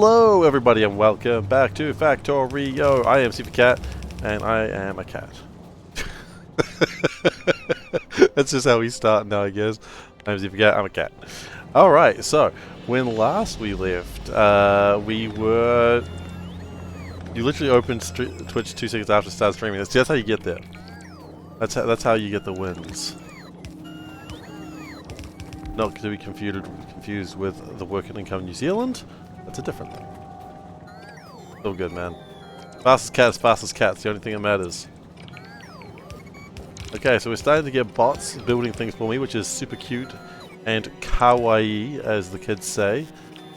Hello everybody and welcome back to Factorio. I am SeiferKatt and I am a cat. That's just how we start now, I guess. I'm SeiferKatt, I'm a cat. Alright, so when last we left, you literally opened Twitch 2 seconds after start streaming. That's how you get there. That's how you get the wins. Not to be confused with the working income New Zealand. That's a different thing. Still good, man. Fastest cat is fastest cat. It's the only thing that matters. Okay, so we're starting to get bots building things for me, which is super cute and kawaii, as the kids say.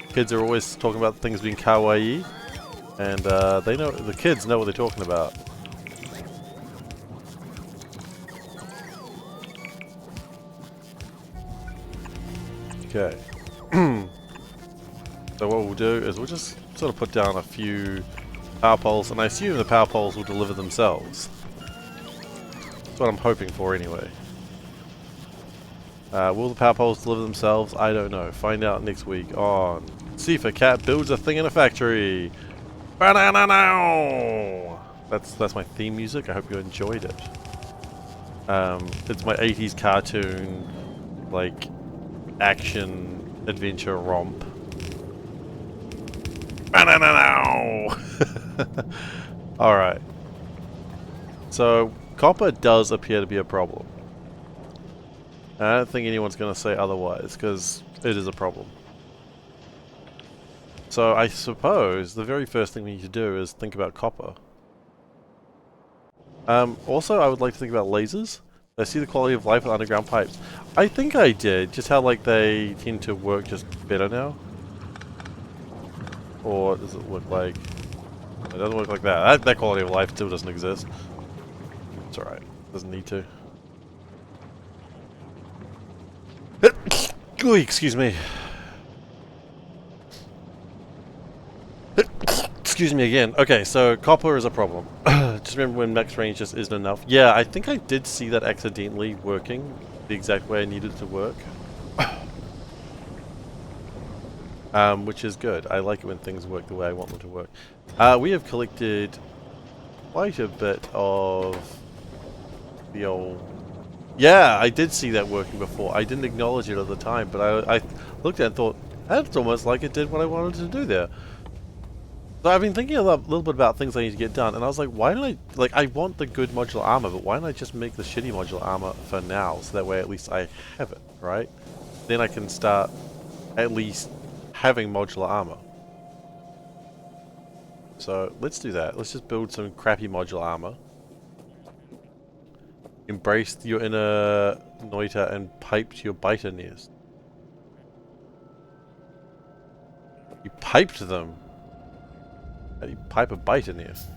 Kids are always talking about things being kawaii, and the kids know what they're talking about. Okay. So what we'll do is we'll just sort of put down a few power poles, and I assume the power poles will deliver themselves. That's what I'm hoping for anyway. Will the power poles deliver themselves? I don't know. Find out next week on SeiferKatt Builds a Thing in a Factory. Ba-na-na-na! That's my theme music. I hope you enjoyed it. It's my 80s cartoon, like, action adventure romp. Alright. So, copper does appear to be a problem. I don't think anyone's going to say otherwise, because it is a problem. So, I suppose the very first thing we need to do is think about copper. Also, I would like to think about lasers. I see the quality of life with underground pipes. I think I did, just how like they tend to work just better now. Or does it look like... It doesn't look like that. That quality of life still doesn't exist. It's alright. Doesn't need to. Excuse me. Excuse me again. Okay, so copper is a problem. Just remember when max range just isn't enough. Yeah, I think I did see that accidentally working the exact way I needed it to work. Which is good. I like it when things work the way I want them to work. We have collected quite a bit of the old... Yeah, I did see that working before. I didn't acknowledge it at the time, but I looked at it and thought, that's almost like it did what I wanted to do there. So I've been thinking a little bit about things I need to get done, and I was like, why don't I... Like, I want the good modular armor, but why don't I just make the shitty modular armor for now, so that way at least I have it, right? Then I can start at least having modular armor. So let's do that. Let's just build some crappy modular armor. Embrace your inner noita and pipe to your biter nest. You piped them. How do you pipe a biter nest?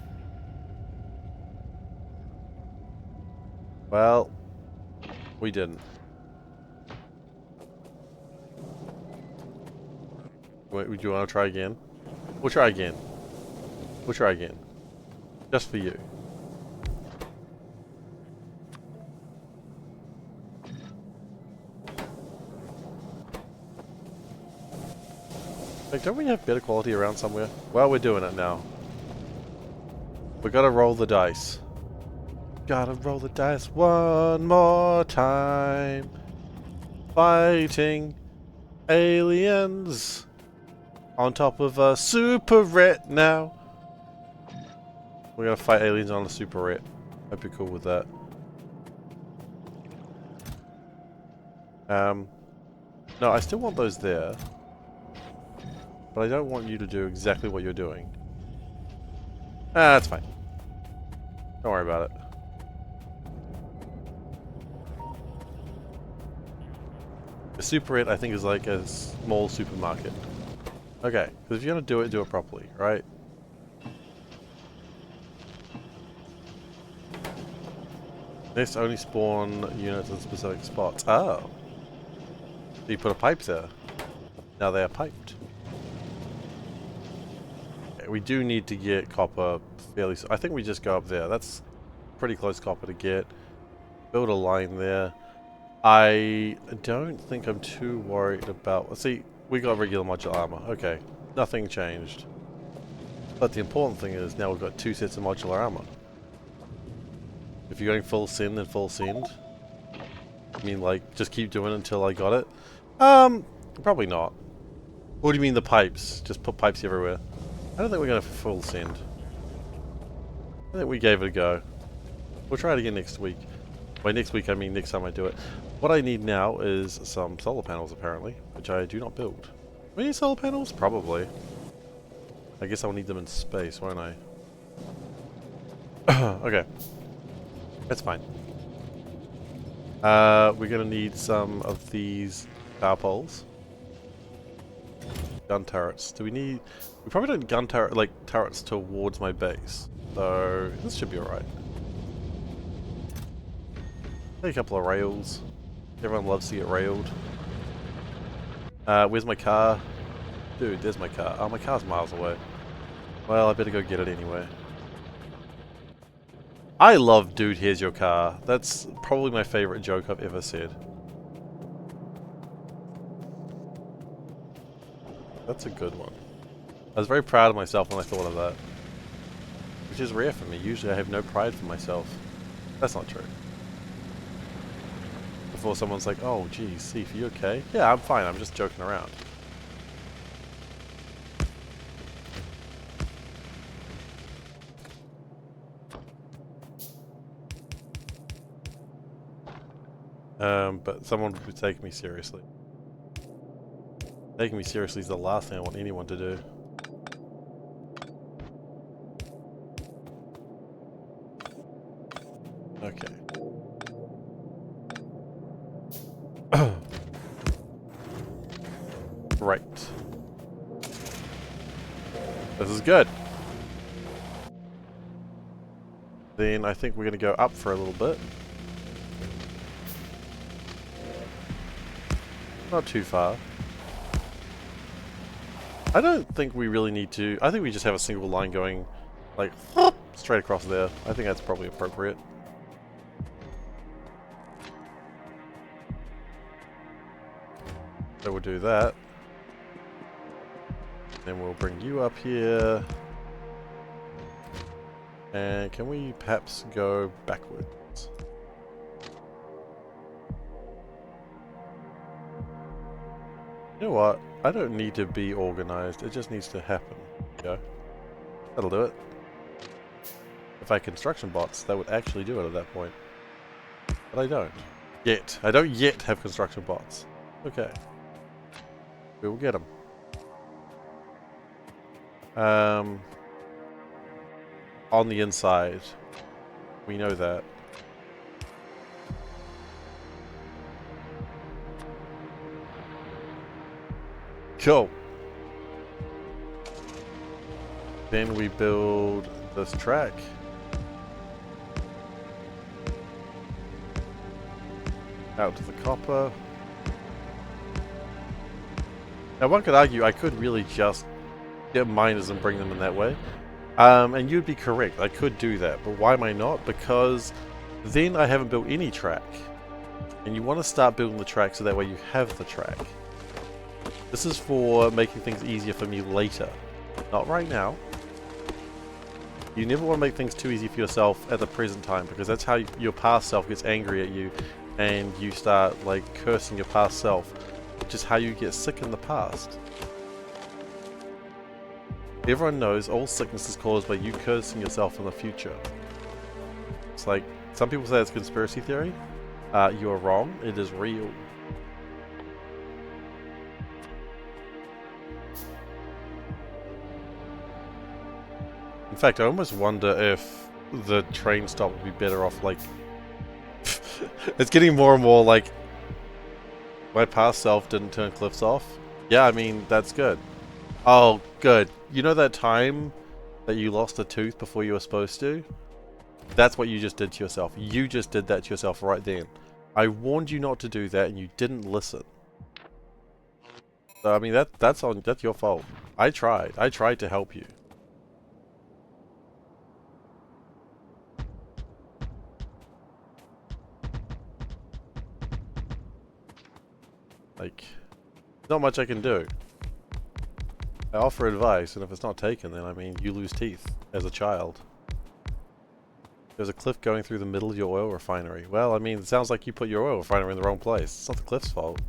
Well, we didn't. Wait, do you want to try again? We'll try again. We'll try again. Just for you. Like, don't we have better quality around somewhere? Well, we're doing it now. We gotta roll the dice. Gotta roll the dice one more time. Fighting aliens. On top of a super ret now. We're gonna fight aliens on a super ret. Hope you're cool with that. No, I still want those there. But I don't want you to do exactly what you're doing. Ah, that's fine. Don't worry about it. A super ret, I think, is like a small supermarket. Okay, because if you're going to do it properly, right? Next, only spawn units in specific spots. Oh. So you put a pipe there. Now they are piped. Okay, we do need to get copper fairly soon. I think we just go up there. That's pretty close copper to get. Build a line there. I don't think I'm too worried about... Let's see. We got regular modular armor. Okay. Nothing changed. But the important thing is now we've got 2 sets of modular armor. If you're going full send, then full send. I mean, like, just keep doing it until I got it. Probably not. What do you mean the pipes? Just put pipes everywhere. I don't think we're going to full send. I think we gave it a go. We'll try it again next week. By next week, I mean next time I do it. What I need now is some solar panels, apparently, which I do not build. Do we need solar panels? Probably. I guess I'll need them in space, won't I? Okay. That's fine. We're going to need some of these power poles. Gun turrets. Do we need... We probably don't gun turret, like, turrets towards my base. So, this should be alright. Take a couple of rails. Everyone loves to get railed. Where's my car? Dude, there's my car. Oh, my car's miles away. Well, I better go get it anyway. I love "Dude, here's your car." That's probably my favorite joke I've ever said. That's a good one. I was very proud of myself when I thought of that. Which is rare for me. Usually I have no pride for myself. That's not true. Before someone's like, "Oh, geez, Seif, you okay?" Yeah, I'm fine. I'm just joking around. But someone would be taking me seriously. Taking me seriously is the last thing I want anyone to do. Okay. Right. This is good. Then I think we're going to go up for a little bit. Not too far. I don't think we really need to... I think we just have a single line going, like, straight across there. I think that's probably appropriate. So we'll do that. Then we'll bring you up here. And can we perhaps go backwards? You know what? I don't need to be organized. It just needs to happen. There you go. That'll do it. If I had construction bots, that would actually do it at that point. But I don't. Yet. I don't yet have construction bots. Okay. We will get them. On the inside. We know that. Cool. Then we build this track. Out to the copper. Now one could argue I could really just get miners and bring them in that way. And you'd be correct, I could do that, but why am I not? Because then I haven't built any track. And you want to start building the track so that way you have the track. This is for making things easier for me later, not right now. You never want to make things too easy for yourself at the present time, because that's how your past self gets angry at you and you start like cursing your past self, which is how you get sick in the past. Everyone knows all sickness is caused by you cursing yourself in the future. It's like, some people say it's conspiracy theory. You are wrong, it is real. In fact, I almost wonder if the train stop would be better off, like... It's getting more and more like... My past self didn't turn cliffs off. Yeah, I mean, that's good. Oh, good. You know that time that you lost a tooth before you were supposed to? That's what you just did to yourself. You just did that to yourself right then. I warned you not to do that and you didn't listen. So, I mean, that's your fault. I tried. I tried to help you. Like, not much I can do. I offer advice, and if it's not taken, then I mean, you lose teeth as a child. There's a cliff going through the middle of your oil refinery. Well, I mean, it sounds like you put your oil refinery in the wrong place. It's not the cliff's fault.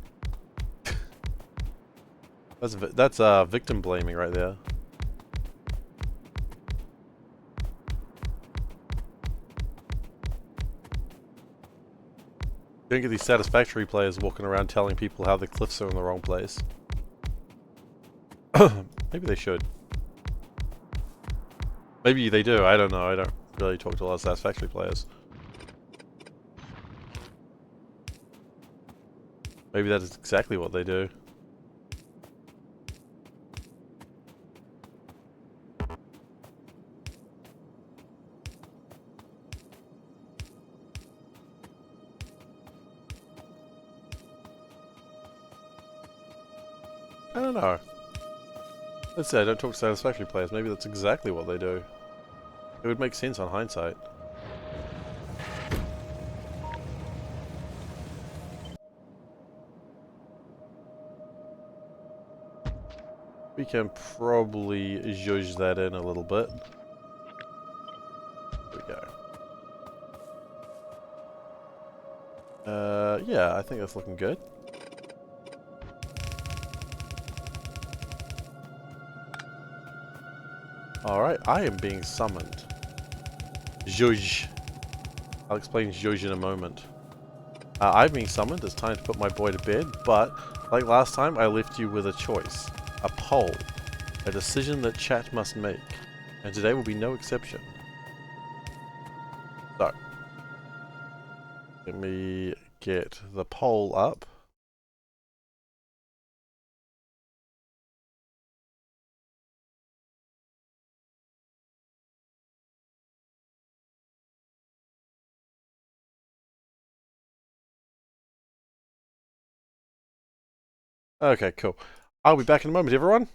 That's victim blaming right there. You don't get these satisfactory players walking around telling people how the cliffs are in the wrong place. Maybe they should. Maybe they do, I don't know. I don't really talk to a lot of satisfactory players. Maybe that is exactly what they do. I don't know. Let's say I don't talk to satisfactory players. Maybe that's exactly what they do. It would make sense on hindsight. We can probably zhuzh that in a little bit. There we go. Yeah, I think that's looking good. Alright, I am being summoned. Zhuzh. I'll explain zhuzh in a moment. I'm being summoned. It's time to put my boy to bed, but like last time, I left you with a choice. A poll. A decision that chat must make. And today will be no exception. So, let me get the poll up. Okay, cool. I'll be back in a moment, everyone.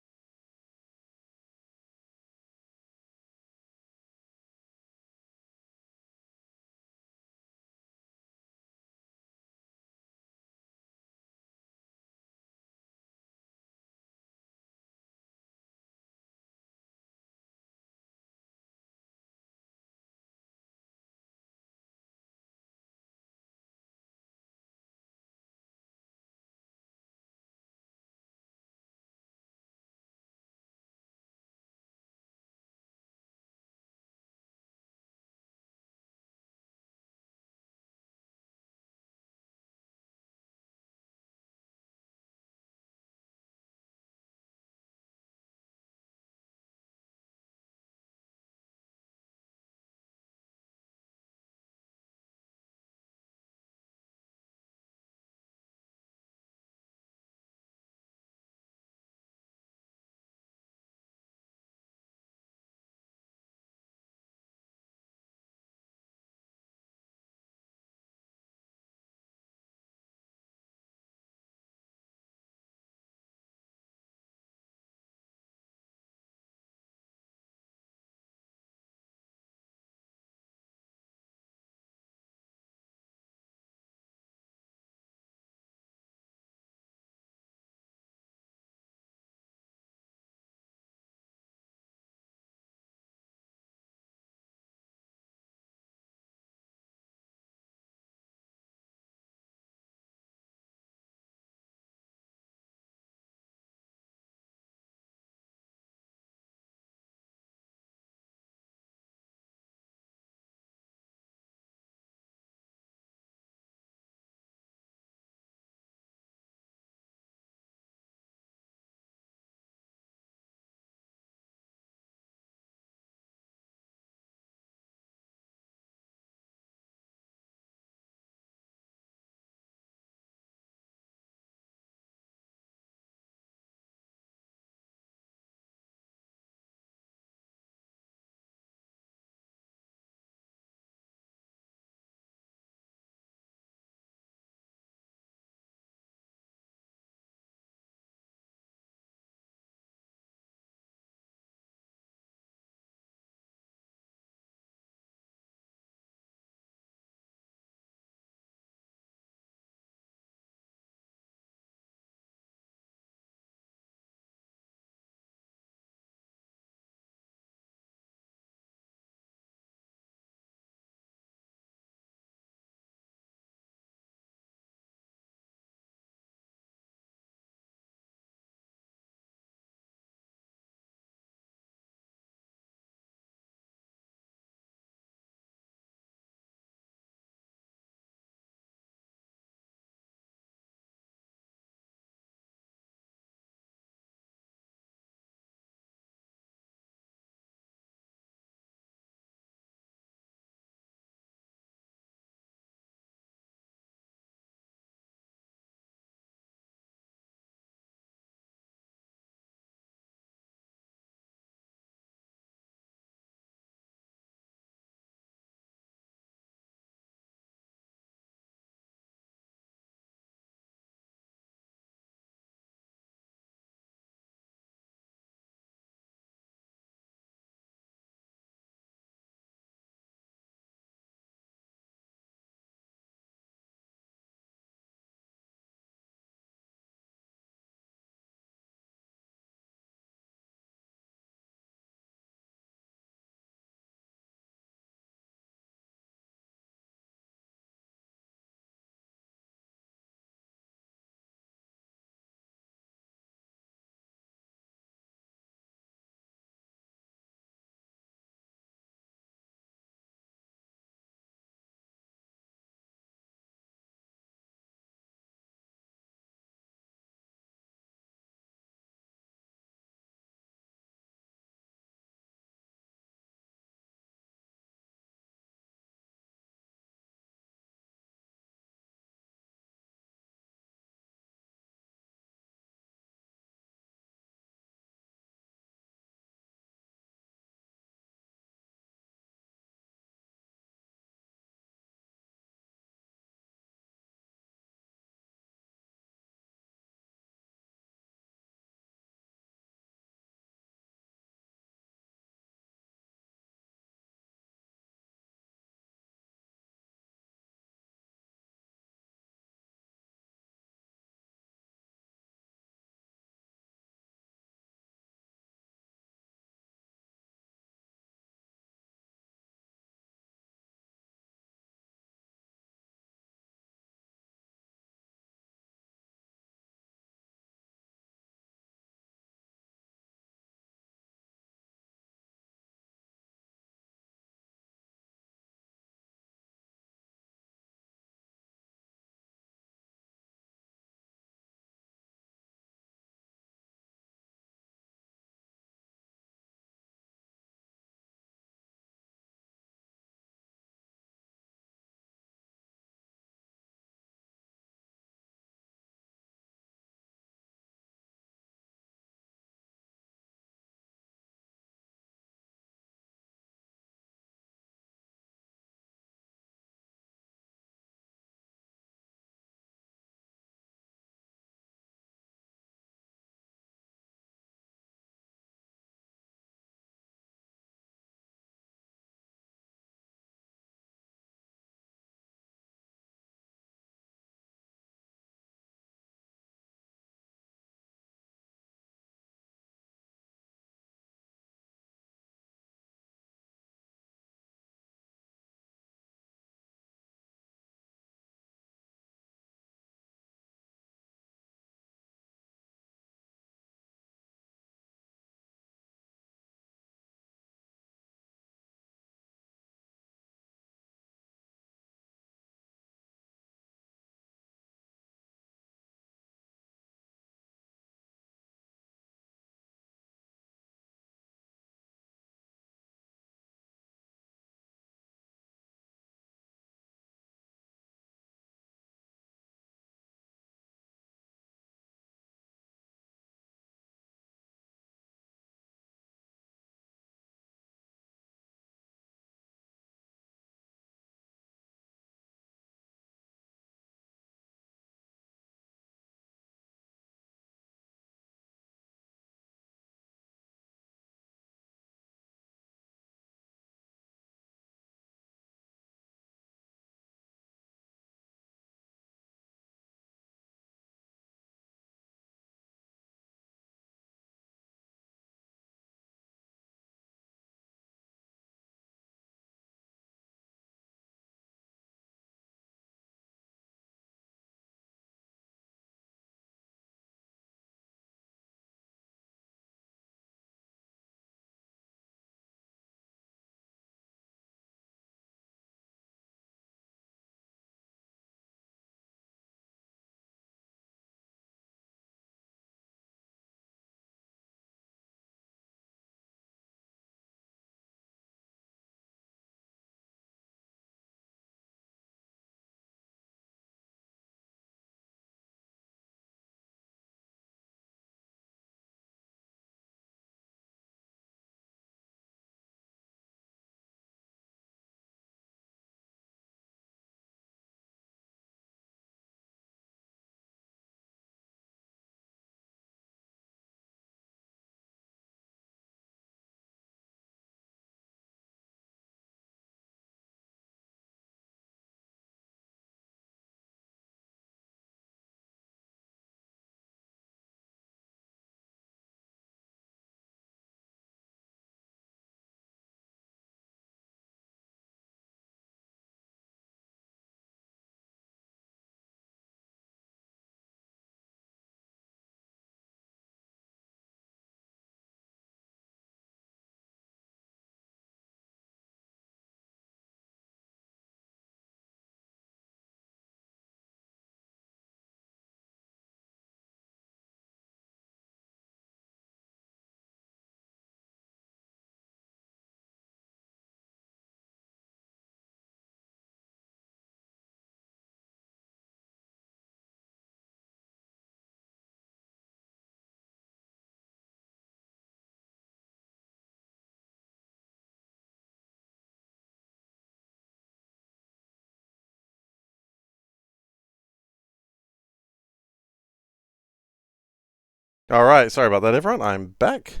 Alright, sorry about that everyone, I'm back.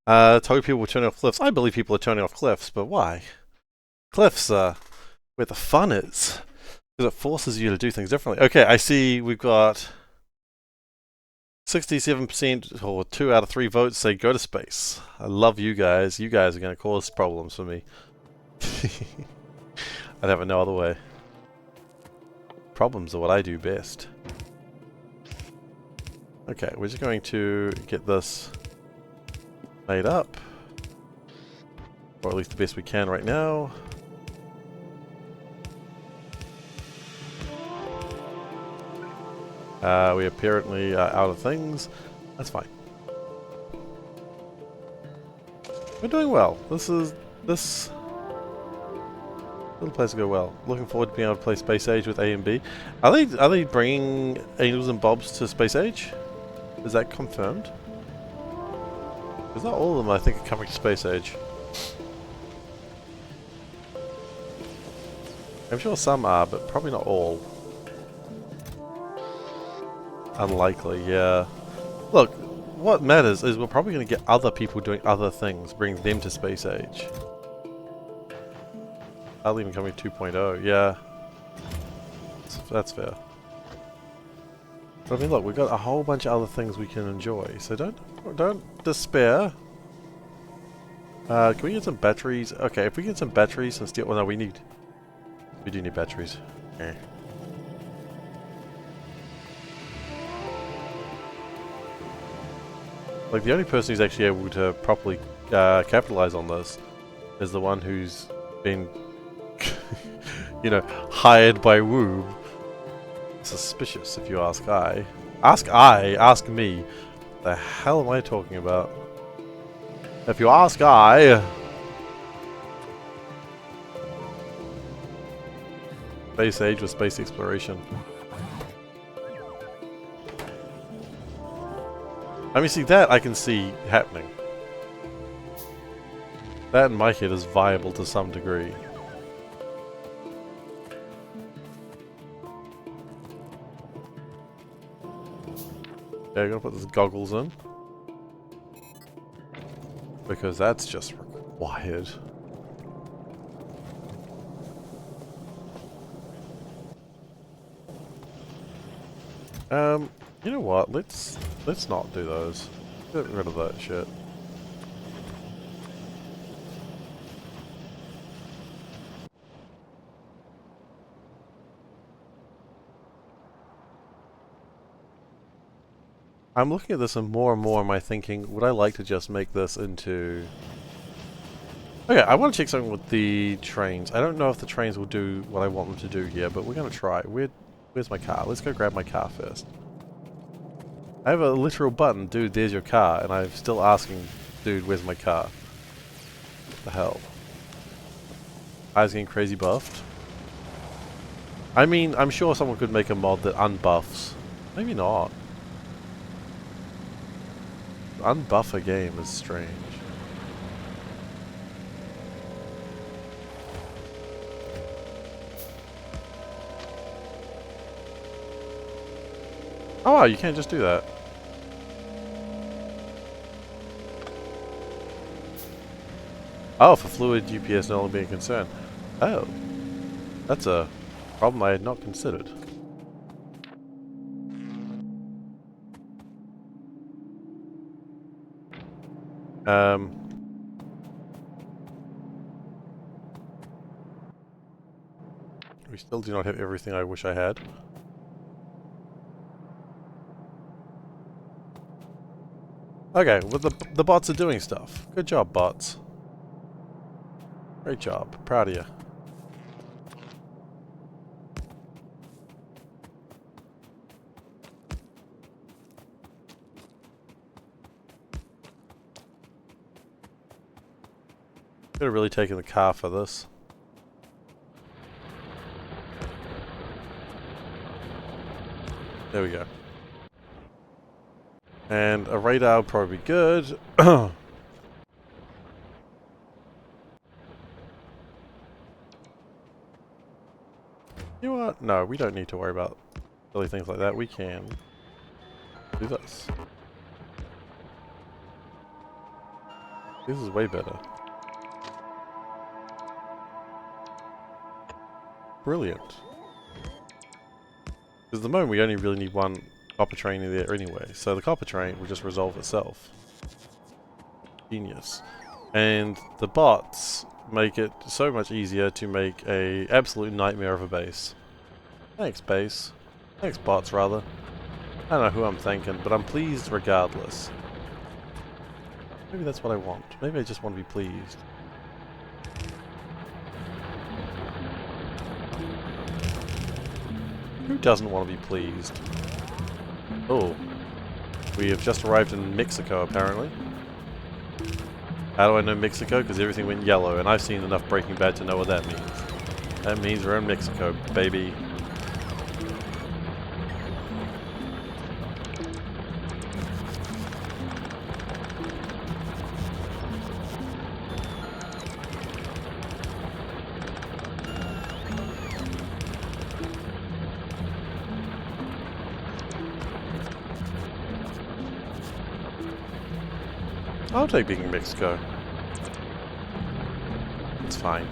Told people were turning off cliffs. I believe people are turning off cliffs, but why? Cliffs are where the fun is. Because it forces you to do things differently. Okay, I see we've got 67% or 2 out of 3 votes say go to space. I love you guys. You guys are going to cause problems for me. I'd have it no other way. Problems are what I do best. Okay, we're just going to get this made up. Or at least the best we can right now. We apparently are out of things. That's fine. We're doing well. This little place will go well. Looking forward to being able to play Space Age with A and B. Are they bringing Angels and Bobs to Space Age? Is that confirmed? Because not all of them, I think, are coming to Space Age. I'm sure some are, but probably not all. Unlikely, yeah. Look, what matters is we're probably going to get other people doing other things, bring them to Space Age. I'll even coming 2.0, yeah. That's fair. But I mean, look, we've got a whole bunch of other things we can enjoy, so don't despair. Can we get some batteries? Okay, if we get some batteries and steel... Well, no, we do need batteries. Eh. Like, the only person who's actually able to properly capitalize on this is the one who's been, you know, hired by Woob. Suspicious, if you ask I. Ask me. What the hell am I talking about? If you ask I... Space Age with space exploration. I mean, see, that I can see happening. That in my head is viable to some degree. Okay, I'm gonna put these goggles in. Because that's just required. You know what? Let's not do those. Get rid of that shit. I'm looking at this and more am I thinking, would I like to just make this into... Okay, I want to check something with the trains. I don't know if the trains will do what I want them to do here, but we're going to try. Where's my car? Let's go grab my car first. I have a literal button, dude, there's your car, and I'm still asking, dude, where's my car? What the hell? I was getting crazy buffed. I mean, I'm sure someone could make a mod that unbuffs. Maybe not. Unbuff a game is strange. Oh wow, you can't just do that. Oh, for fluid GPS no longer being a concern. Oh. That's a problem I had not considered. We still do not have everything I wish I had. Okay, well the bots are doing stuff. Good job, bots. Great job. Proud of you. Could have really taken the car for this. There we go. And a radar would probably be good. You know what? No, we don't need to worry about silly things like that. We can do this. This is way better. Brilliant. Because at the moment we only really need one copper train in there anyway, so the copper train will just resolve itself. Genius. And the bots make it so much easier to make a absolute nightmare of a base. Thanks, base. Thanks, bots, rather. I don't know who I'm thanking, but I'm pleased regardless. Maybe that's what I want. Maybe I just want to be pleased. Who doesn't want to be pleased? Oh. We have just arrived in Mexico, apparently. How do I know Mexico? Because everything went yellow, and I've seen enough Breaking Bad to know what that means. That means we're in Mexico, baby. I'll take being in Mexico. It's fine.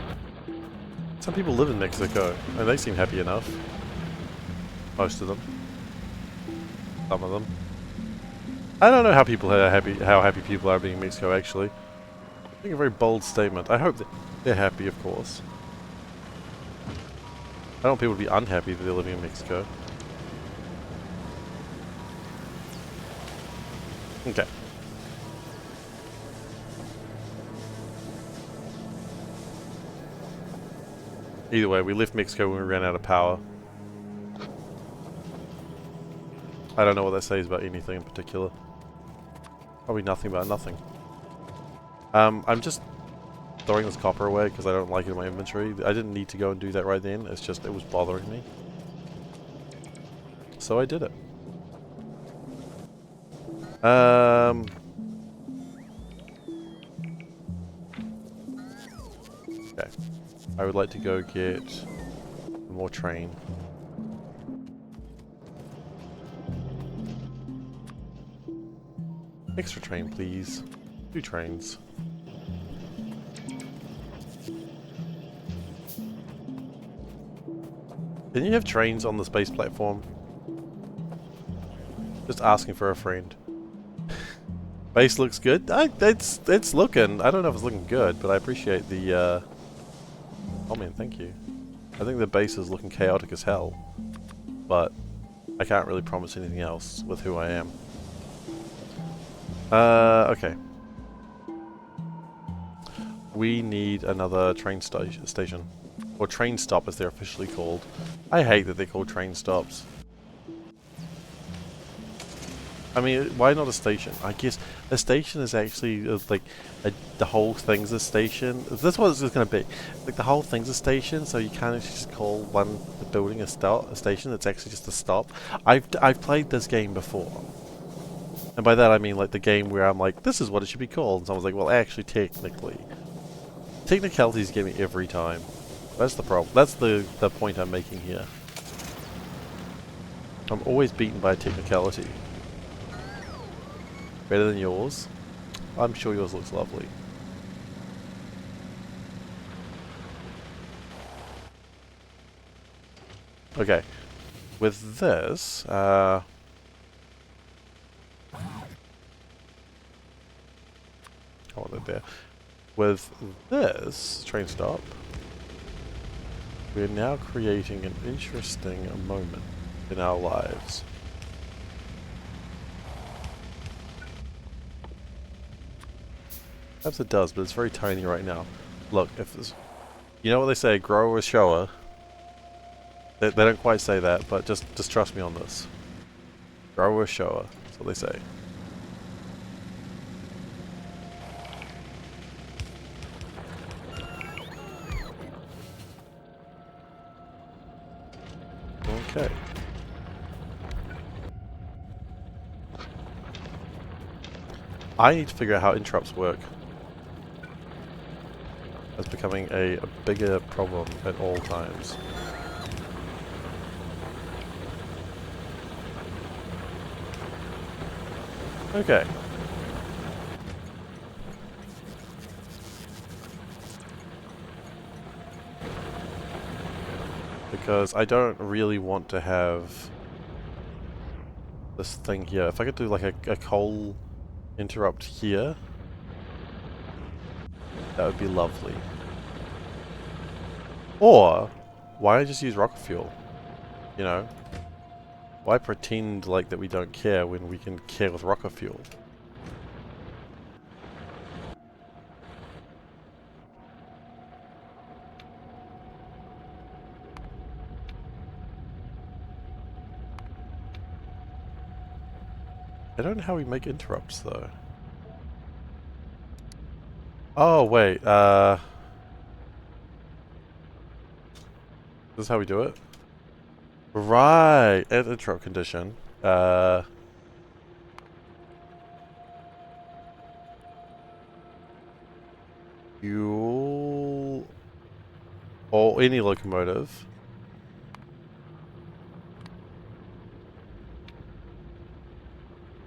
Some people live in Mexico, and they seem happy enough. Most of them. Some of them. I don't know how people are happy. How happy people are being in Mexico. Actually, I think a very bold statement. I hope that they're happy, of course. I don't want people to be unhappy that they're living in Mexico. Okay. Either way, we left Mexico when we ran out of power. I don't know what that says about anything in particular. Probably nothing about nothing. I'm just throwing this copper away because I don't like it in my inventory. I didn't need to go and do that right then. It's just, it was bothering me. So I did it. Okay. I would like to go get more train. Extra train, please. 2 trains. Can you have trains on the space platform? Just asking for a friend. Base looks good. It's looking. I don't know if it's looking good, but I appreciate the. Oh man, thank you. I think the base is looking chaotic as hell, but I can't really promise anything else with who I am. Okay. We need another train station. Or train stop as they're officially called. I hate that they're called train stops. I mean, why not a station? I guess a station is actually like the whole thing's a station. That's what it's going to be. Like the whole thing's a station, so you can't just call one building a station. It's actually just a stop. I've played this game before, and by that I mean like the game where I'm like, this is what it should be called, and someone's like, well, actually, technicalities get me every time. That's the problem. That's the point I'm making here. I'm always beaten by a technicality. Better than yours? I'm sure yours looks lovely. Okay. With this, hold it there. With this train stop, we're now creating an interesting moment in our lives. Perhaps it does, but it's very tiny right now. Look, if there's... You know what they say, grow or shower? They don't quite say that, but just trust me on this. Grow or shower, that's what they say. Okay. I need to figure out how interrupts work. That's becoming a bigger problem at all times. Okay. because I don't really want to have this thing here. If I could do like a coal interrupt here, that would be lovely. Or, why just use rocket fuel? You know? Why pretend like that we don't care when we can care with rocket fuel? I don't know how we make interrupts though. Oh wait, this is how we do it? Right, at interrupt condition. Fuel or any locomotive.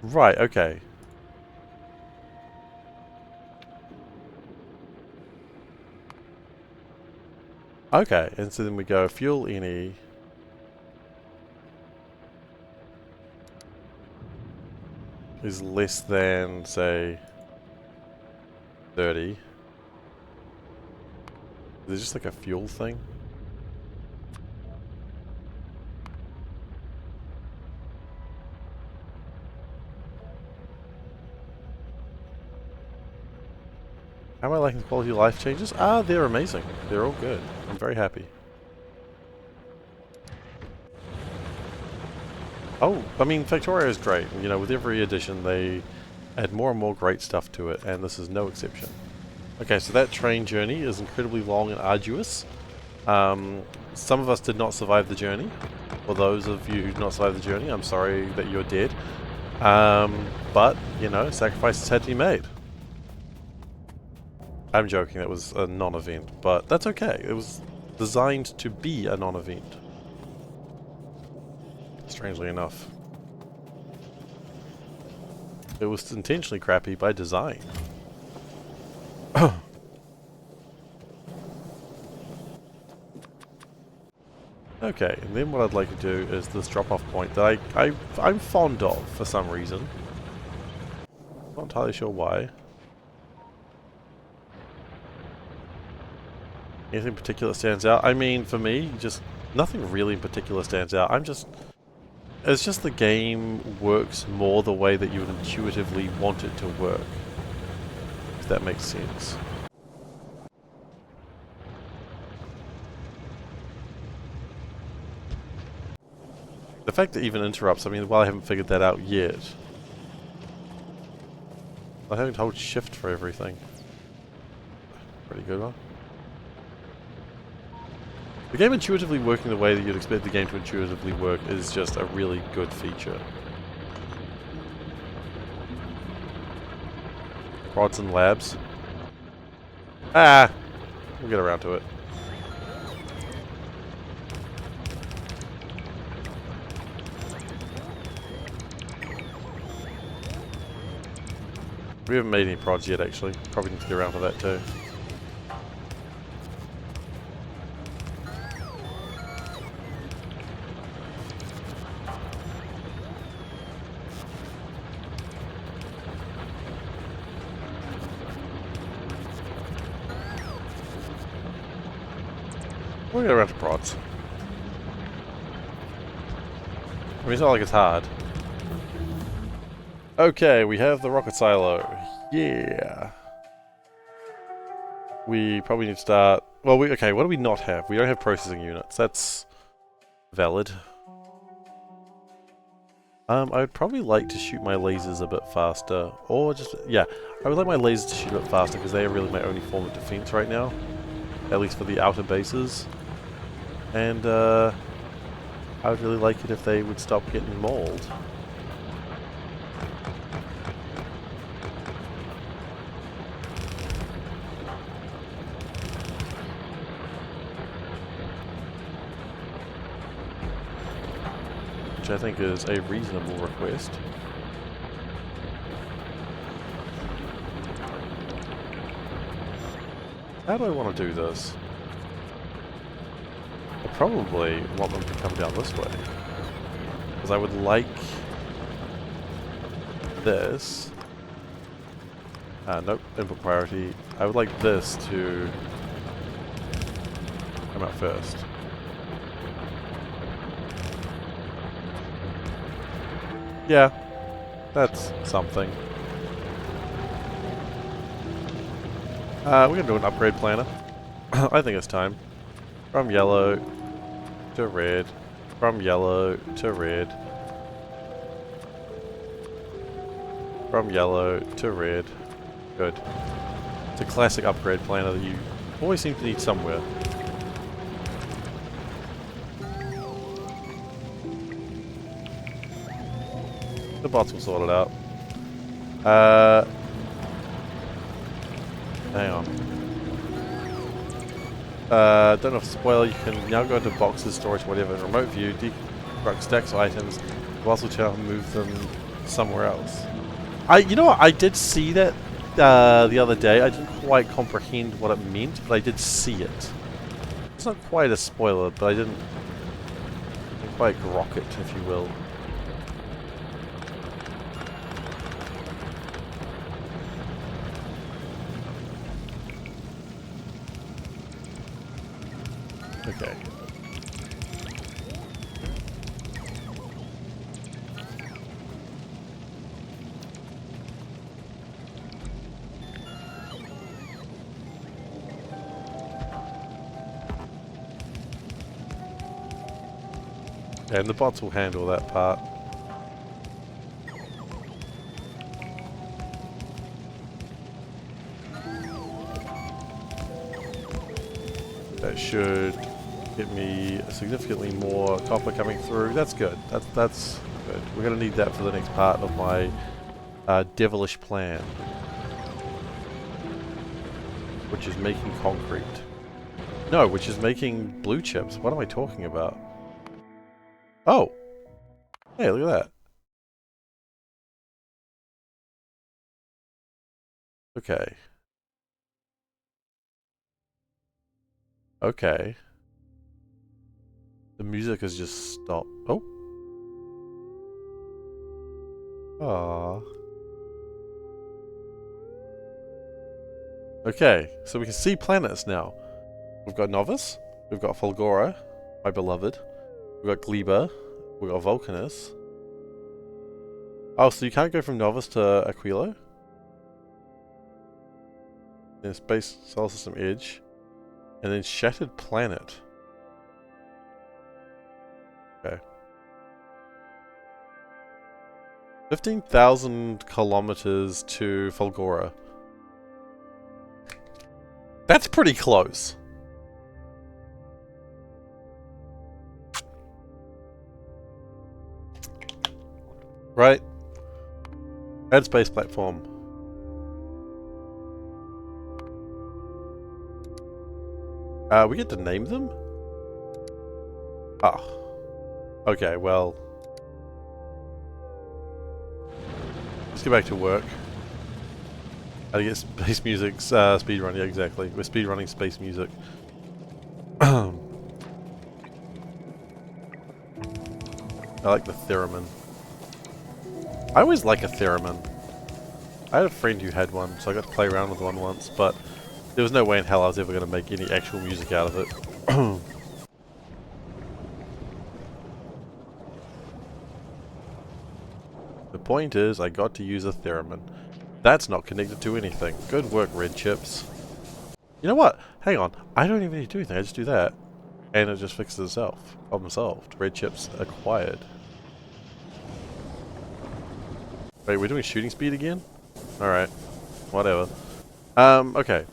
Right, okay. Okay, and so then we go fuel any is less than, say, 30. Is it just like a fuel thing? How am I liking the quality of life changes? Ah, they're amazing. They're all good. I'm very happy. Oh, I mean, Factorio is great. You know, with every edition they add more and more great stuff to it, and this is no exception. Okay, so that train journey is incredibly long and arduous. Some of us did not survive the journey. For those of you who did not survive the journey, I'm sorry that you're dead. But, you know, sacrifices had to be made. I'm joking, that was a non-event, but that's okay. It was designed to be a non-event. Strangely enough. It was intentionally crappy by design. Okay, and then what I'd like to do is this drop-off point that I'm fond of for some reason. Not entirely sure why. Anything in particular stands out? I mean, for me, just nothing really in particular stands out. It's just the game works more the way that you would intuitively want it to work. If that makes sense. The fact that even interrupts, I mean, while I haven't figured that out yet. I haven't hold shift for everything. Pretty good one. The game intuitively working the way that you'd expect the game to intuitively work is just a really good feature. Prods and labs. Ah! We'll get around to it. We haven't made any prods yet, actually. Probably need to get around to that too. We'll get around to prods. I mean, it's not like it's hard. Okay, we have the rocket silo. Yeah. We probably need to start... Well, okay, what do we not have? We don't have processing units. That's valid. I would probably like to shoot my lasers a bit faster. Or just... Yeah, I would like my lasers to shoot a bit faster because they are really my only form of defense right now. At least for the outer bases. And, I would really like it if they would stop getting mauled. Which I think is a reasonable request. How do I want to do this? I probably want them to come down this way. Because I would like this. Nope, input priority. I would like this to come out first. Yeah, that's something. We're gonna do an upgrade planner. I think it's time. From yellow to red. From yellow to red. From yellow to red. Good. It's a classic upgrade planner that you always seem to need somewhere. The bots will sort it out. Hang on. Don't know if spoil, you can now go into boxes, storage, whatever, in remote view, deconstruct stacks of items, you also can move them somewhere else. You know what, I did see that the other day. I didn't quite comprehend what it meant, but I did see it. It's not quite a spoiler, but I didn't quite grok it, if you will. Okay. And the bots will handle that part. That should get me significantly more copper coming through. That's good. That's good. We're going to need that for the next part of my devilish plan, which is making concrete. No, which is making blue chips. What am I talking about? Oh! Hey, look at that. Okay. Okay. The music has just stopped. Oh! Aww. Okay, so we can see planets now. We've got Novus, we've got Fulgora, my beloved, we've got Gleba, we've got Vulcanus. Oh, so you can't go from Novus to Aquilo? Then Space Solar System Edge, and then Shattered Planet. Okay. 15,000 kilometers to Fulgora. That's pretty close. Right? Add space platform. We get to name them? Ah. Okay, well. Let's get back to work. How to get space music, speedrun, yeah, exactly. We're speedrunning space music. I like the theremin. I always like a theremin. I had a friend who had one, so I got to play around with one once, but there was no way in hell I was ever going to make any actual music out of it. The point is, I got to use a theremin. That's not connected to anything. Good work, red chips. You know what? Hang on. I don't even need to do anything. I just do that. And it just fixes itself. Problem solved. Red chips acquired. Wait, we're doing shooting speed again? Alright. Whatever. Okay.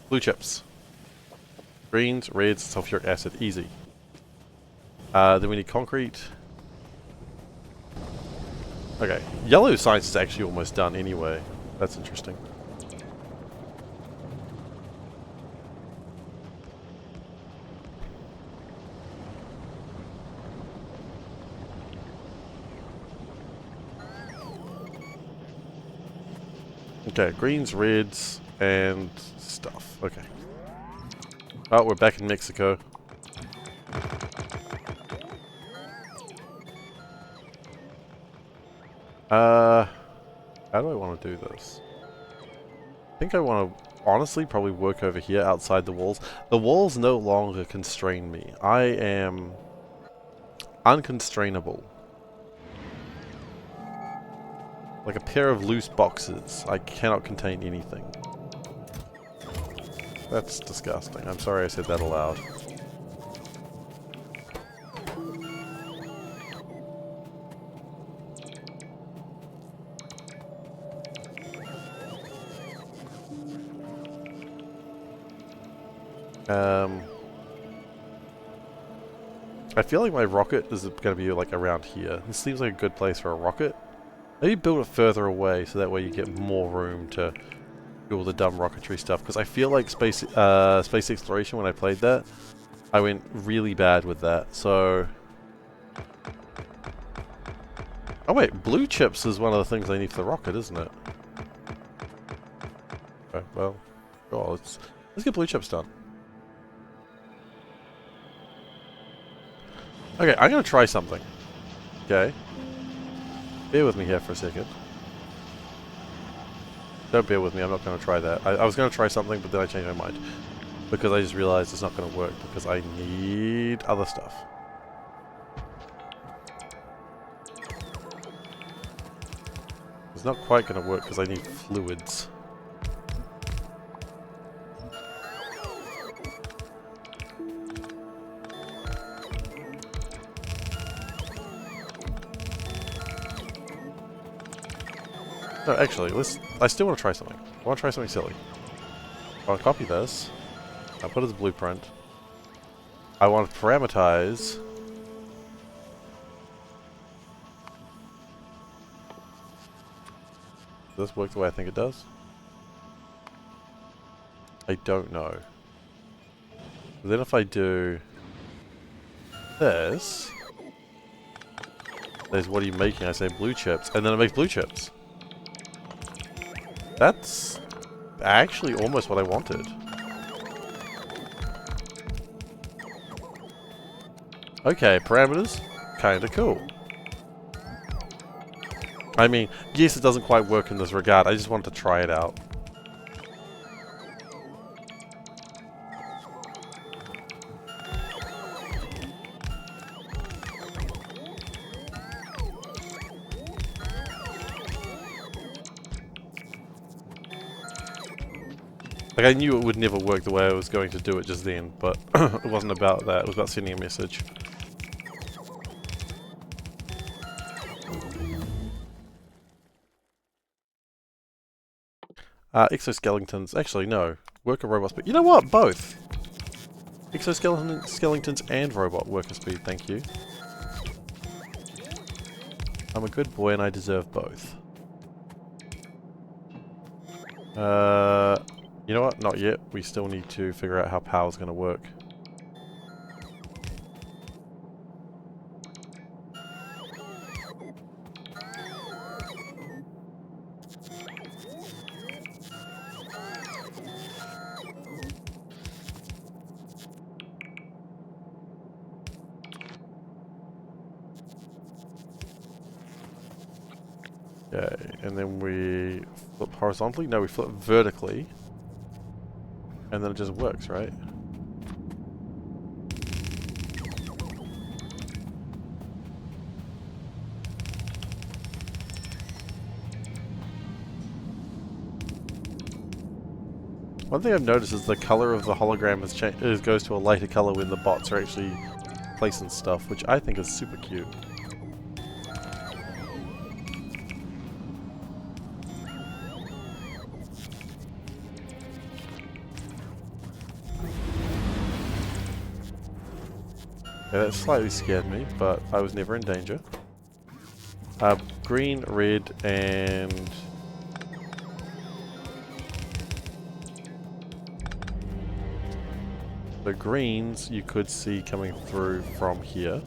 Blue chips. Greens, reds, sulfuric acid. Easy. Then we need concrete. Okay. Yellow science is actually almost done anyway. That's interesting. Okay, greens, reds, and stuff. Okay. Oh, we're back in Mexico. How do I want to do this? I think I want to, honestly, probably work over here outside the walls. The walls no longer constrain me. I am unconstrainable. Like a pair of loose boxes. I cannot contain anything. That's disgusting. I'm sorry I said that aloud. I feel like my rocket is going to be like around here. This seems like a good place for a rocket. Maybe build it further away so that way you get more room to do all the dumb rocketry stuff. Because I feel like space exploration, when I played that, I went really bad with that. So... Oh wait, blue chips is one of the things I need for the rocket, isn't it? Okay, well, sure, let's get blue chips done. Okay, I'm gonna try something. Okay. Bear with me here for a second. Don't bear with me, I'm not gonna try that. I was gonna try something, but then I changed my mind. Because I just realized it's not gonna work, because I need other stuff. It's not quite gonna work, because I need fluids. No, actually, I still want to try something. I want to try something silly. I want to copy this. I'll put it as a blueprint. I want to parameterize. Does this work the way I think it does? I don't know. But then if I do this, there's what are you making? I say blue chips, and then it makes blue chips. That's actually almost what I wanted. Okay, parameters, kinda cool. I mean, yes, it doesn't quite work in this regard, I just wanted to try it out. Like, I knew it would never work the way I was going to do it just then, but it wasn't about that, it was about sending a message. Exoskeletons, actually no, worker robots, but you know what, both! Exoskeletons and robot worker speed, thank you. I'm a good boy and I deserve both. You know what? Not yet. We still need to figure out how power's going to work. Okay, and then we flip horizontally? No, we flip vertically. And then it just works, right? One thing I've noticed is the color of the hologram goes to a lighter color when the bots are actually placing stuff, which I think is super cute. Yeah, that slightly scared me, but I was never in danger. Green, red, and... the greens you could see coming through from here.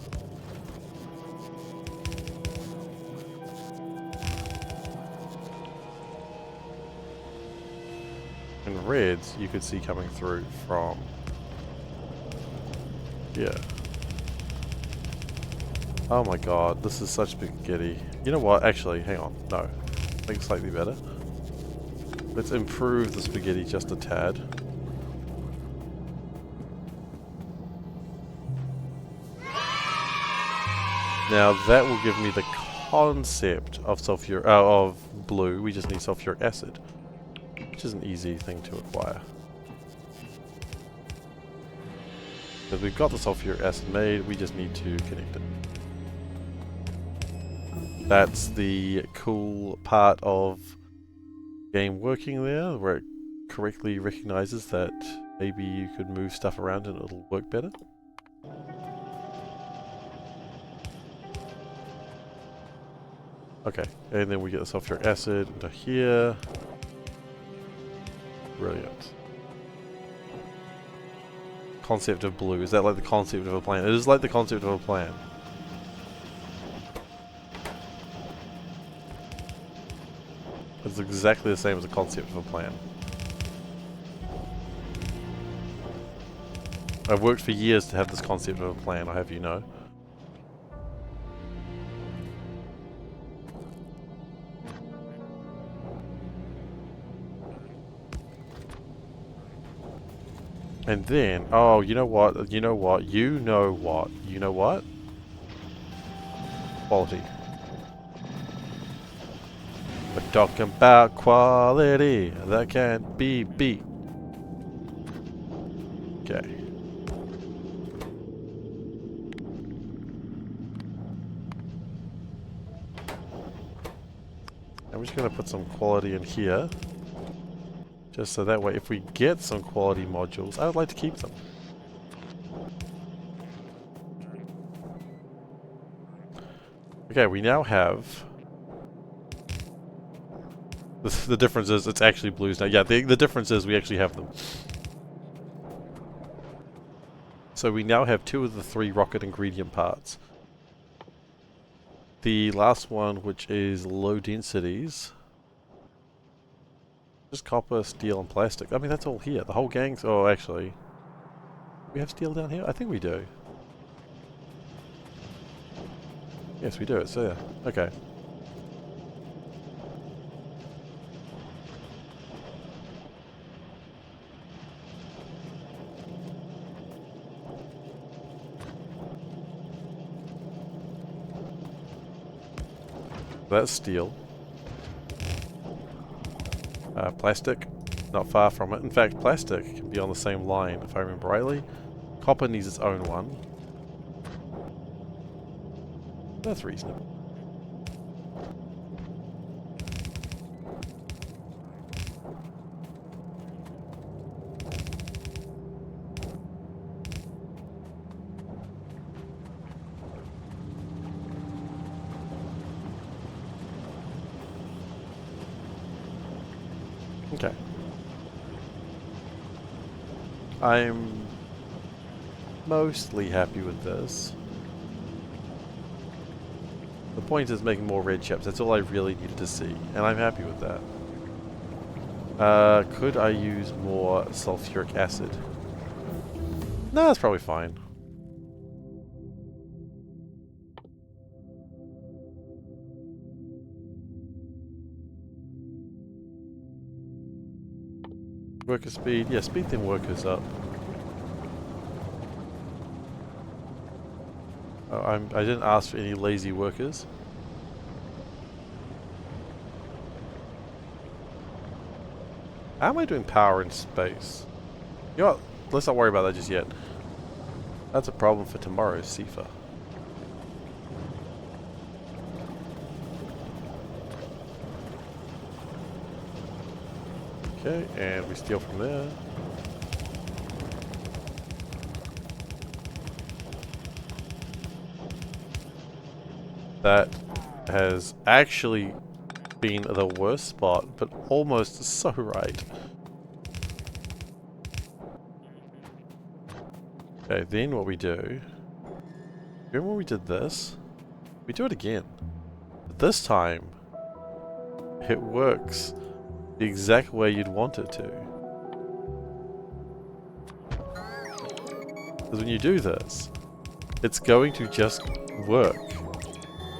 And reds you could see coming through from Yeah. Oh my god, this is such spaghetti. You know what? Actually, hang on. No. Make it slightly better. Let's improve the spaghetti just a tad. Now that will give me the concept of of blue. We just need sulfuric acid, which is an easy thing to acquire. Because we've got the sulfuric acid made, we just need to connect it. That's the cool part of game working there, where it correctly recognizes that maybe you could move stuff around and it'll work better. Okay, and then we get the sulfuric acid into here. Brilliant. Concept of blue. Is that like the concept of a plan? It is like the concept of a plan. It's exactly the same as the concept of a plan. I've worked for years to have this concept of a plan, I have you know. And then, oh, you know what? You know what? You know what? You know what? Quality. We're talking about quality that can't be beat. Okay. I'm just going to put some quality in here. Just so that way, if we get some quality modules, I would like to keep them. Okay, we now have... The difference is it's actually blues now. Yeah, the difference is we actually have them. So we now have 2 of the 3 rocket ingredient parts. The last one, which is low densities... Just copper, steel, and plastic. I mean, that's all here. The whole gang's... Oh, actually... We have steel down here? I think we do. Yes, we do. It's there. Okay. That's steel. Plastic, not far from it. In fact, plastic can be on the same line, if I remember rightly. Copper needs its own one. That's reasonable. Okay. I'm mostly happy with this. The point is making more red chips. That's all I really needed to see, and I'm happy with that. Could I use more sulfuric acid? No, that's probably fine. Worker speed. Yeah, speed them workers up. Oh, I didn't ask for any lazy workers. How am I doing power in space? You know what? Let's not worry about that just yet. That's a problem for tomorrow's Seifer. Okay, and we steal from there. That has actually been the worst spot, but almost so right. Okay, then what we do... Remember when we did this? We do it again. But this time, it works the exact way you'd want it to. Because when you do this, it's going to just work.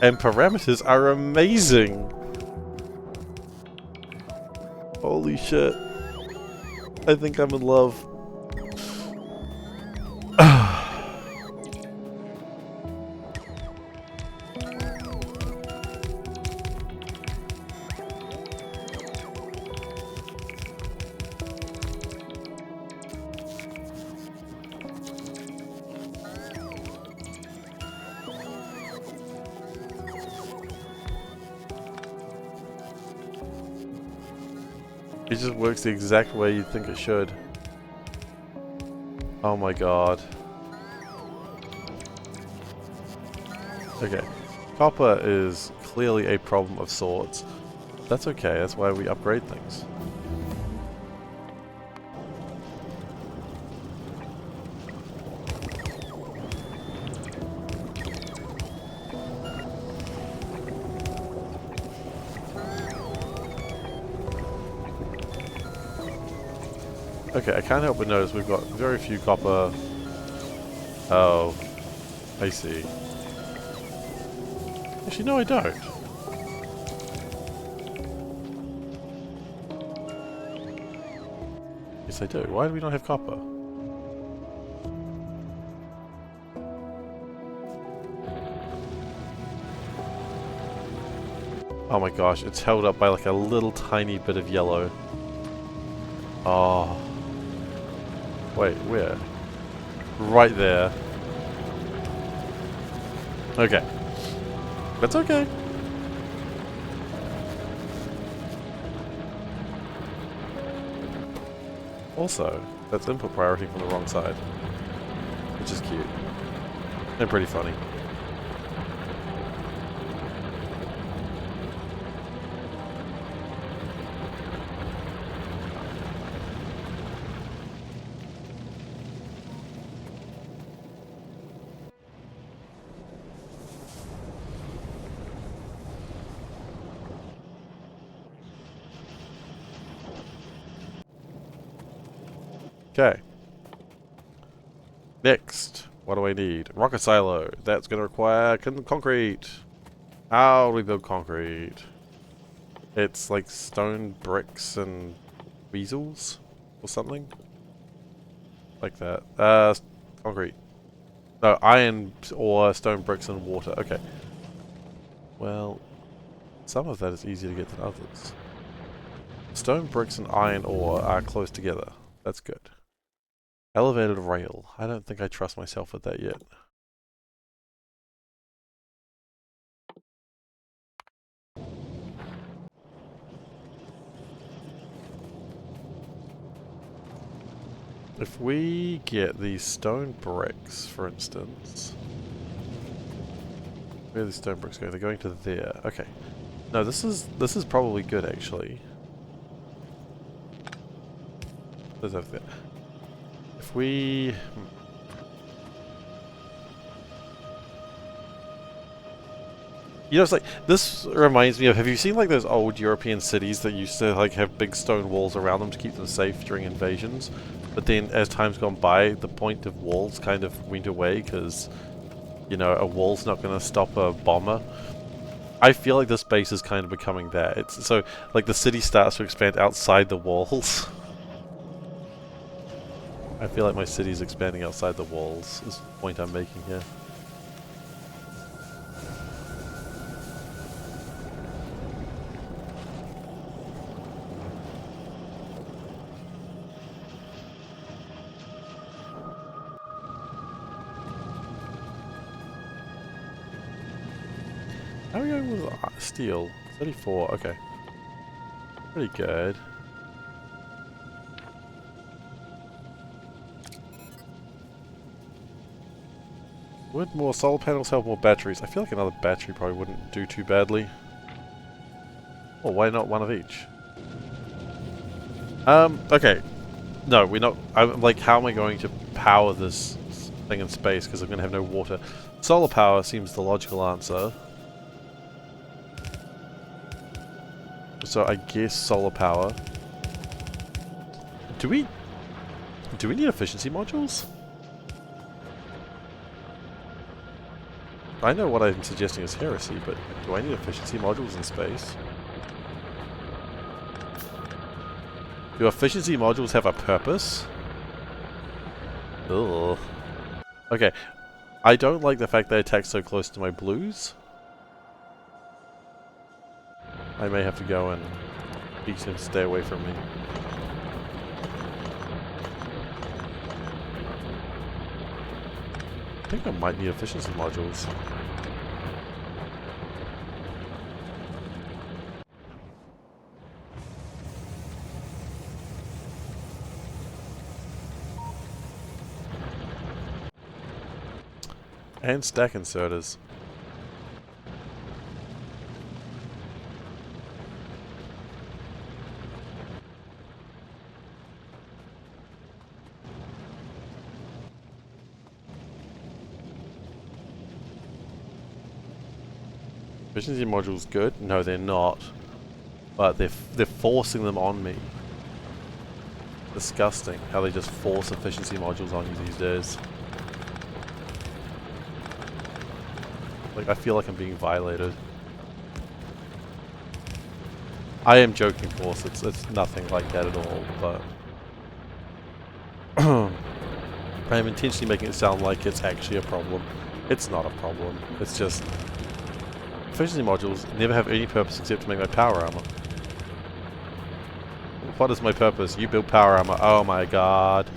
And parameters are amazing! Holy shit. I think I'm in love. It just works the exact way you think it should. Oh my god. Okay. Copper is clearly a problem of sorts. That's okay, that's why we upgrade things. Okay, I can't help but notice we've got very few copper. Oh, I see. Actually, no, I don't. Yes, I do. Why do we not have copper? Oh my gosh, it's held up by like a little tiny bit of yellow. Oh. Wait, where? Right there. Okay. That's okay. Also, that's input priority from the wrong side. Which is cute. And pretty funny. Okay. Next, what do I need? Rocket silo. That's going to require concrete. How do we build concrete? It's like stone bricks and weasels or something like that. Concrete. No, iron or stone bricks and water. Okay. Well, some of that is easier to get than others. Stone bricks and iron ore are close together. That's good. Elevated rail. I don't think I trust myself with that yet. If we get these stone bricks, for instance... Where are these stone bricks going? They're going to there. Okay. No, this is probably good, actually. There's over there. If we... You know, it's like, this reminds me of, have you seen like those old European cities that used to like have big stone walls around them to keep them safe during invasions? But then as time's gone by, the point of walls kind of went away because, you know, a wall's not going to stop a bomber. I feel like this base is kind of becoming that. It's so, like the city starts to expand outside the walls. I feel like my city's expanding outside the walls, is the point I'm making here. How are we going with steel? 34, okay. Pretty good. Would more solar panels help more batteries? I feel like another battery probably wouldn't do too badly. Or why not one of each? Okay. No, we're not... I'm like, how am I going to power this thing in space? Because I'm going to have no water. Solar power seems the logical answer. So I guess solar power. Do we need efficiency modules? I know what I'm suggesting is heresy, but do I need efficiency modules in space? Do efficiency modules have a purpose? Ugh. Okay, I don't like the fact they attack so close to my blues. I may have to go and teach them to stay away from me. I think I might need efficiency modules. And stack inserters. Efficiency modules good? No, they're not. But they're forcing them on me. Disgusting how they just force efficiency modules on you these days. Like, I feel like I'm being violated. I am joking, of course. It's nothing like that at all, but I'm intentionally making it sound like it's actually a problem. It's not a problem. It's just efficiency modules never have any purpose except to make my power armor. What is my purpose? You build power armor. Oh my god.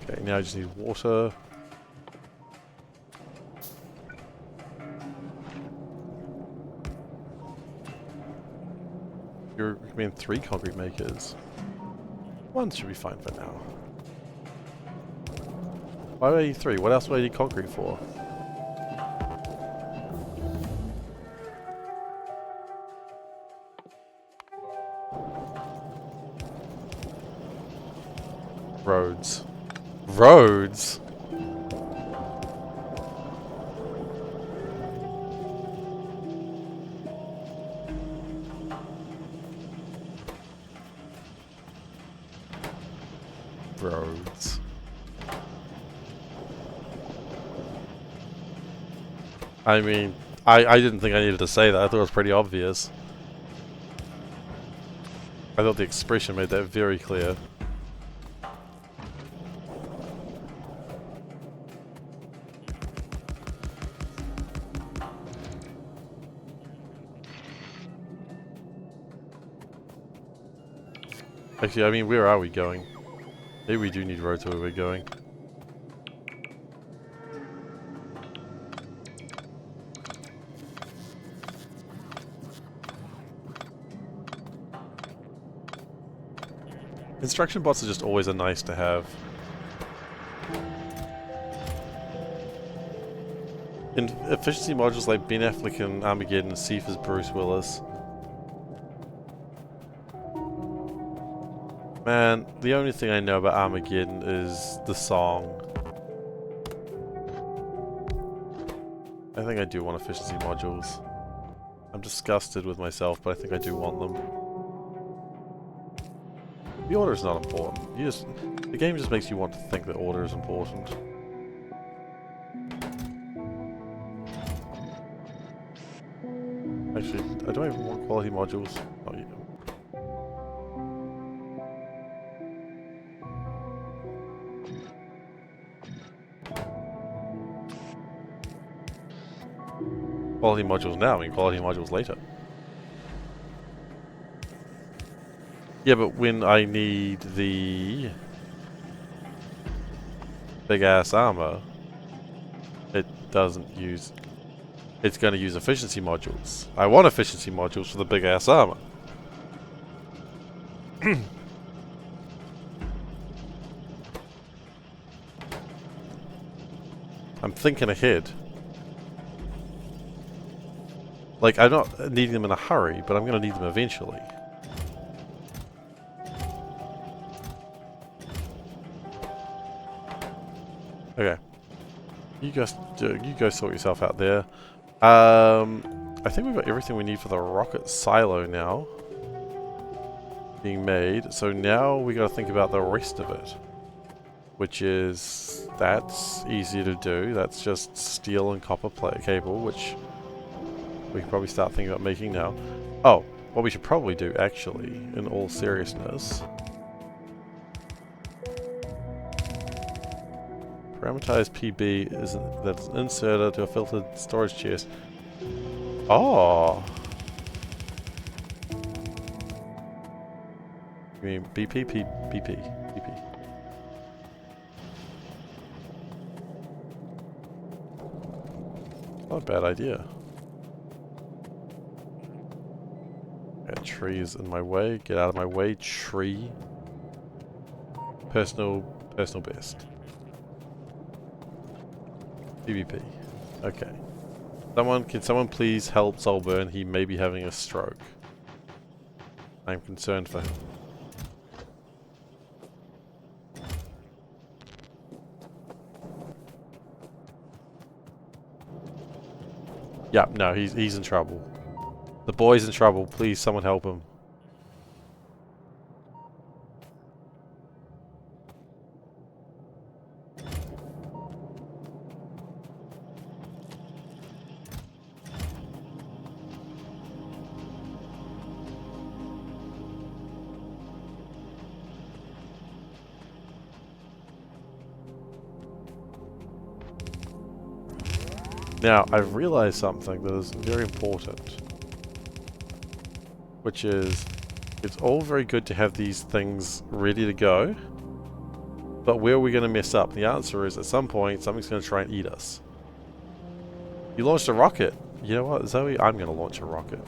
Okay, now I just need water. You're recommending 3 concrete makers. 1 should be fine for now. Why do I need 3? What else do I need concrete for? Roads. Roads? Roads. I mean, I didn't think I needed to say that. I thought it was pretty obvious. I thought the expression made that very clear. Actually, I mean, where are we going? Maybe we do need roads where we're going. Construction bots are just always a nice to have. In efficiency modules like Ben Affleck and Armageddon, Seifer's Bruce Willis. Man, the only thing I know about Armageddon is the song. I think I do want efficiency modules. I'm disgusted with myself, but I think I do want them. The order is not important. The game just makes you want to think that order is important. Actually, I don't even want quality modules. Not yet. Quality modules now, I mean quality modules later. Yeah, but when I need the big ass armor, it doesn't use... It's going to use efficiency modules. I want efficiency modules for the big ass armor. I'm thinking ahead. Like, I'm not needing them in a hurry, but I'm going to need them eventually. Okay. You go sort yourself out there. I think we've got everything we need for the rocket silo now being made. So now we got to think about the rest of it, which is that's easy to do. That's just steel and copper plate cable, which we can probably start thinking about making now. Oh, what we should probably do, actually, in all seriousness, parameterized PB that's inserted to a filtered storage chest. Oh. You mean BP? BP. Not a bad idea. That tree is in my way. Get out of my way, tree. Personal best. PvP. Okay. Can someone please help Solburn? He may be having a stroke. I'm concerned for him. Yeah, no, he's in trouble. The boy's in trouble. Please, someone help him. Now, I've realized something that is very important, which is, it's all very good to have these things ready to go, but where are we going to mess up? The answer is, at some point, something's going to try and eat us. You launched a rocket. You know what, Zoe? I'm going to launch a rocket.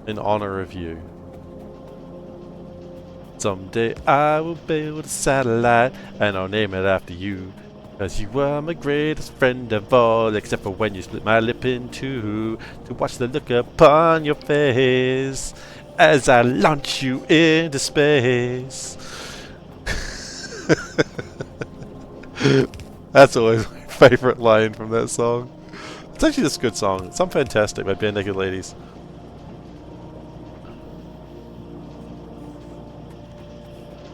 In honor of you. Someday I will build a satellite, and I'll name it after you. Cause you were my greatest friend of all, except for when you split my lip in two, to watch the look upon your face as I launch you into space. That's always my favorite line from that song. It's actually just a good song. It's Fantastic by Bare Naked Ladies.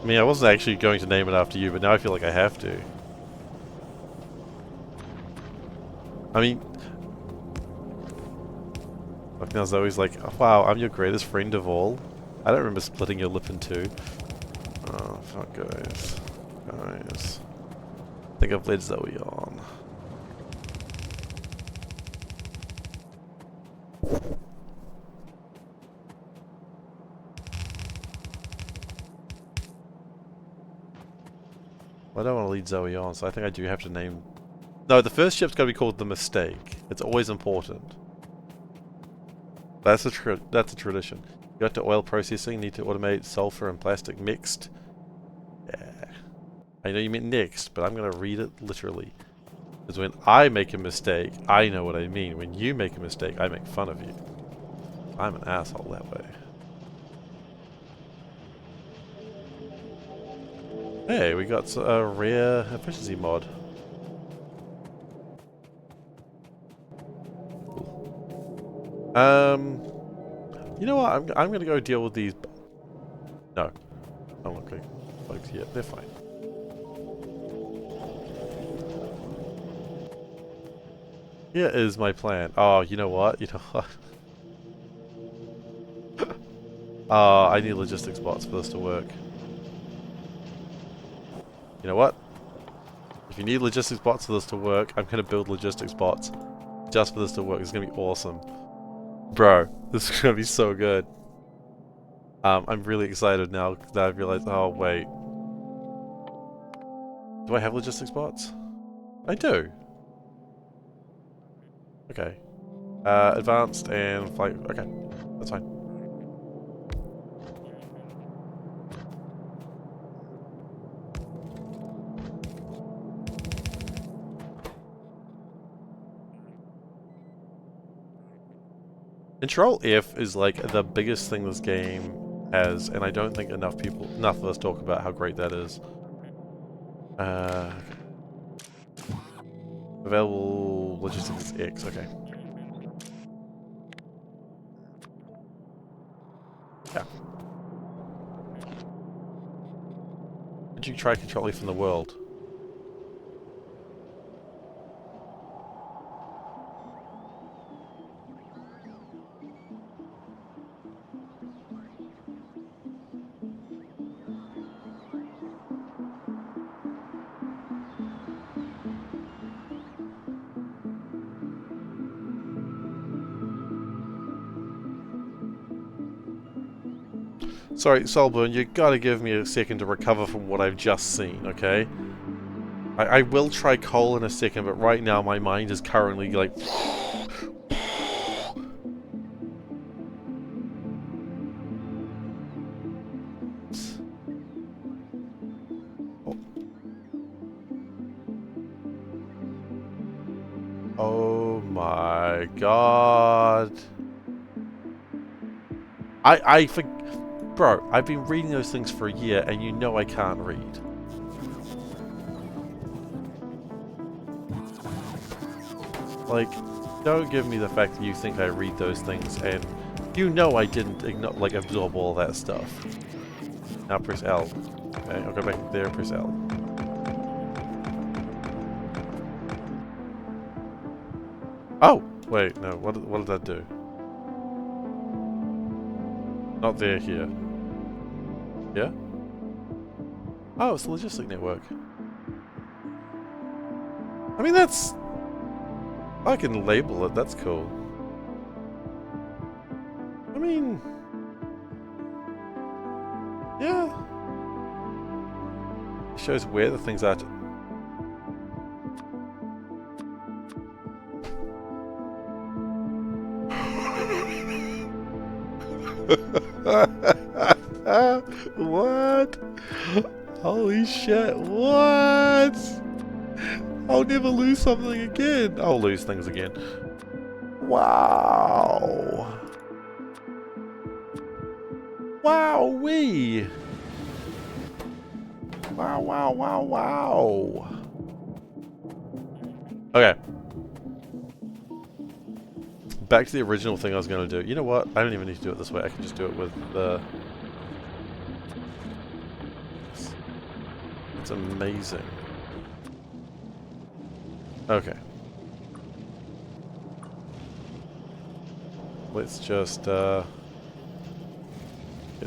I mean, I wasn't actually going to name it after you, but now I feel like I have to. I mean, like now Zoe's like, oh, wow, I'm your greatest friend of all. I don't remember splitting your lip in two. Oh, fuck, guys. Guys. I think I've led Zoe on. Well, I don't want to lead Zoe on, so I think I do have to name... No, the first ship's got to be called the Mistake. It's always important. That's a tradition. You got to oil processing, need to automate sulfur and plastic mixed. Yeah. I know you meant next, but I'm going to read it literally. Because when I make a mistake, I know what I mean. When you make a mistake, I make fun of you. I'm an asshole that way. Hey, we got a rare efficiency mod. You know what? I'm gonna go deal with these. No, I'm not going. Folks, yeah, they're fine. Here is my plan. Oh, you know what? You know what? I need logistics bots for this to work. You know what? If you need logistics bots for this to work, I'm gonna build logistics bots just for this to work. It's gonna be awesome. Bro, this is gonna be so good. I'm really excited now that I've realized, oh wait. Do I have logistics bots? I do. Okay. Advanced and flight, okay. That's fine. Control F is like the biggest thing this game has, and I don't think enough of us talk about how great that is. Available logistics is X, okay. Yeah. Did you try controlling from the world? Sorry, Solburn, you gotta give me a second to recover from what I've just seen, okay? I will try coal in a second, but right now my mind is currently like... Oh my god. Bro, I've been reading those things for a year and you know I can't read. Like, don't give me the fact that you think I read those things and you know I didn't absorb all that stuff. Now press L. Okay, I'll go back there and press L. Oh! Wait, no, what did that do? Not there, here. Yeah? Oh, it's the logistic network. I mean, that's... I can label it, that's cool. I mean... Yeah. It shows where the things are to... What? Holy shit, what? I'll never lose something again. I'll lose things again. Wow. Wowee. Wow, wow, wow, wow. Okay. Back to the original thing I was going to do. You know what? I don't even need to do it this way. I can just do it with the... It's amazing. Okay. Let's just get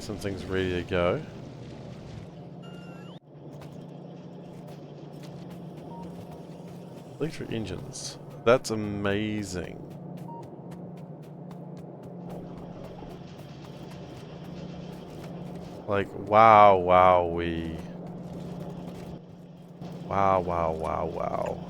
some things ready to go. Electric engines. That's amazing. Like, wow, wowee. Wow, wow, wow, wow.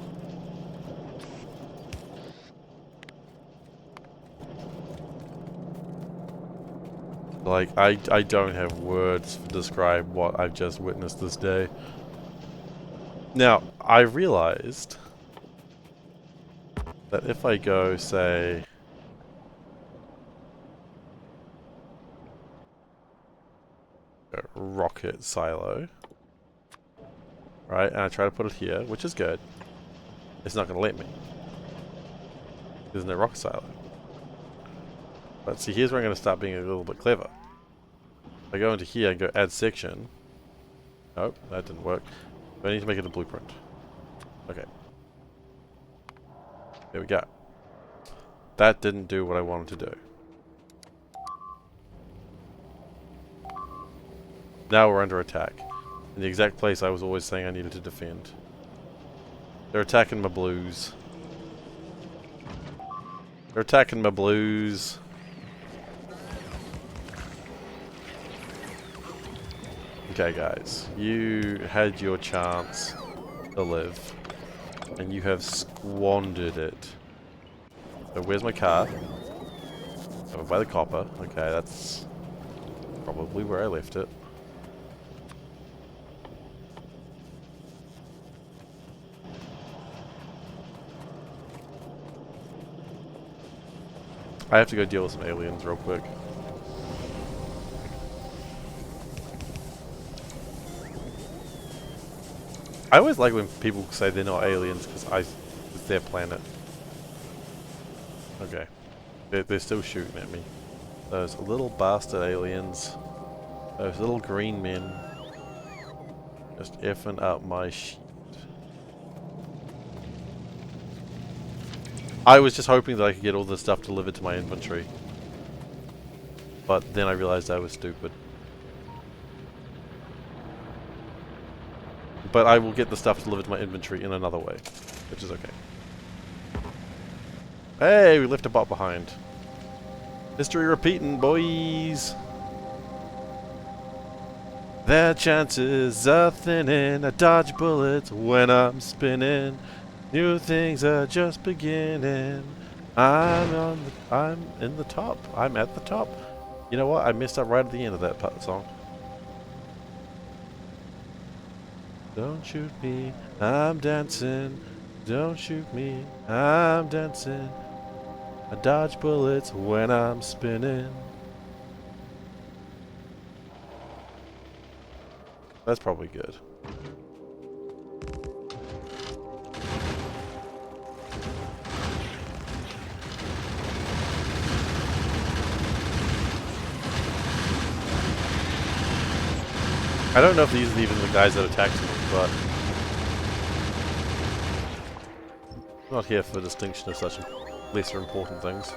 Like, I don't have words to describe what I've just witnessed this day. Now, I realized that if I go, say... rocket silo, right, and I try to put it here, which is good. It's not going to let me. There's no rocket silo. But see, here's where I'm going to start being a little bit clever. If I go into here and go add section. Nope, that didn't work. But I need to make it a blueprint. Okay. There we go. That didn't do what I wanted to do. Now we're under attack. In the exact place I was always saying I needed to defend. They're attacking my blues. They're attacking my blues. Okay guys, you had your chance to live. And you have squandered it. So where's my car? Over by the copper. Okay, that's probably where I left it. I have to go deal with some aliens real quick. I always like when people say they're not aliens, because I their planet. Okay. They're still shooting at me. Those little bastard aliens. Those little green men. Just effing up my shit. I was just hoping that I could get all this stuff delivered to my inventory. But then I realized I was stupid. But I will get the stuff delivered to my inventory in another way. Which is okay. Hey, we left a bot behind. History repeating, boys! Their chances are thinning. I dodge bullets when I'm spinning. New things are just beginning. I'm in the top. I'm at the top. You know what? I messed up right at the end of that song. Don't shoot me, I'm dancing. Don't shoot me, I'm dancing. I dodge bullets when I'm spinning. That's probably good. I don't know if these are even the guys that attacked me, but I'm not here for the distinction of such lesser important things.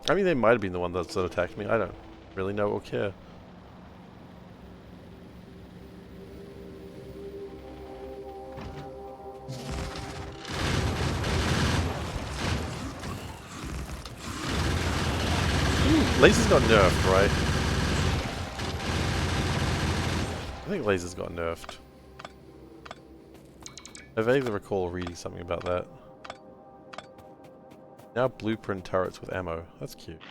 I mean, they might have been the one that attacked me. I don't really know or care. Lasers got nerfed, right? I think lasers got nerfed. I vaguely recall reading something about that. Now blueprint turrets with ammo. That's cute.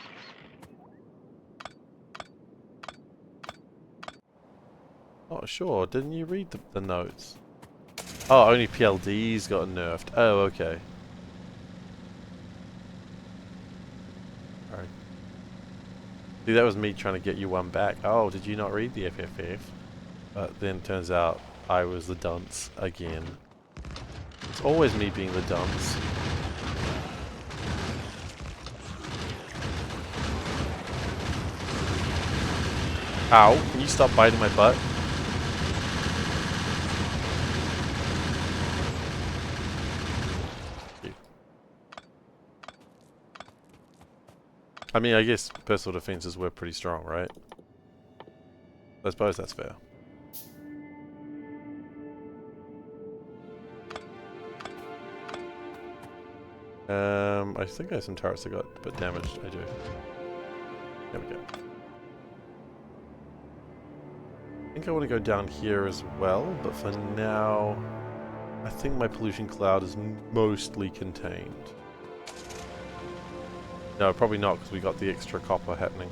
Oh, sure. Didn't you read the notes? Oh, only PLDs got nerfed. Oh, okay. Alright. See, that was me trying to get you one back. Oh, did you not read the FFF? But then turns out I was the dunce again. It's always me being the dunce. Ow, can you stop biting my butt? I mean, I guess personal defenses were pretty strong, right? I suppose that's fair. I think I have some turrets that got a bit damaged. I do. There we go. I think I want to go down here as well, but for now, I think my pollution cloud is mostly contained. No, probably not, because we got the extra copper happening.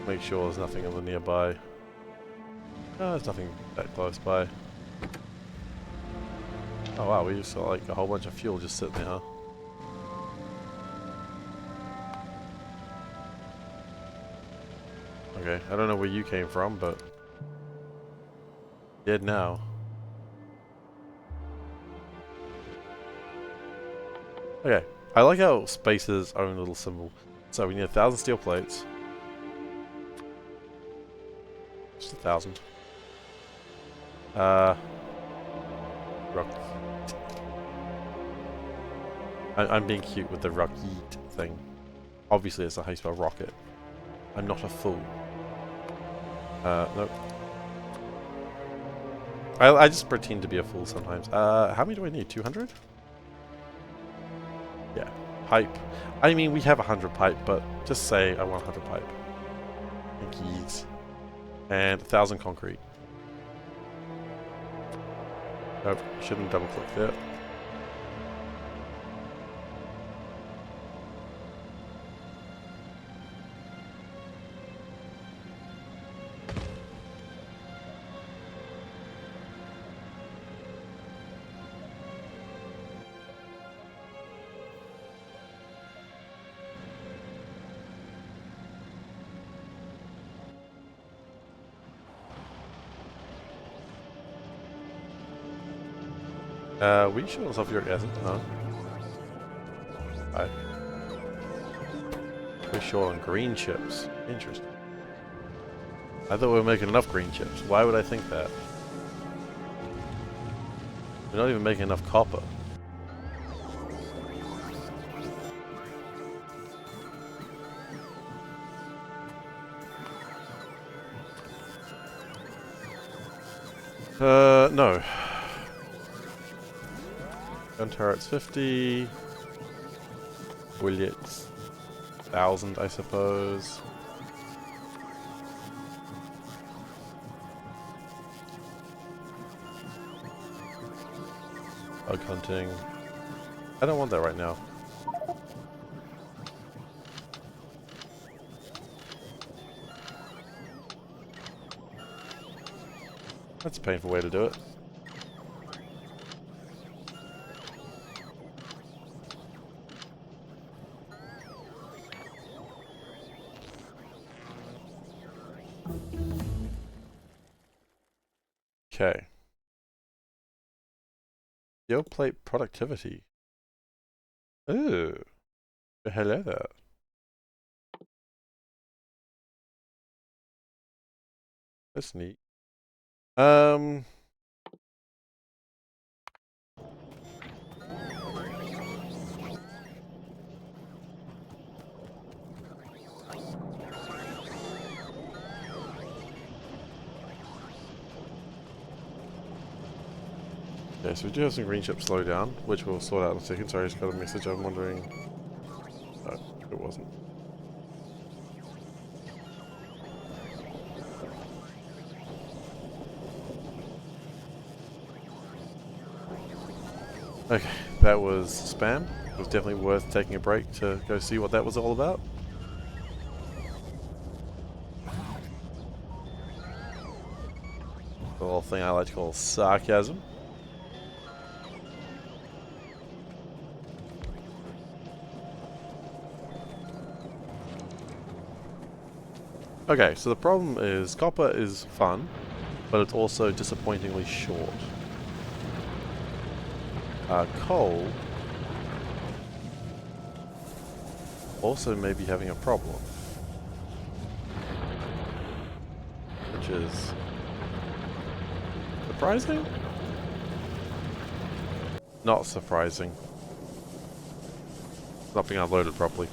Make sure there's nothing in the nearby. No, there's nothing that close by. Oh wow, we just got like a whole bunch of fuel just sitting there, huh? Okay, I don't know where you came from, but dead now. Okay, I like how space is its own little symbol. So we need 1,000 steel plates. Just 1,000. Rock. I'm being cute with the rocket thing. Obviously, it's a how you spell rocket. I'm not a fool. Nope. I just pretend to be a fool sometimes. How many do I need? 200? Yeah. Pipe. I mean, we have 100 pipe, but just say I want 100 pipe. Thank and 1,000 concrete. Nope, shouldn't double click there. We short on sulfuric acid? No. Right. We're short on green chips. Interesting. I thought we were making enough green chips. Why would I think that? We're not even making enough copper. No. Gun turrets 50. Bullets 1,000, I suppose. Bug hunting. I don't want that right now. That's a painful way to do it. Okay. Steel plate productivity. Ooh. Hello there. That's neat. Okay, so we do have some green chips slow down, which we'll sort out in a second. Sorry, I just got a message. I'm wondering. No, it wasn't. Okay, that was spam. It was definitely worth taking a break to go see what that was all about. The little thing I like to call sarcasm. Okay, so the problem is copper is fun, but it's also disappointingly short. Coal also may be having a problem, which is surprising? Not surprising. It's not being unloaded properly.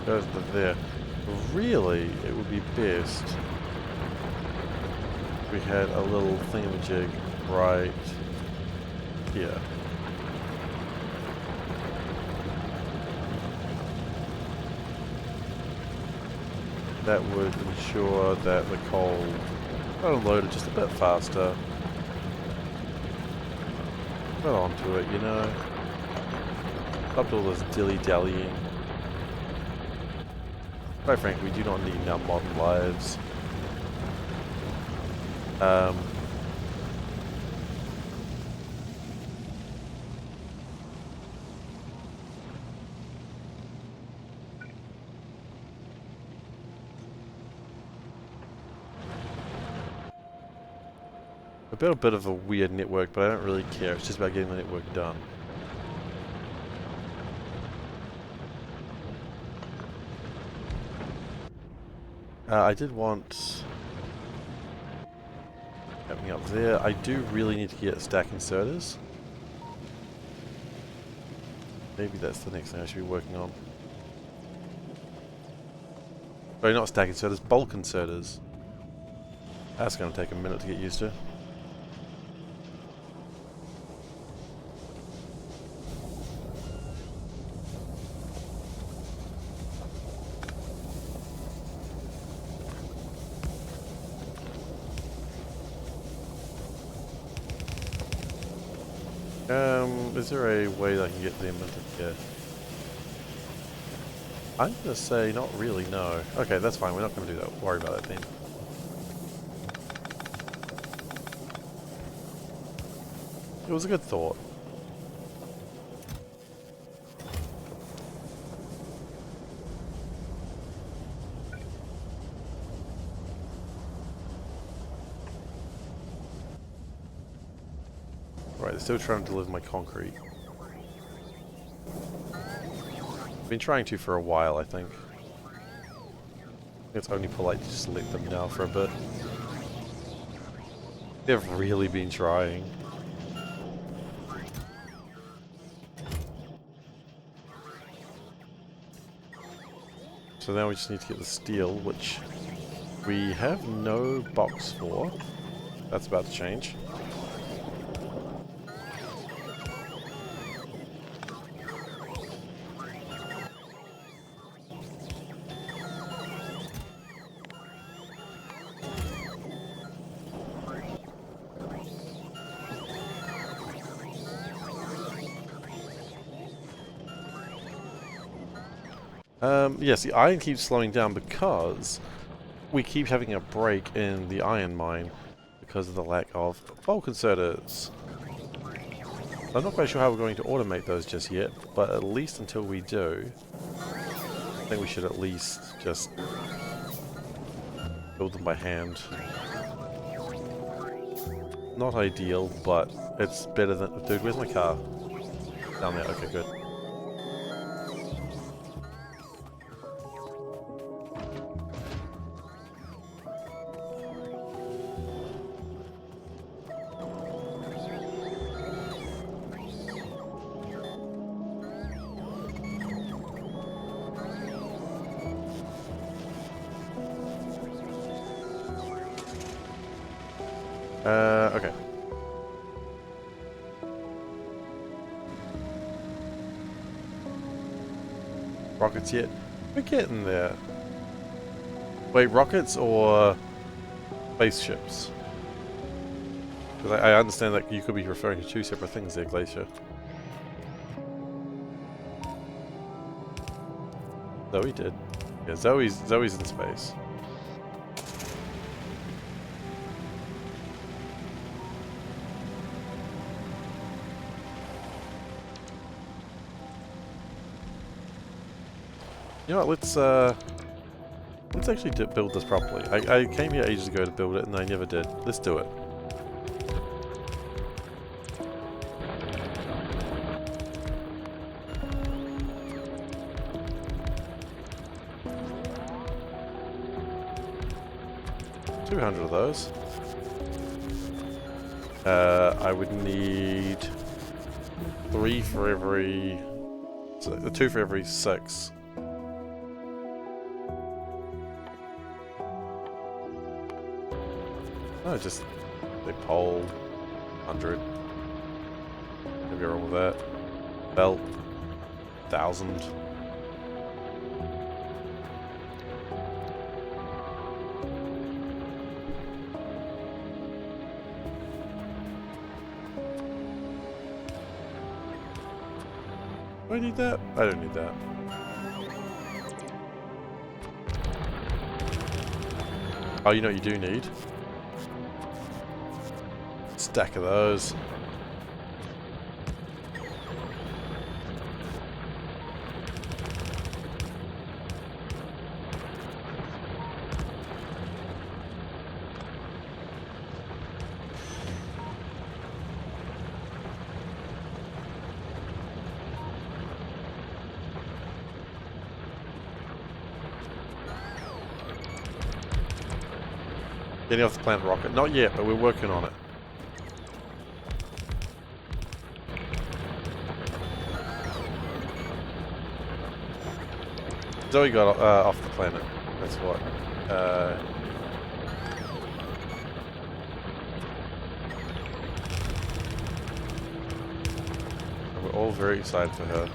Goes to there. Really, it would be best if we had a little thingamajig right here. That would ensure that the coal got unloaded just a bit faster. Got onto it, you know. Stopped all this dilly-dallying. Quite frankly, we do not need in our modern lives. A bit of a weird network, but I don't really care. It's just about getting the network done. I did want coming up there. I do really need to get stack inserters. Maybe that's the next thing I should be working on. Sorry, not stack inserters, bulk inserters. That's going to take a minute to get used to. Is there a way that I can get them into here? I'm going to say not really, no. Okay, that's fine. We're not going to do that. Worry about that then. It was a good thought. Right, they're still trying to deliver my concrete. I've been trying to for a while, I think. It's only polite to just let them now for a bit. They've really been trying. So now we just need to get the steel, which we have no box for. That's about to change. Yes, the iron keeps slowing down because we keep having a break in the iron mine because of the lack of bolt converters. I'm not quite sure how we're going to automate those just yet, but at least until we do, I think we should at least just build them by hand. Not ideal, but it's better than... Dude, where's my car? Down there, okay, good. Okay. Rockets yet? We're getting there. Wait, rockets or spaceships? Because I understand that you could be referring to two separate things there, Glacier. Zoe did. Yeah, Zoe's in space. You know what, let's actually build this properly. I came here ages ago to build it and I never did. Let's do it. $200 of those. I would need 3 for every... So, 2 for every 6. No, just the pole, 100. Maybe wrong with that. Belt, 1,000. Do I need that? I don't need that. Oh, you know what you do need? Stack of those. Getting off the planet rocket. Not yet, but we're working on it. Zoe got off the planet. That's what. We're all very excited for her.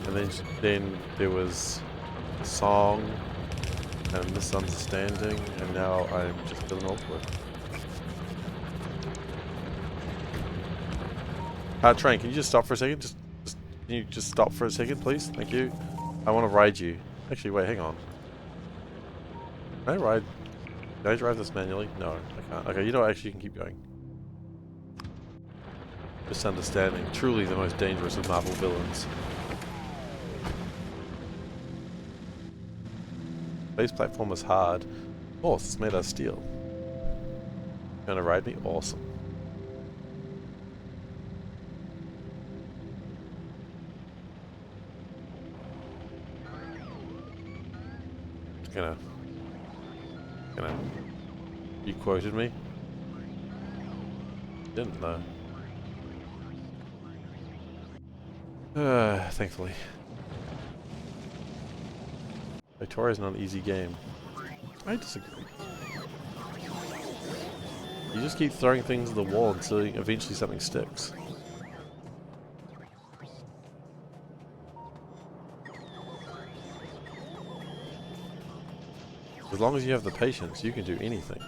And then there was a song and a misunderstanding, and now I'm just feeling awkward. Train, can you just stop for a second? Can you just stop for a second, please? Thank you. I want to ride you. Actually, wait, hang on. Can I ride? Can I drive this manually? No, I can't. Okay, you know what? Actually, you can keep going. Misunderstanding. Truly the most dangerous of Marvel villains. Base platform is hard. Oh, it's made out of steel. Gonna ride me? Awesome. Gonna. You quoted me? Didn't know. Thankfully. Factorio is not an easy game. I disagree. You just keep throwing things at the wall until eventually something sticks. As long as you have the patience, you can do anything.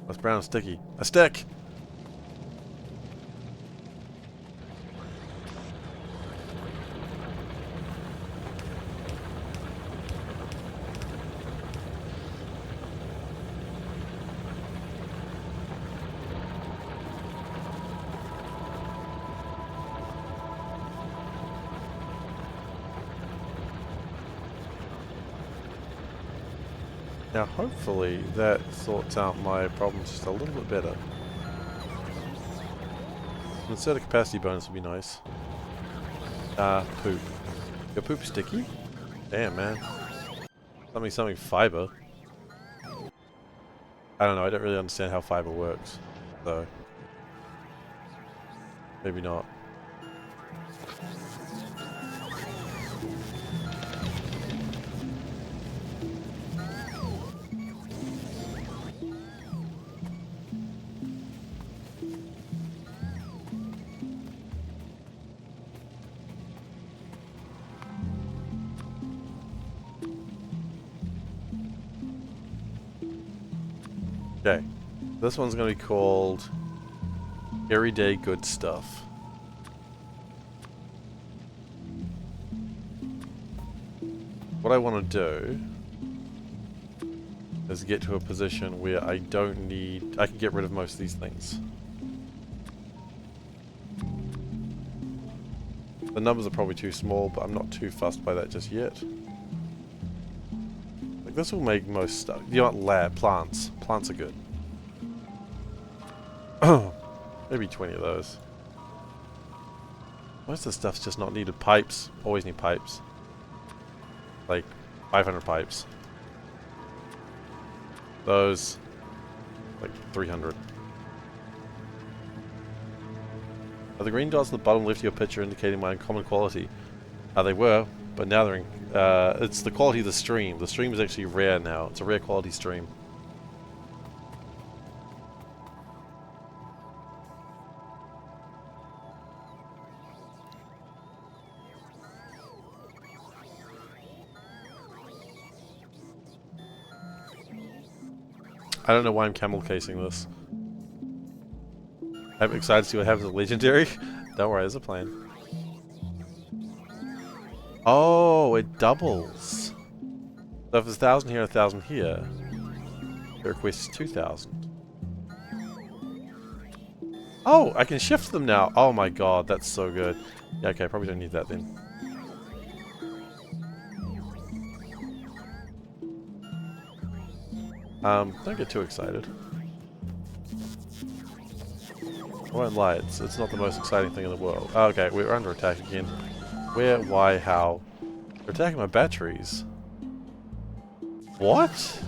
That's brown and sticky. A stick! Now hopefully that sorts out my problems just a little bit better. Instead of capacity bonus would be nice. Poop. Your poop sticky? Damn, man. Something fiber. I don't know, I don't really understand how fiber works. So. Maybe not. Okay. This one's gonna be called Everyday Good Stuff. What I want to do is get to a position where I don't need... I can get rid of most of these things. The numbers are probably too small, but I'm not too fussed by that just yet. Like, this will make most stuff. You want lab plants. Plants are good. Maybe 20 of those. Most of the stuff's just not needed. Pipes. Always need pipes. Like, 500 pipes. Those. Like, 300. Are the green dots at the bottom left of your picture indicating my uncommon quality? They were, but now they're in... it's the quality of the stream. The stream is actually rare now. It's a rare quality stream. I don't know why I'm camel casing this. I'm excited to see what happens with Legendary. Don't worry, there's a plan. Oh, it doubles. So if there's 1,000 here, 1,000 here, it requests 2,000. Oh, I can shift them now. Oh my god, that's so good. Yeah, okay, probably don't need that then. Don't get too excited. I won't lie, it's not the most exciting thing in the world. Oh, okay, we're under attack again. Where, why, how? They're attacking my batteries. What?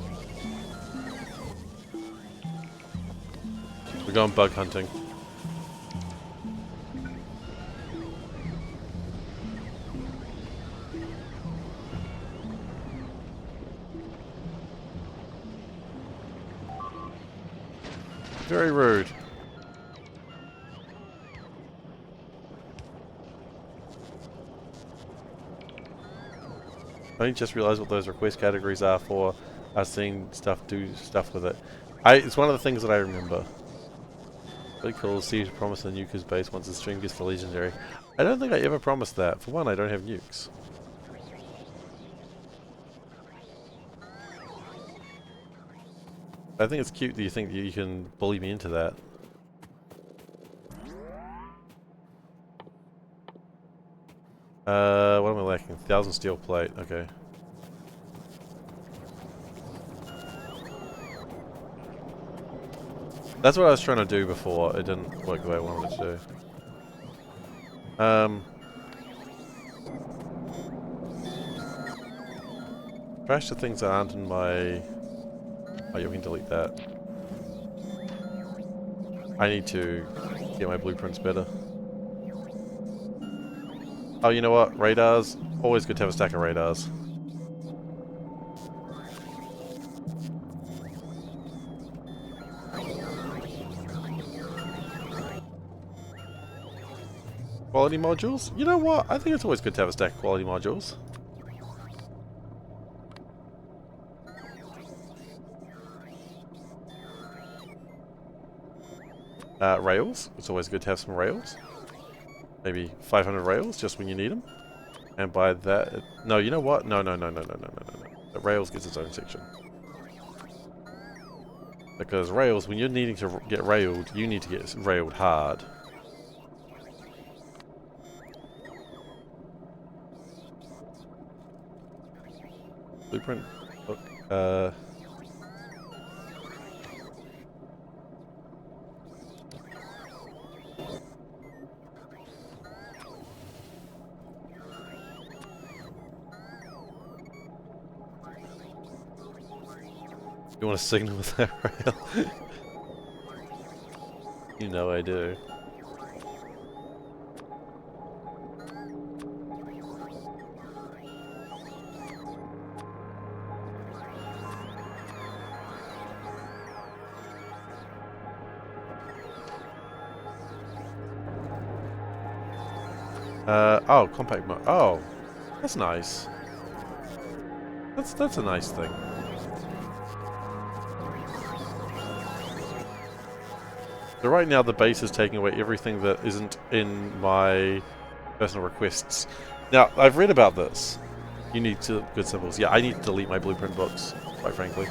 We're going bug hunting. Very rude. I just realized what those request categories are for. Seeing stuff, do stuff with it. It's one of the things that I remember. Really cool to see you promise the nuker's base once the stream gets to Legendary. I don't think I ever promised that. For one, I don't have nukes. I think it's cute that you think that you can bully me into that. What am I lacking? 1,000 steel plate, okay. That's what I was trying to do before, it didn't work the way I wanted it to do. Trash the things that aren't in my... Oh, you can delete that. I need to get my blueprints better. Oh, you know what? Radars. Always good to have a stack of radars. Quality modules? You know what? I think it's always good to have a stack of quality modules. Rails. It's always good to have some rails. Maybe 500 rails, just when you need them. And by that... No, you know what? No. The rails gets its own section. Because rails, when you're needing to get railed, you need to get railed hard. Blueprint. Look, you want to signal with that rail? You know I do. Oh, compact mode. Oh, that's nice. That's a nice thing. So right now the base is taking away everything that isn't in my personal requests. Now, I've read about this. You need good symbols. Yeah, I need to delete my blueprint books, quite frankly.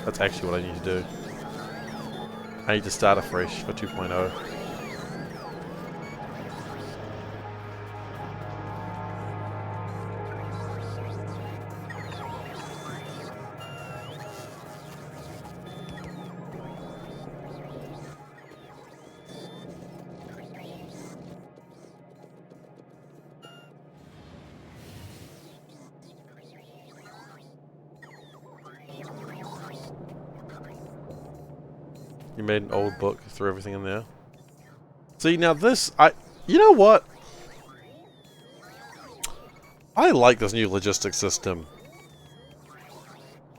That's actually what I need to do. I need to start afresh for 2.0. You made an old book, threw everything in there. See, now this, you know what? I like this new logistics system.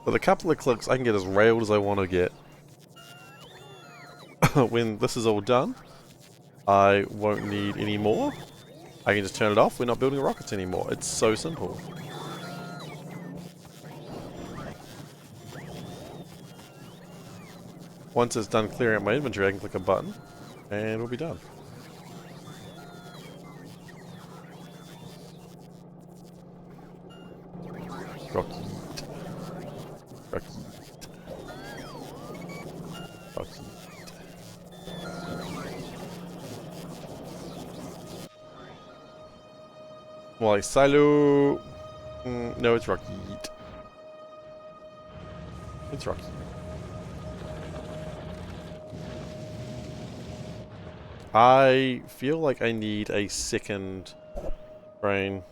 With a couple of clicks, I can get as railed as I want to get. When this is all done, I won't need any more. I can just turn it off. We're not building rockets anymore. It's so simple. Once it's done clearing out my inventory, I can click a button, and we'll be done. Rocket. Rocket. Rocket. More like silo. No, it's Rocket. It's Rocket. I feel like I need a second brain.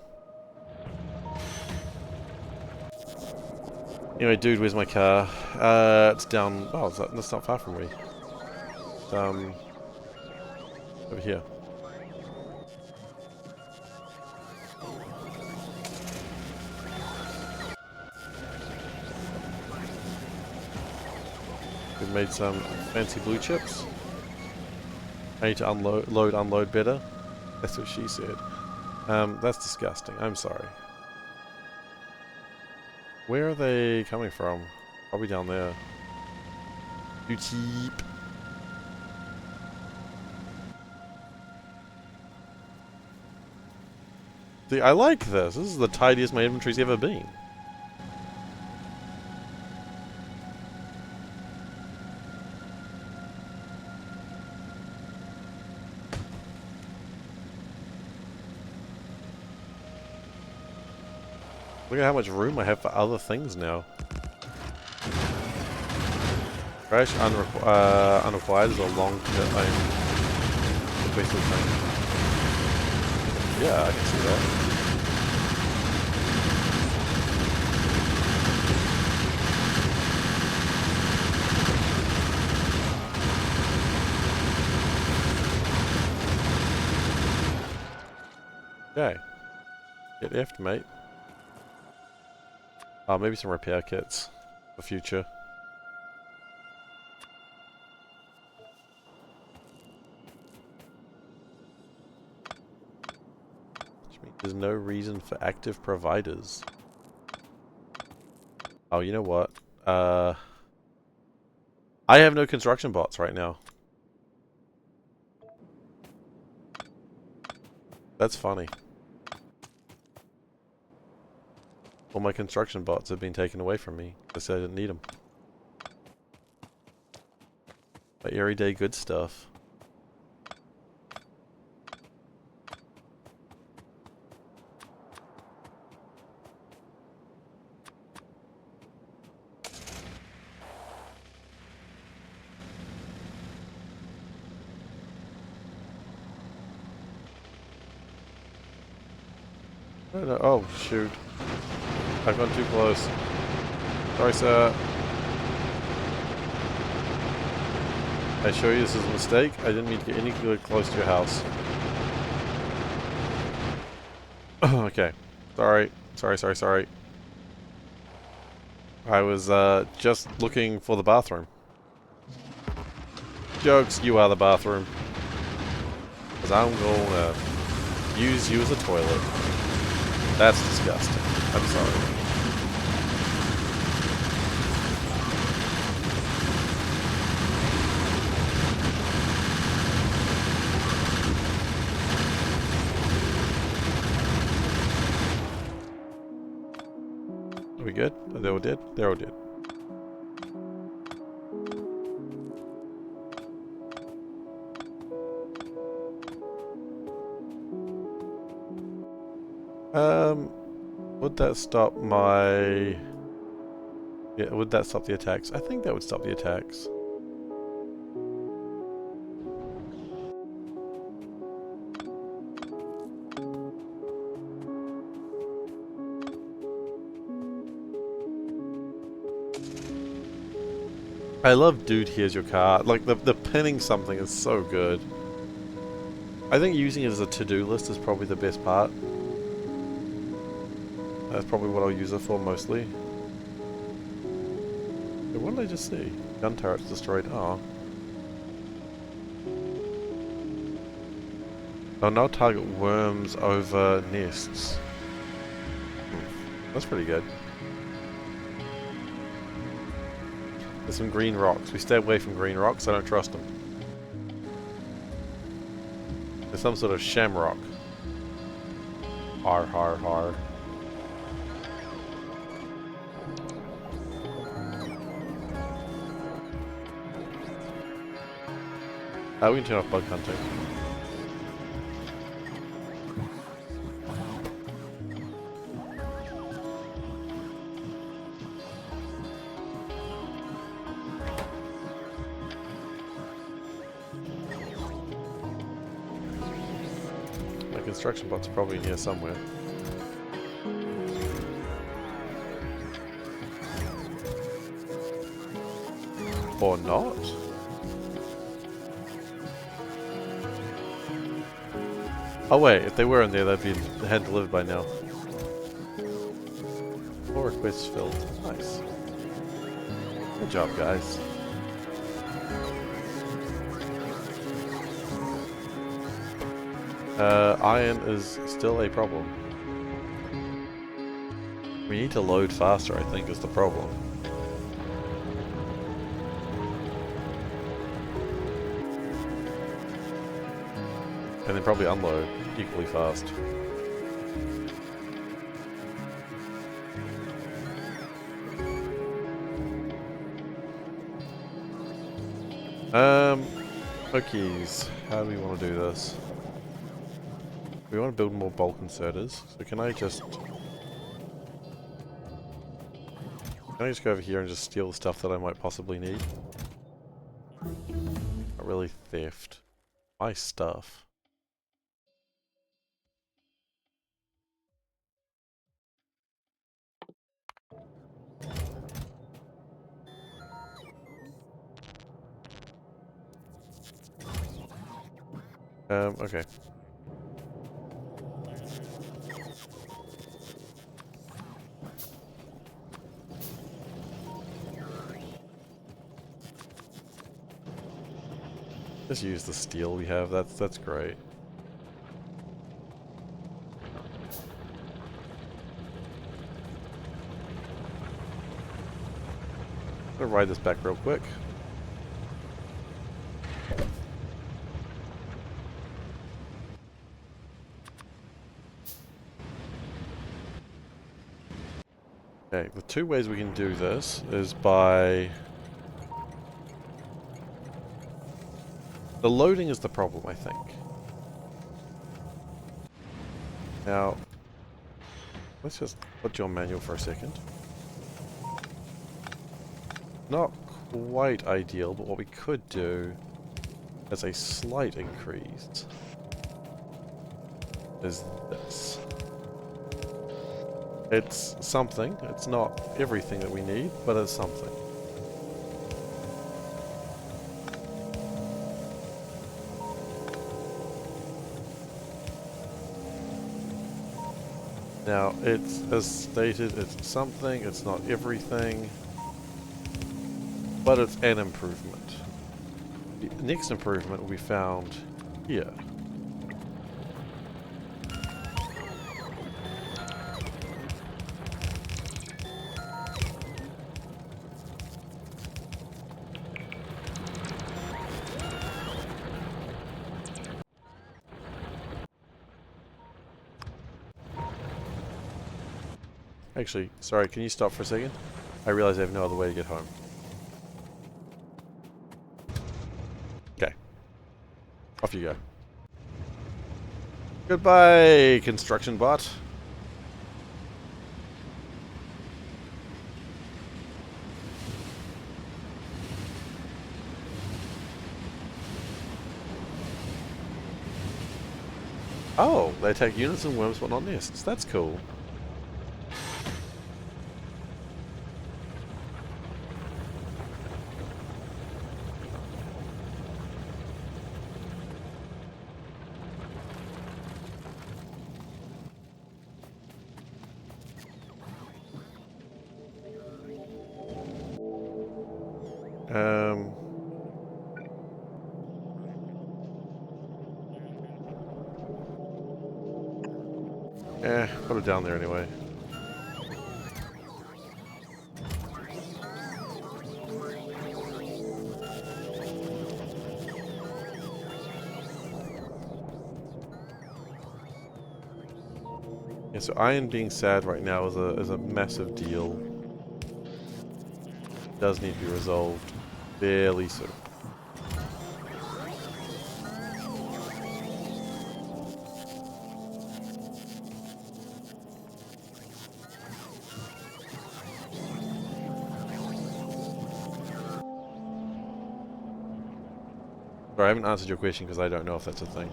Anyway, dude, where's my car? It's down... Oh, that's not far from me. Over here. We've made some fancy blue chips. I need to unload better. That's what she said. That's disgusting. I'm sorry. Where are they coming from? Probably down there. You cheap. See, I like this. This is the tidiest my inventory's ever been. Look at how much room I have for other things now. Trash unrequired is a long term basically thing. Yeah, I can see that. Okay. Get effed, mate. Maybe some repair kits for future. Which means there's no reason for active providers. Oh, you know what? I have no construction bots right now. That's funny. All my construction bots have been taken away from me. I said I didn't need them. My everyday good stuff. Oh, no. Oh, shoot. I've gone too close. Sorry, sir. I assure you this is a mistake. I didn't mean to get any good close to your house. Okay. Sorry. Sorry. I was just looking for the bathroom. Jokes, you are the bathroom. Because I'm gonna use you as a toilet. That's disgusting. I'm sorry. Are we good? Oh, they're all dead? They're all dead. Would that stop my... Yeah, would that stop the attacks? I think that would stop the attacks. I love dude, here's your car. Like, the pinning something is so good. I think using it as a to-do list is probably the best part. That's probably what I'll use it for mostly. Hey, what did I just see? Gun turrets destroyed. Oh. I'll now target worms over nests. That's pretty good. There's some green rocks. We stay away from green rocks. I don't trust them. There's some sort of shamrock. Har har har. We can turn off bug hunting. My construction bot's probably in here somewhere. Or not? Oh wait, if they were in there, they'd be hand delivered by now. 4 requests filled. Nice. Good job, guys. Iron is still a problem. We need to load faster, I think, is the problem. And then probably unload equally fast. Okies. How do we want to do this? We want to build more bulk inserters, so can I just... Can I just go over here and just steal the stuff that I might possibly need? Not really theft. My stuff. Okay. Just use the steel we have, that's great. I'm gonna ride this back real quick. Okay, the two ways we can do this is by... The loading is the problem, I think. Now, let's just put you on manual for a second. Not quite ideal, but what we could do as a slight increase is this. It's something. It's not everything that we need, but it's something. Now, it's, as stated, it's something, it's not everything, but it's an improvement. The next improvement will be found here. Actually, sorry, can you stop for a second? I realize I have no other way to get home. Okay. Off you go. Goodbye, construction bot. Oh, they attack units and worms but not nests. That's cool. Put it down there anyway. Yeah, so iron being sad right now is a massive deal. It does need to be resolved fairly soon. Sorry, I haven't answered your question because I don't know if that's a thing.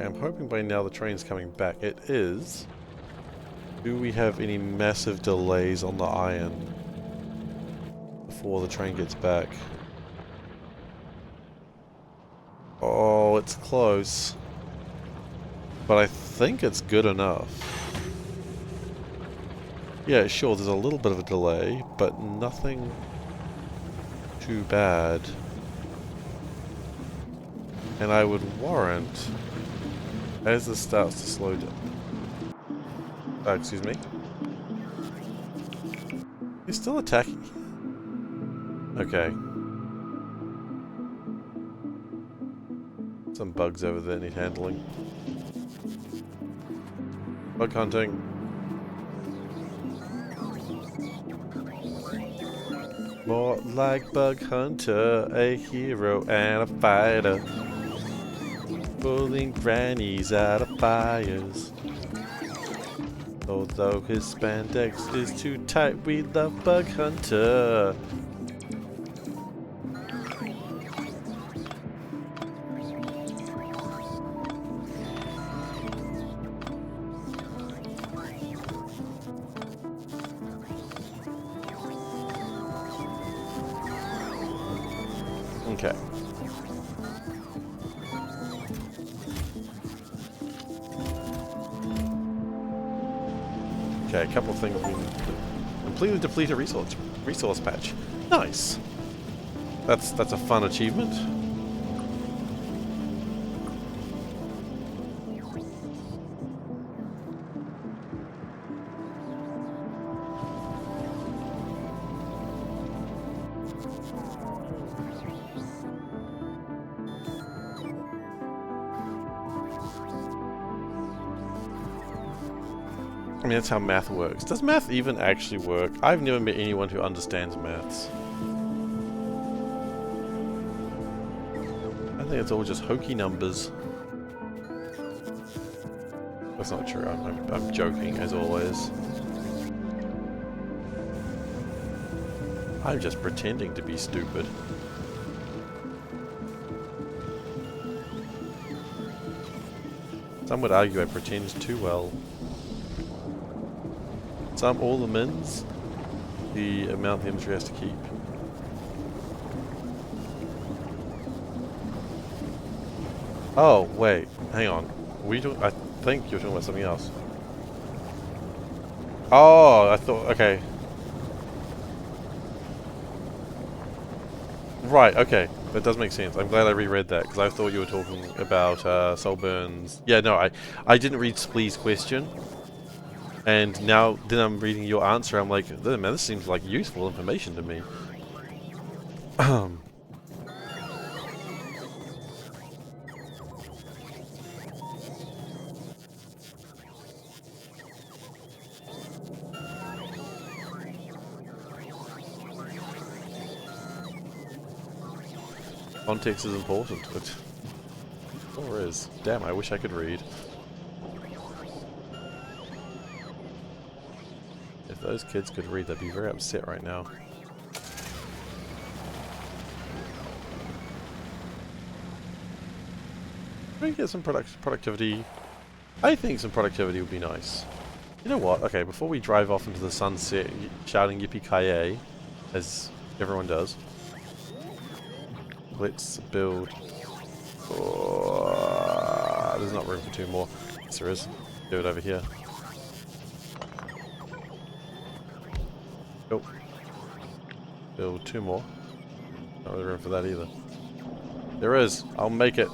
I'm hoping by now the train's coming back. It is. Do we have any massive delays on the iron before the train gets back? Oh, it's close. But I think it's good enough. Yeah, sure, there's a little bit of a delay, but nothing too bad. And I would warrant, as this starts to slow down... excuse me. He's still attacking. Okay. Some bugs over there need handling. Bug hunting. More like Bug Hunter, a hero and a fighter. Pulling grannies out of fires. Although his spandex is too tight, we love Bug Hunter. Okay. Okay, a couple of things we need to completely deplete a resource patch. Nice. That's a fun achievement. I mean, that's how math works. Does math even actually work? I've never met anyone who understands maths. I think it's all just hokey numbers. That's not true. I'm joking, as always. I'm just pretending to be stupid. Some would argue I pretend too well. Sum all the mins, the amount the industry has to keep. Oh, wait, hang on. I think you're talking about something else. Oh, I thought, okay. Right, okay. That does make sense. I'm glad I reread that, because I thought you were talking about Solburn's... Yeah, no, I didn't read Splee's question. And now, then I'm reading your answer, I'm like, man, this seems like useful information to me. Context is important. It sure is. Damn, I wish I could read. If those kids could read, they'd be very upset right now. Can we get some productivity? I think some productivity would be nice. You know what? Okay, before we drive off into the sunset shouting yippee-ki-yay, as everyone does, let's build... Oh, there's not room for two more. Yes, there is. Do it over here. Oh. Build two more. Not really room for that either. There is. I'll make it.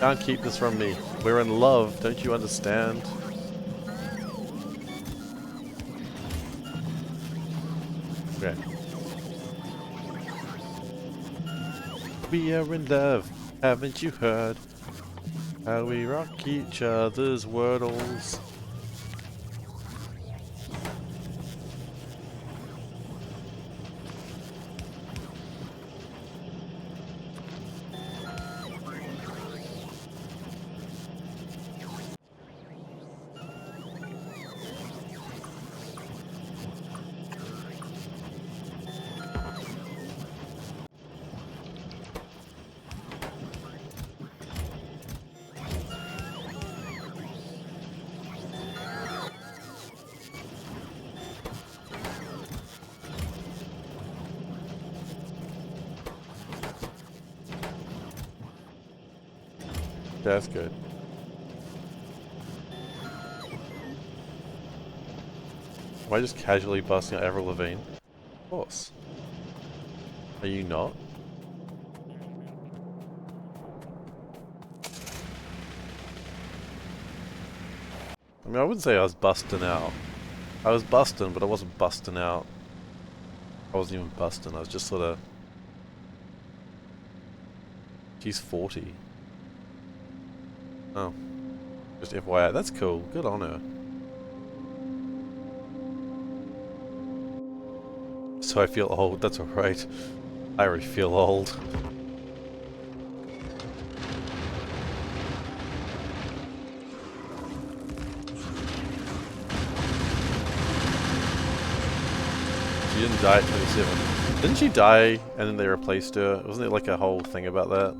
Can't keep this from me. We're in love, don't you understand? Okay. We are in love, haven't you heard? How we rock each other's wordles. That's good. Am I just casually busting out Avril Lavigne? Of course. Are you not? I mean, I wouldn't say I was busting out. I was busting, but I wasn't busting out. I wasn't even busting, I was just sort of She's 40. Oh. Just FYI. That's cool. Good on her. So I feel old. That's alright. I already feel old. She didn't die at 27. Didn't she die and then they replaced her? Wasn't it like a whole thing about that?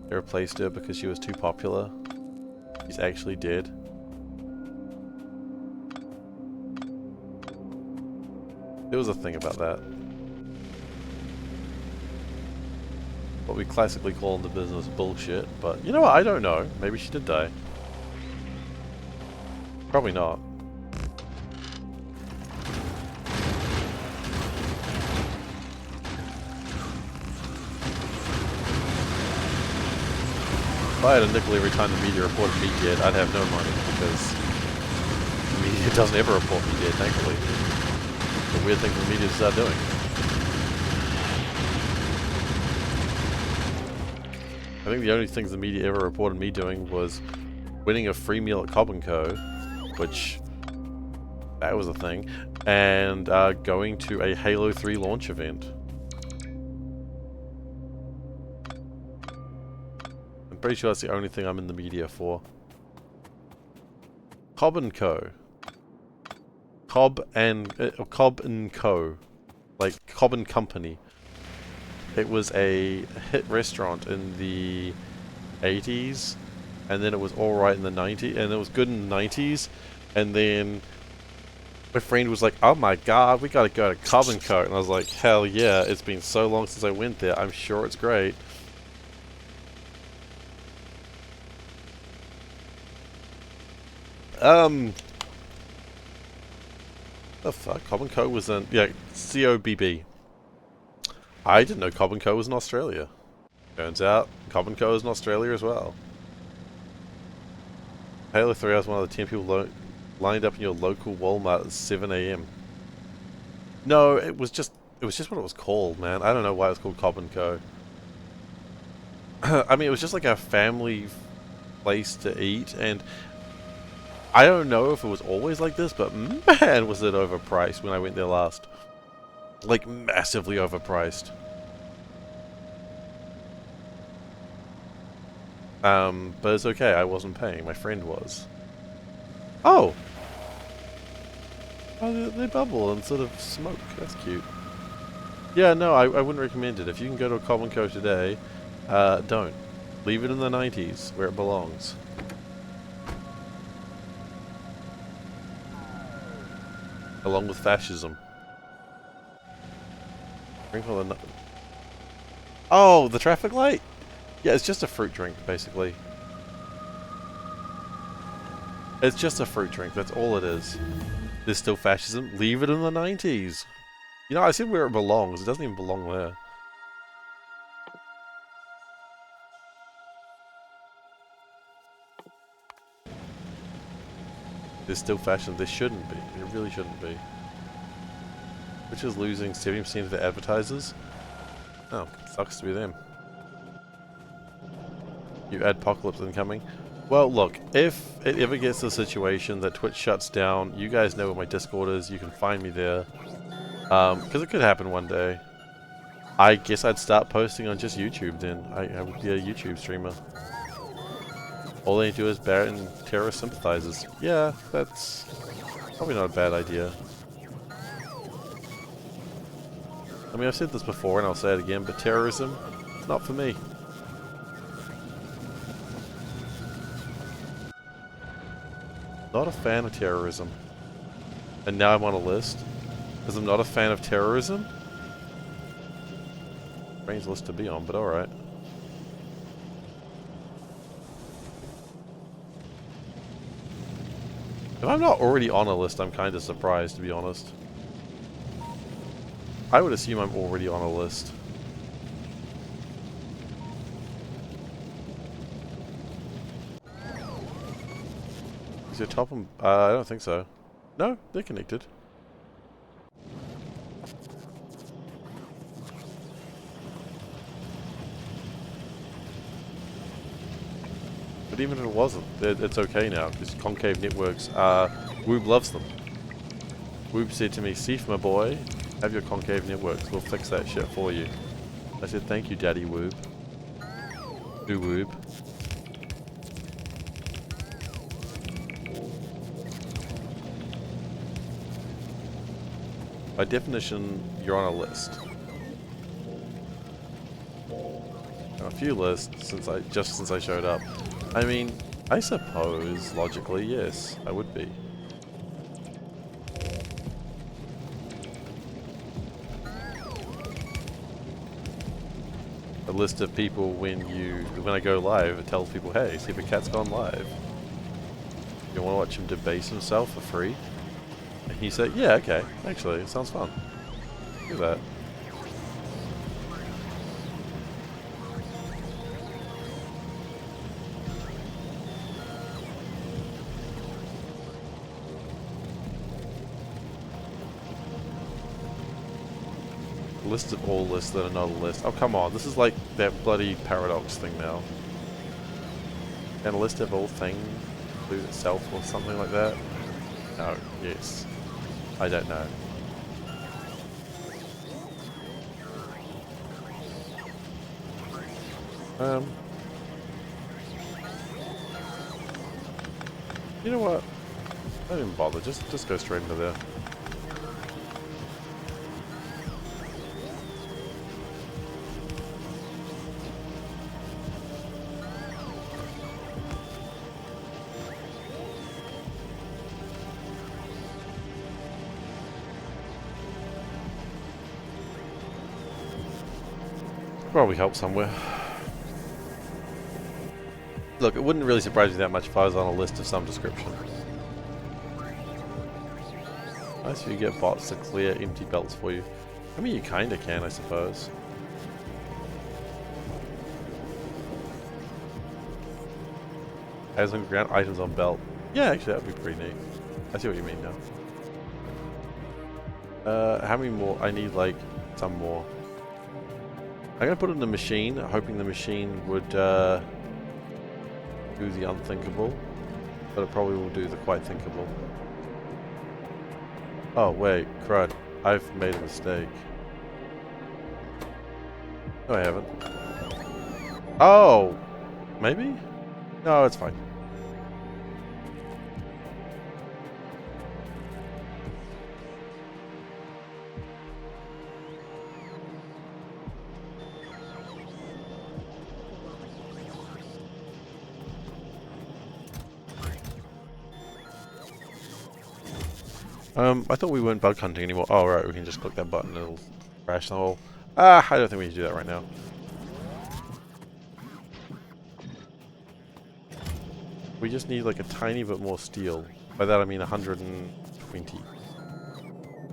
They replaced her because she was too popular. She's actually dead. There was a thing about that. What we classically call in the business bullshit, but you know what? I don't know. Maybe she did die. Probably not. If I had a nickel every time the media reported me dead, I'd have no money because the media doesn't ever report me dead, thankfully. The weird thing for the media to start doing. I think the only things the media ever reported me doing was winning a free meal at Cobb & Co., which, that was a thing, and going to a Halo 3 launch event. I'm pretty sure that's the only thing I'm in the media for. Cobb & Co. Cobb and Co. Like Cobb and Company. It was a hit restaurant in the 80s, and then it was alright in the 90s, and it was good in the 90s, and then my friend was like, oh my god, we gotta go to Cobb & Co. And I was like, hell yeah, it's been so long since I went there, I'm sure it's great. The fuck? Cobb & Co. was in... yeah, C-O-B-B. I didn't know Cobb & Co. was in Australia. Turns out, Cobb & Co. is in Australia as well. Halo 3, I was one of the 10 people lined up in your local Walmart at 7 AM. No, it was just what it was called, man. I don't know why it was called Cobb & Co. I mean, it was just like a family place to eat, and I don't know if it was always like this, but man, was it overpriced when I went there last. Like, massively overpriced. But it's okay, I wasn't paying, my friend was. Oh! Oh, they bubble instead of smoke, that's cute. Yeah, no, I wouldn't recommend it. If you can go to a Cobb & Co. today, don't. Leave it in the 90s, where it belongs. Along with fascism. Sprinkle the... oh, the traffic light? Yeah, it's just a fruit drink, basically. It's just a fruit drink, that's all it is. There's still fascism. Leave it in the 90s. You know, I said where it belongs. It doesn't even belong there. There's still fascism. There shouldn't be. There really shouldn't be. Which is losing 70% of the advertisers. Oh, sucks to be them. You adpocalypse incoming. Well, look, if it ever gets to a situation that Twitch shuts down, you guys know where my Discord is. You can find me there. Because it could happen one day. I guess I'd start posting on just YouTube then. I would be a YouTube streamer. All they do is Barrett and terrorist sympathizers. Yeah, that's probably not a bad idea. I mean, I've said this before and I'll say it again, but terrorism, not for me. Not a fan of terrorism. And now I'm on a list. Because I'm not a fan of terrorism? Strange list to be on, but alright. If I'm not already on a list, I'm kind of surprised, to be honest. I would assume I'm already on a list. Is your top and... I don't think so. No, they're connected. But even if it wasn't, it's okay now, because concave networks are... Woob loves them. Woob said to me, Seif, my boy, have your concave networks, we'll fix that shit for you. I said, thank you, Daddy Woob. Do Woob. By definition, you're on a list. A few lists since I showed up. I mean, I suppose logically, yes, I would be. A list of people when I go live, it tells people, hey, SeiferKatt's gone live. You want to watch him debase himself for free? And he said, yeah, okay, actually, it sounds fun. Do that. List of all lists that are not a list. Oh, come on, this is like that bloody paradox thing now. Can a list of all things include itself or something like that? No, yes. I don't know. You know what? Don't even bother, just go straight into there. Probably help somewhere. Look, it wouldn't really surprise me that much if I was on a list of some description. Nice if you get bots to clear empty belts for you. I mean, you kinda can, I suppose. Has some ground items on belt. Yeah, actually, that would be pretty neat. I see what you mean now. How many more? I need, like, some more. I'm gonna put it in the machine, hoping the machine would do the unthinkable, but it probably will do the quite thinkable. Oh wait, crud. I've made a mistake. No, I haven't. Oh! Maybe? No, it's fine. I thought we weren't bug hunting anymore. Oh, right, we can just click that button and it'll crash the whole... Ah, I don't think we need to do that right now. We just need like a tiny bit more steel. By that I mean 120.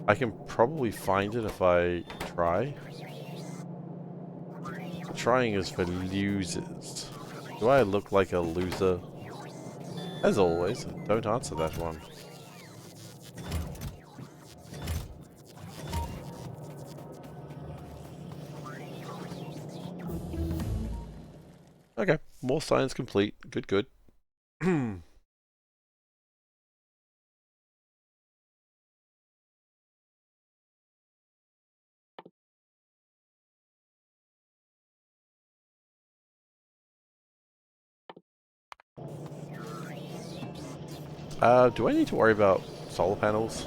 I can probably find it if I try. Trying is for losers. Do I look like a loser? As always, don't answer that one. Okay, more science complete. Good, good. Do I need to worry about solar panels?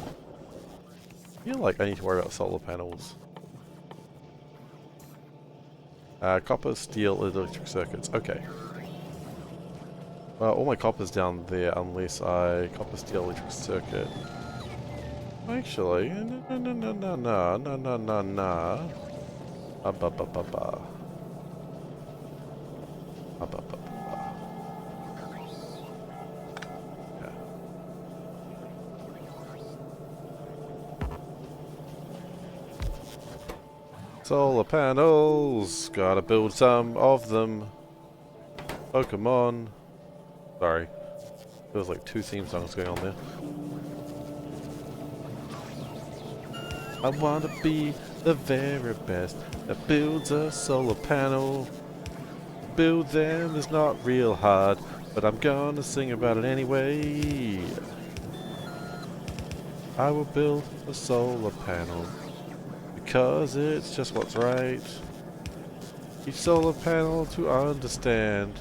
I feel like I need to worry about solar panels. Copper, steel, electric circuits. Okay. Well, all my copper's down there unless I copper, steel, electric circuit. Actually, no. Solar panels! Gotta build some of them. Pokemon. Sorry. Feels like two theme songs going on there. I wanna be the very best that builds a solar panel. Build them is not real hard. But I'm gonna sing about it anyway. I will build a solar panel because it's just what's right. Each solar panel to understand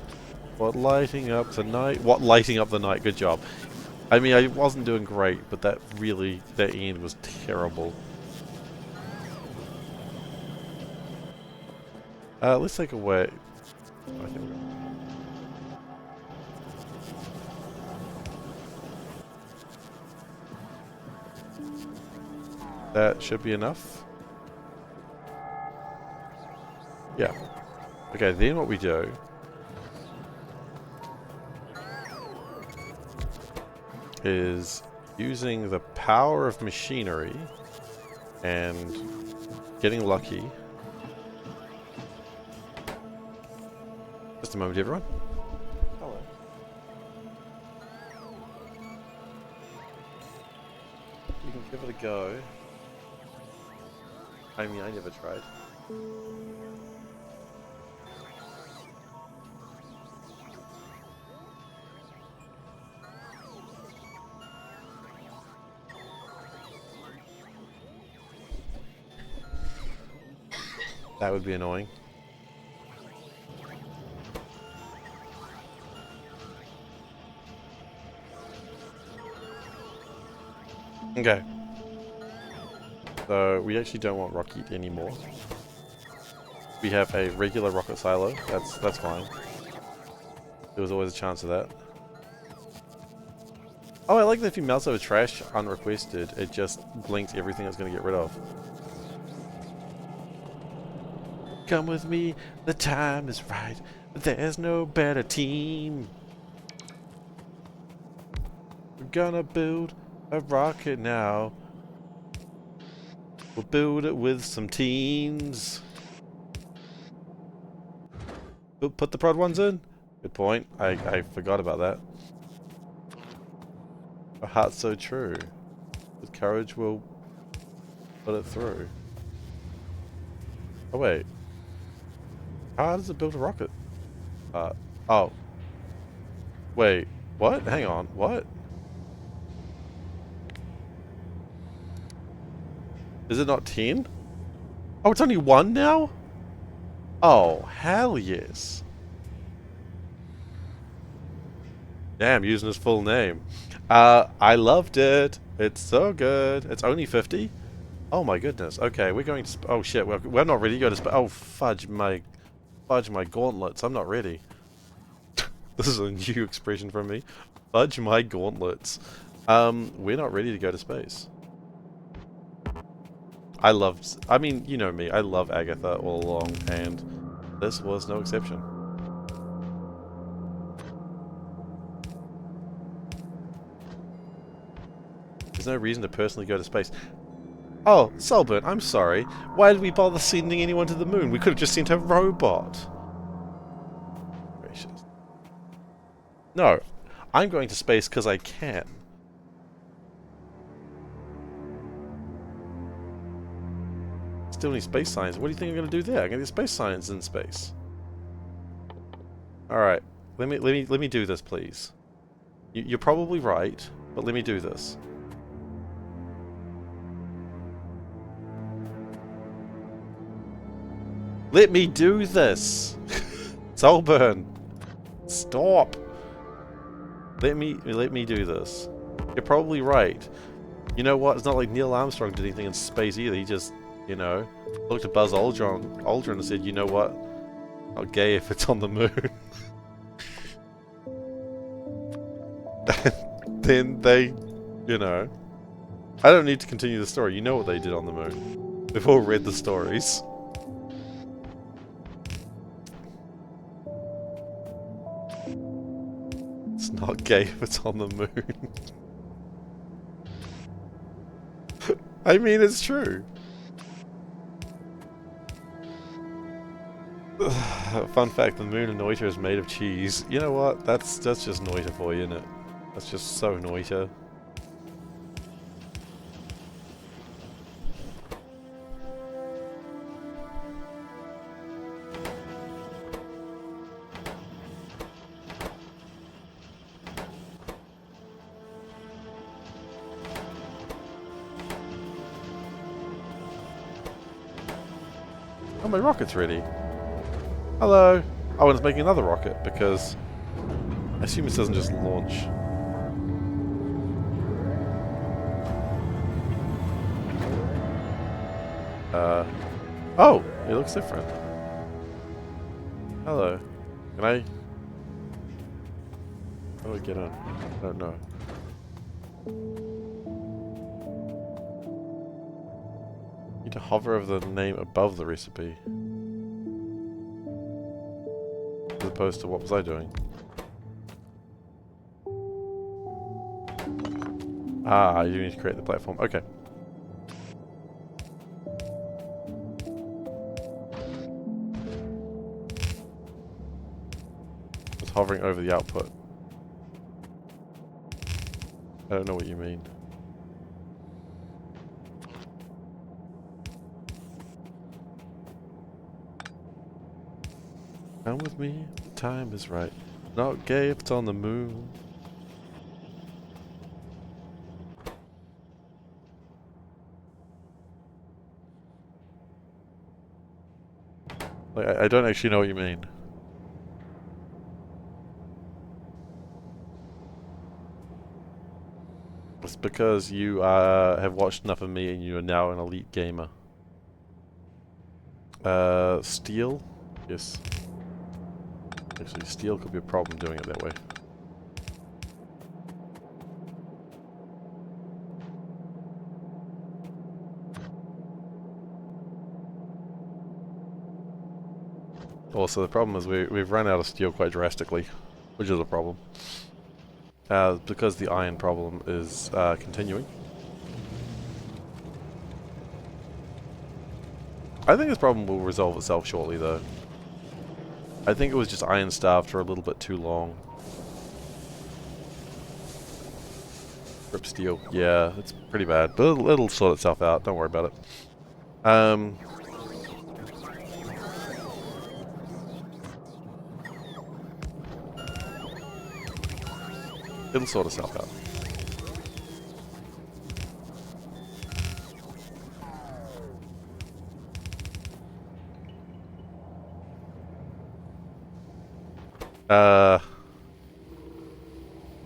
what lighting up the night. What lighting up the night? Good job. I mean, I wasn't doing great, but that end was terrible. Let's take away. Oh, here we go. That should be enough. Yeah. Okay, then what we do is using the power of machinery and getting lucky. Just a moment, everyone. Hello. You can give it a go. I mean, I never tried. That would be annoying. Okay. So we actually don't want rocket anymore. We have a regular rocket silo. That's fine. There was always a chance of that. Oh, I like that if you mouse over trash unrequested, it just blinks everything it's going to get rid of. Come with me, the time is right. There's no better team. We're gonna build a rocket now. We'll build it with some teens. Put the prod ones in? Good point. I forgot about that. A heart's so true. With courage we'll put it through. Oh wait. How does it build a rocket? Oh. Wait. What? Hang on. What? Is it not 10? Oh, it's only 1 now? Oh, hell yes. Damn, using his full name. I loved it. It's so good. It's only 50? Oh my goodness. Okay, we're going to... oh shit, we're not ready to go to... oh, fudge my gauntlets. I'm not ready. This is a new expression from me. Fudge my gauntlets. We're not ready to go to space. I mean, you know me, I love Agatha all along, and this was no exception. There's no reason to personally go to space. Oh, Solbert, I'm sorry. Why did we bother sending anyone to the moon? We could have just sent a robot. Gracious. No, I'm going to space because I can. Still need space science. What do you think I'm going to do there? I'm going to get space science in space. All right, let me do this, please. You're probably right, but let me do this. Let me do this. Solburn, stop. Let me do this. You're probably right. You know what? It's not like Neil Armstrong did anything in space either. He just, you know, looked at Buzz Aldrin and said, you know what? Not gay if it's on the moon. Then they, you know. I don't need to continue the story. You know what they did on the moon. We've all read the stories. It's not gay if it's on the moon. I mean, it's true. Fun fact, the moon in Noita is made of cheese. You know what? That's just Noita for you, isn't it? That's just so Noita. Oh, my rocket's ready. Hello. Oh, and it's making another rocket because I assume it doesn't just launch. Oh, it looks different. Hello. Can I? How do I get on? I don't know. Need to hover over the name above the recipe. As opposed to what was I doing? Ah, you need to create the platform. Okay. Just hovering over the output. I don't know what you mean. Come with me, the time is right. Not gay if it's on the moon. Like, I don't actually know what you mean. It's because you have watched enough of me and you are now an elite gamer. Steel? Yes. Actually, steel could be a problem doing it that way. Also, the problem is we've run out of steel quite drastically, which is a problem. Because the iron problem is continuing. I think this problem will resolve itself shortly, though. I think it was just iron starved for a little bit too long. Rip steel. Yeah, it's pretty bad, but it'll sort itself out. Don't worry about it. It'll sort itself out.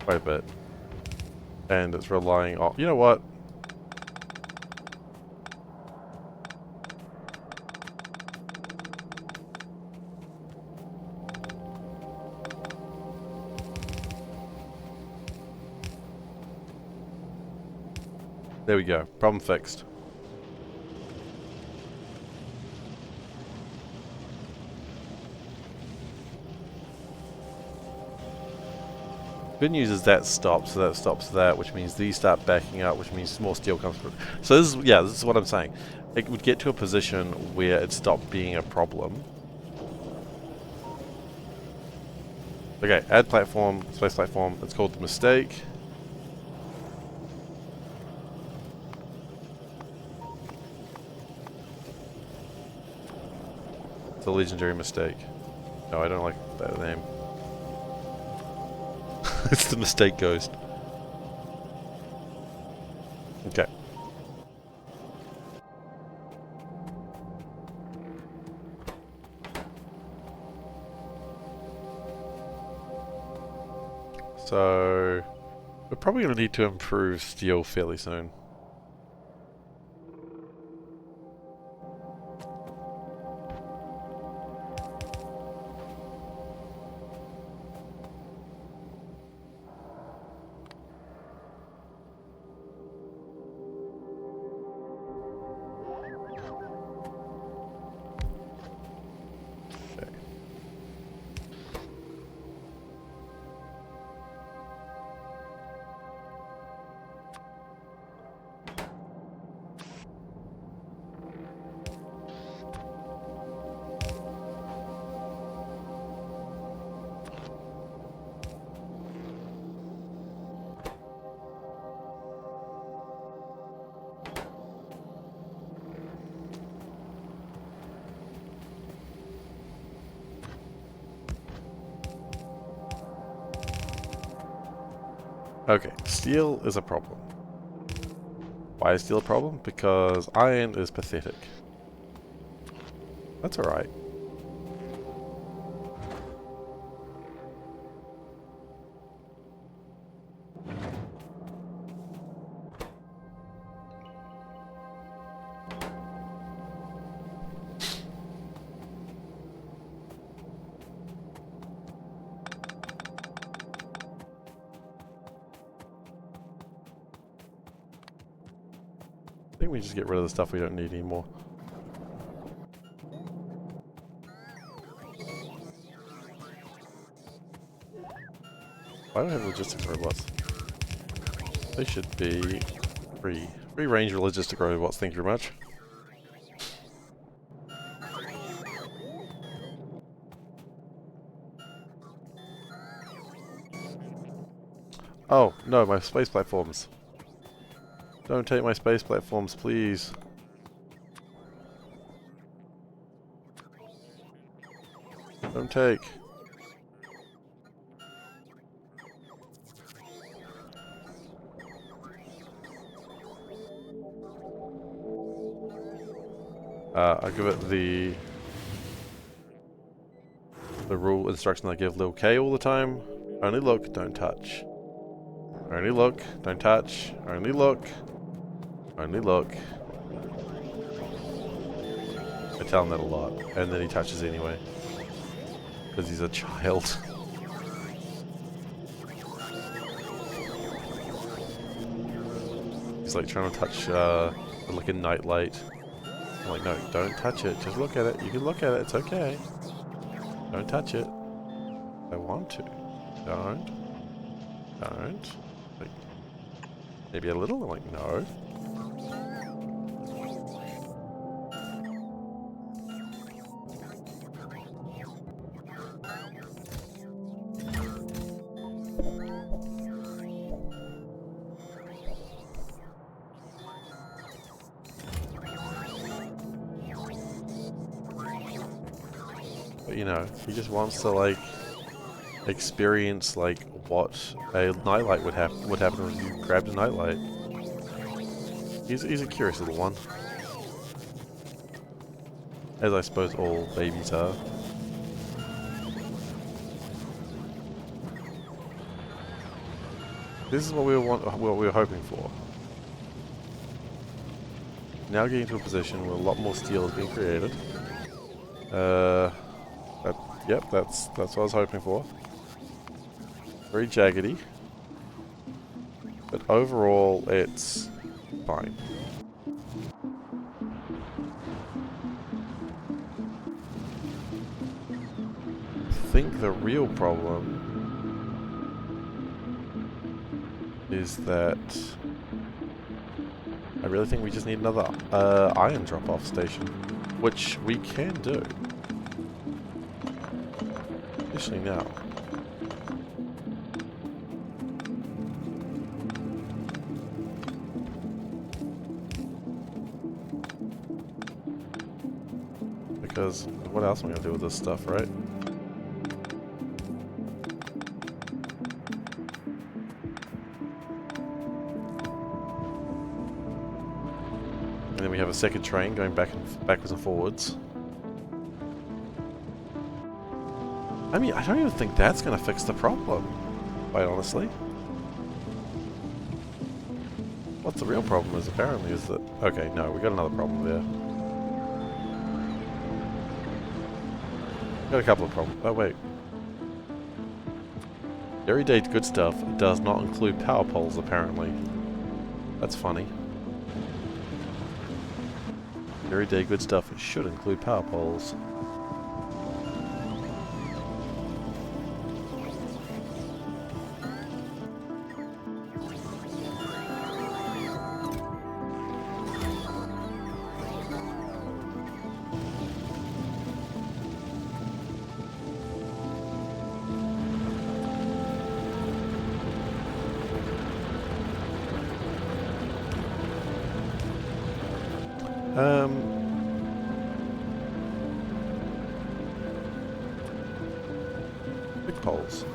Quite a bit. And it's relying on... You know what? There we go. Problem fixed. Good news is that stops, so that stops that, which means these start backing out, which means more steel comes through. So this is, yeah, this is what I'm saying. It would get to a position where it stopped being a problem. Okay, add platform, space platform. It's called the mistake. It's a legendary mistake. No, I don't like that name. It's the mistake ghost. Okay. So we're probably going to need to improve steel fairly soon. Okay, steel is a problem. Why is steel a problem? Because iron is pathetic. That's alright. I think we just get rid of the stuff we don't need anymore. Why don't I have logistics robots? They should be free. Free range logistic robots, thank you very much. Oh, no, my space platforms. Don't take my space platforms, please. Don't take. I give it the rule instruction I give Lil K all the time. Only look, don't touch. Only look, don't touch. Only look. Only look. I tell him that a lot, and then he touches anyway. Because he's a child. He's like trying to touch like a nightlight. I'm like, no, don't touch it. Just look at it. You can look at it. It's okay. Don't touch it. I want to. Don't. Don't. Like, maybe a little? I'm like, no. But you know, he just wants to like experience like what a nightlight would happen if you grabbed a nightlight. He's a curious little one, as I suppose all babies are. This is what we were hoping for. Now getting to a position where a lot more steel is being created. Yep, that's what I was hoping for. Very jaggedy, but overall it's fine. I think the real problem is that I really think we just need another iron drop-off station, which we can do. Especially now. Because what else am I going to do with this stuff, right? And then we have a second train going backwards and forwards. I mean, I don't even think that's going to fix the problem, quite honestly. What the real problem is, apparently, is that... Okay, no, we got another problem there. Got a couple of problems. Oh, wait. Everyday good stuff does not include power poles, apparently. That's funny. Everyday good stuff should include power poles. Big poles.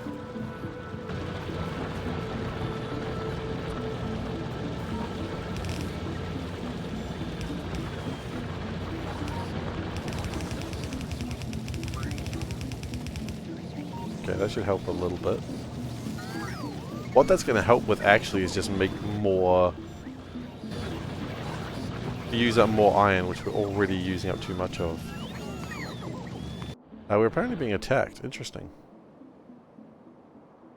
That should help a little bit. What that's going to help with actually is just make more... use up more iron, which we're already using up too much of. We're apparently being attacked. Interesting.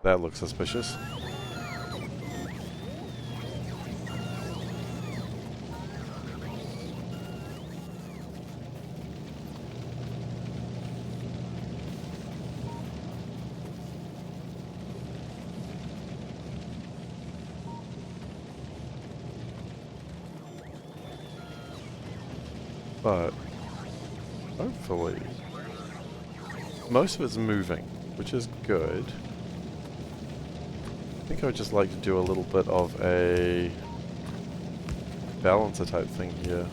That looks suspicious. But hopefully most of it's moving, which is good. I think I would just like to do a little bit of a balancer type thing here.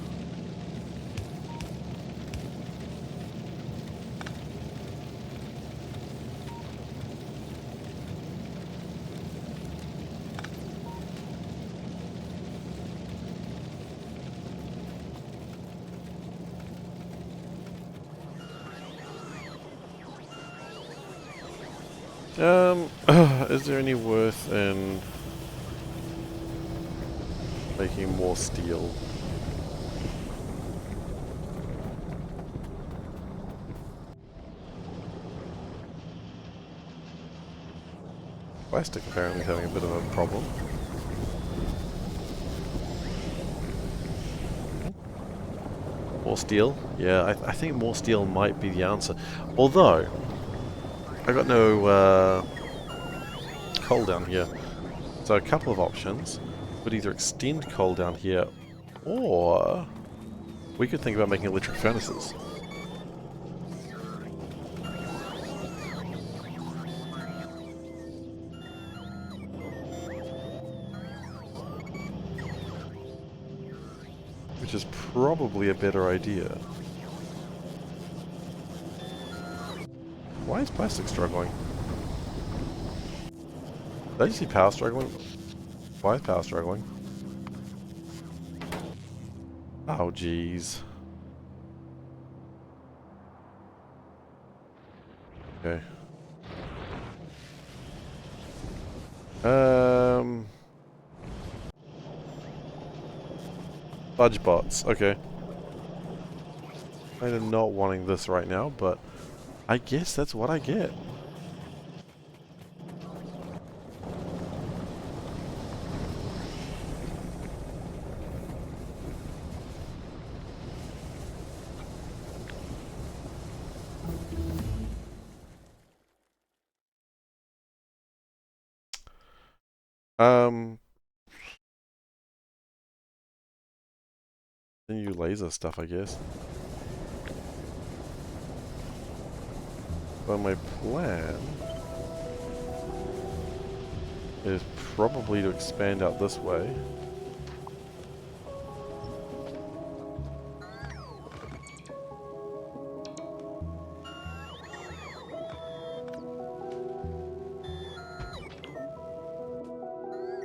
Is there any worth in making more steel? Plastic apparently is having a bit of a problem. More steel? Yeah, I think more steel might be the answer. Although, I got no coal down here. So a couple of options. Could either extend coal down here, or we could think about making electric furnaces. Which is probably a better idea. Why is plastic struggling? Did I just see power struggling? Why is power struggling? Oh, jeez. Okay. Fudge bots. Okay. Kind of not wanting this right now, but I guess that's what I get. New laser stuff, I guess. But my plan is probably to expand out this way.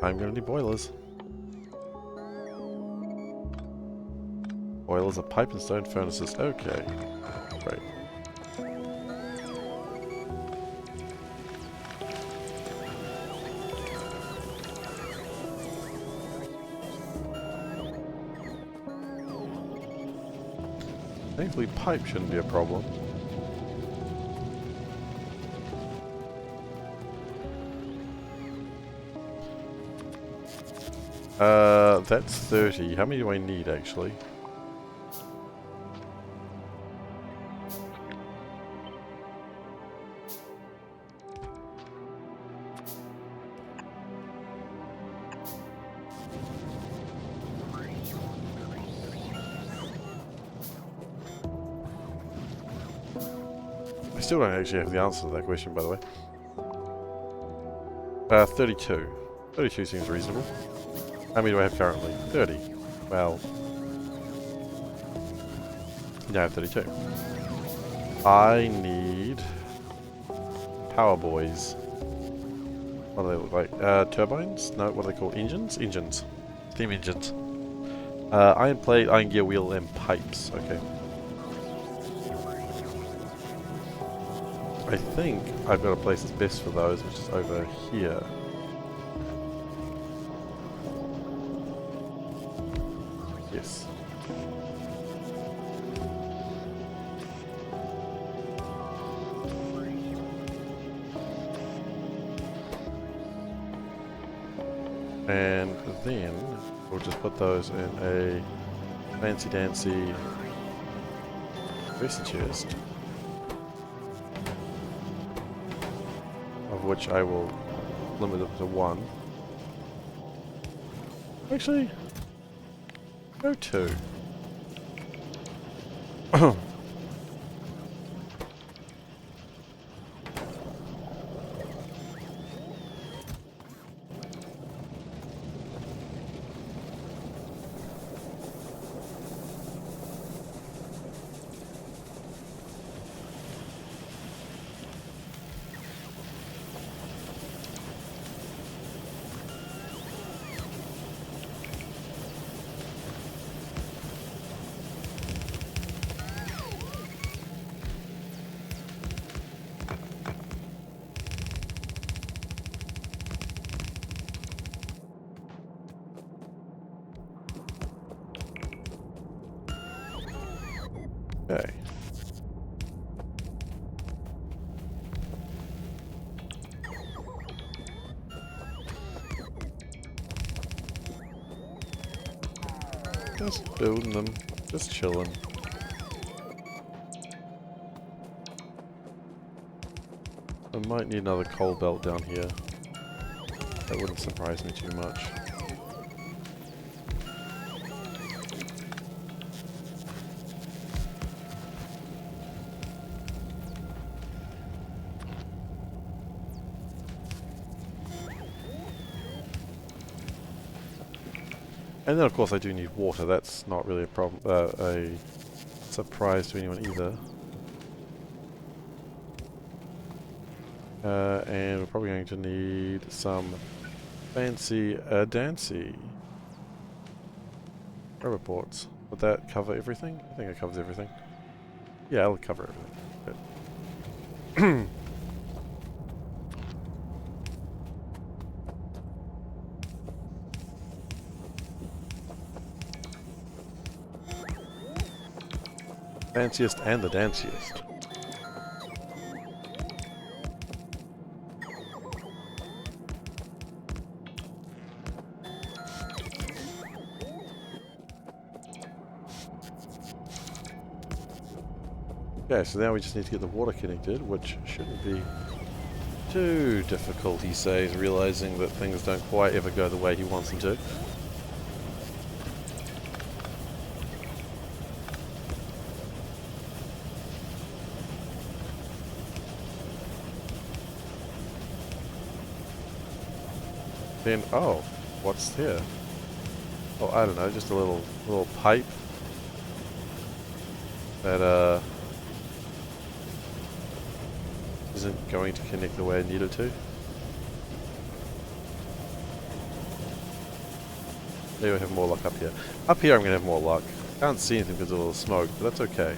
I'm gonna need boilers. Boilers are pipe and stone furnaces. Okay. Great. Thankfully, pipe shouldn't be a problem. That's 30. How many do I need, actually? I still don't actually have the answer to that question, by the way. 32. 32 seems reasonable. How many do I have currently? 30. Well, now I have 32. I need power boys. What do they look like? Turbines? No, what are they called? Engines? Engines. Steam engines. Iron plate, iron gear wheel, and pipes. Okay. I think I've got a place that's best for those, which is over here. Yes. And then we'll just put those in a fancy-dancy dressing chest, of which I will limit it to 1. Actually, go 2. Okay. Just building them, just chilling. I might need another coal belt down here. That wouldn't surprise me too much. And then of course I do need water, that's not really a problem, a surprise to anyone either. And we're probably going to need some fancy dancy rubber ports. Would that cover everything? I think it covers everything. Yeah, it'll cover everything. Good. Fanciest and the danciest. Okay, so now we just need to get the water connected, which shouldn't be too difficult, he says, realizing that things don't quite ever go the way he wants them to. Then, oh, what's here? Oh, I don't know, just a little pipe that isn't going to connect the way I need it to. Maybe I have more luck up here. Up here I'm going to have more luck. Can't see anything because of all the smoke, but that's okay.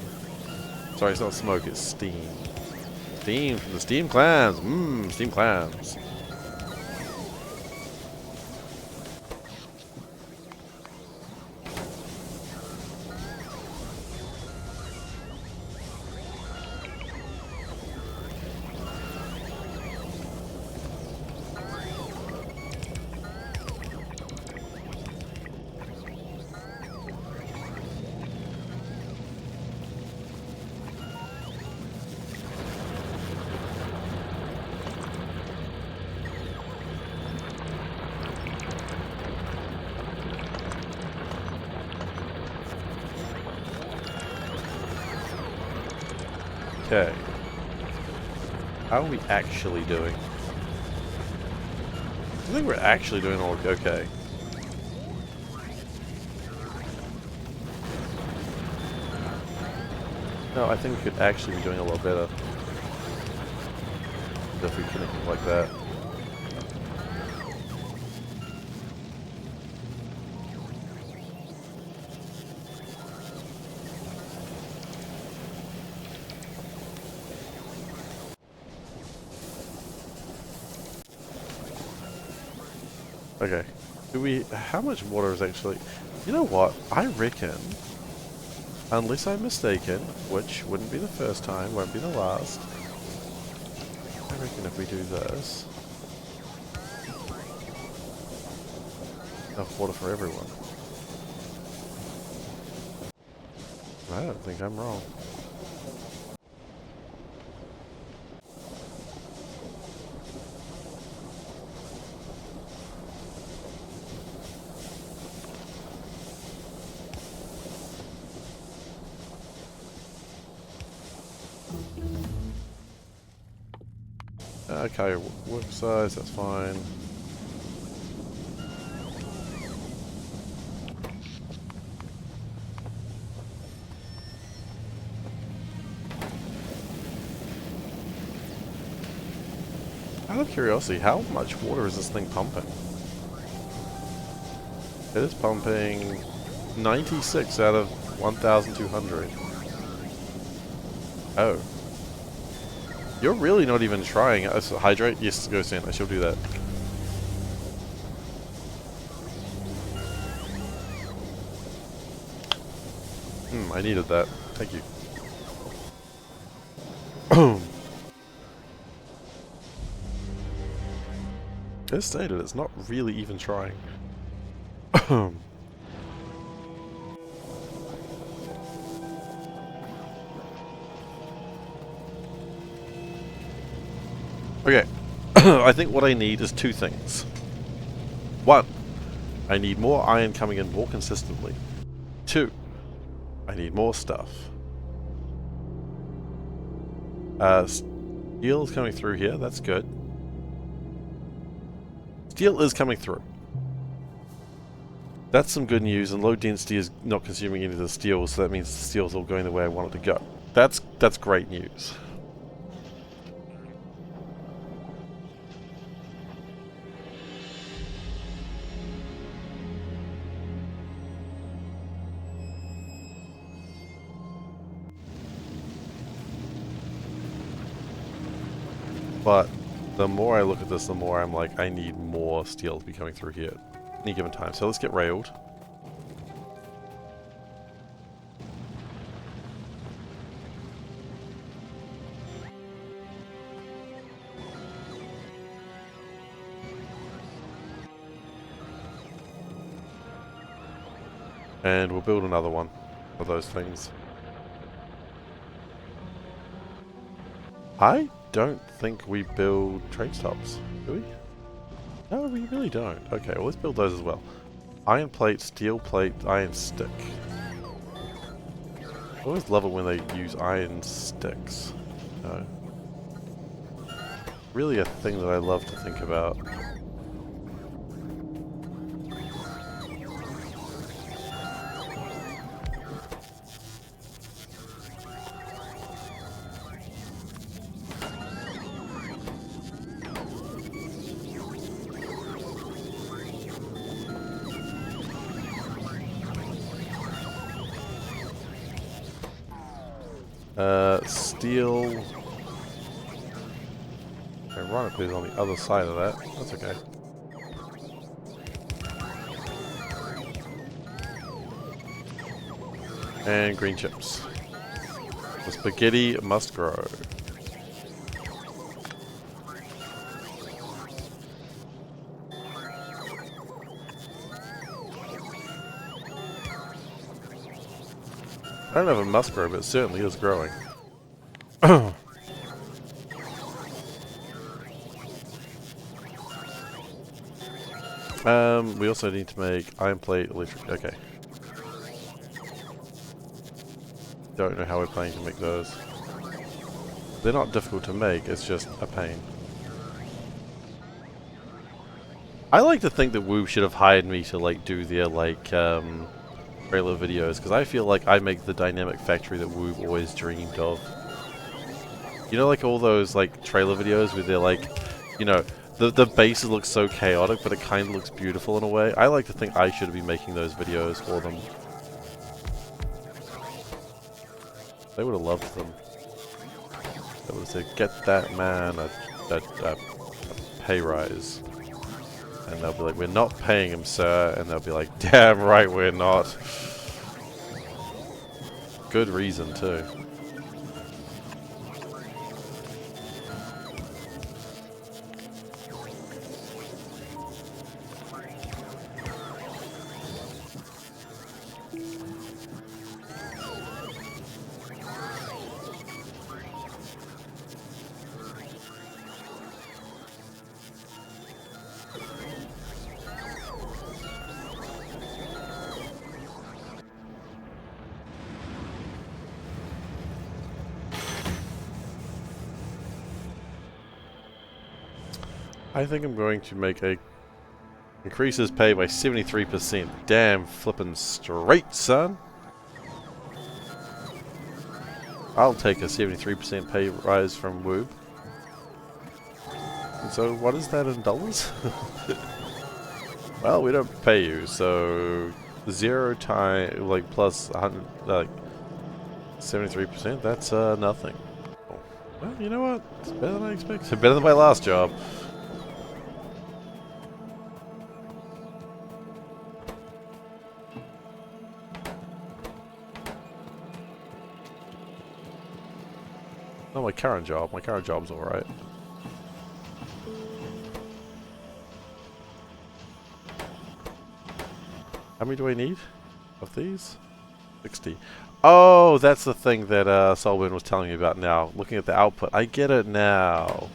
Sorry, it's not smoke, it's steam. Steam from the steam clams! Mmm, steam clams. Okay. How are we actually doing? I think we're actually doing all okay. No, I think we could actually be doing a lot better if we connect it like that. Okay. How much water is actually... You know what? I reckon, unless I'm mistaken, which wouldn't be the first time, won't be the last, I reckon if we do this, enough water for everyone. I don't think I'm wrong. Okay, work size, that's fine. Out of curiosity, how much water is this thing pumping? It is pumping 96 out of 1,200. Oh. You're really not even trying. Hydrate? Yes, go Sand. I shall do that. I needed that. Thank you. As stated, it's not really even trying. Okay. I think what I need is two things. One, I need more iron coming in more consistently. Two, I need more stuff. Steel is coming through here, that's good. Steel is coming through. That's some good news, and low density is not consuming any of the steel, so that means the steel's all going the way I want it to go. That's great news. But the more I look at this, the more I'm like, I need more steel to be coming through here at any given time. So let's get railed. And we'll build another one of those things. I don't think we build train stops, do we? No, we really don't. Okay, well let's build those as well. Iron plate, steel plate, iron stick. I always love it when they use iron sticks. No. Really a thing that I love to think about. Steel. Ironically, is on the other side of that. That's okay. And green chips. The spaghetti must grow. I don't know if it must grow, but it certainly is growing. We also need to make iron plate, electric. Okay. Don't know how we're planning to make those. They're not difficult to make, it's just a pain. I like to think that Woo should have hired me to like do their like trailer videos, because I feel like I make the dynamic factory that Woo always dreamed of. You know, like all those like trailer videos where they're like, you know, the bases look so chaotic, but it kind of looks beautiful in a way. I like to think I should be making those videos for them. They would have loved them. They would have said, get that man a pay rise. And they'll be like, we're not paying him, sir. And they'll be like, damn right we're not. Good reason, too. I think I'm going to make a increase his pay by 73%. Damn flippin' straight, son. I'll take a 73% pay rise from Woob. And so what is that in dollars? Well, we don't pay you, so 0 times like plus 100 like 73%, that's nothing. Oh. Well, you know what? It's better than I expected. Better than my last job. Not my current job. My current job's alright. How many do I need of these? 60. Oh, that's the thing that Solwyn was telling me about now. Looking at the output. I get it now.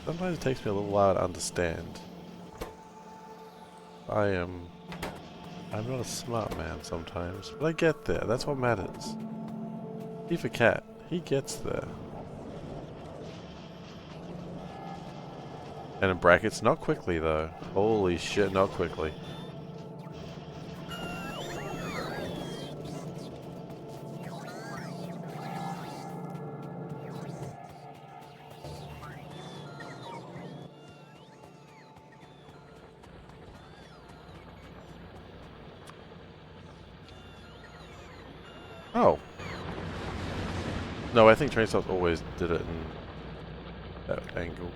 Sometimes it takes me a little while to understand. I'm not a smart man sometimes, but I get there. That's what matters. SeiferKatt, he gets there. And in brackets, not quickly though. Holy shit, not quickly. Oh. No, I think train stops always did it in that angle.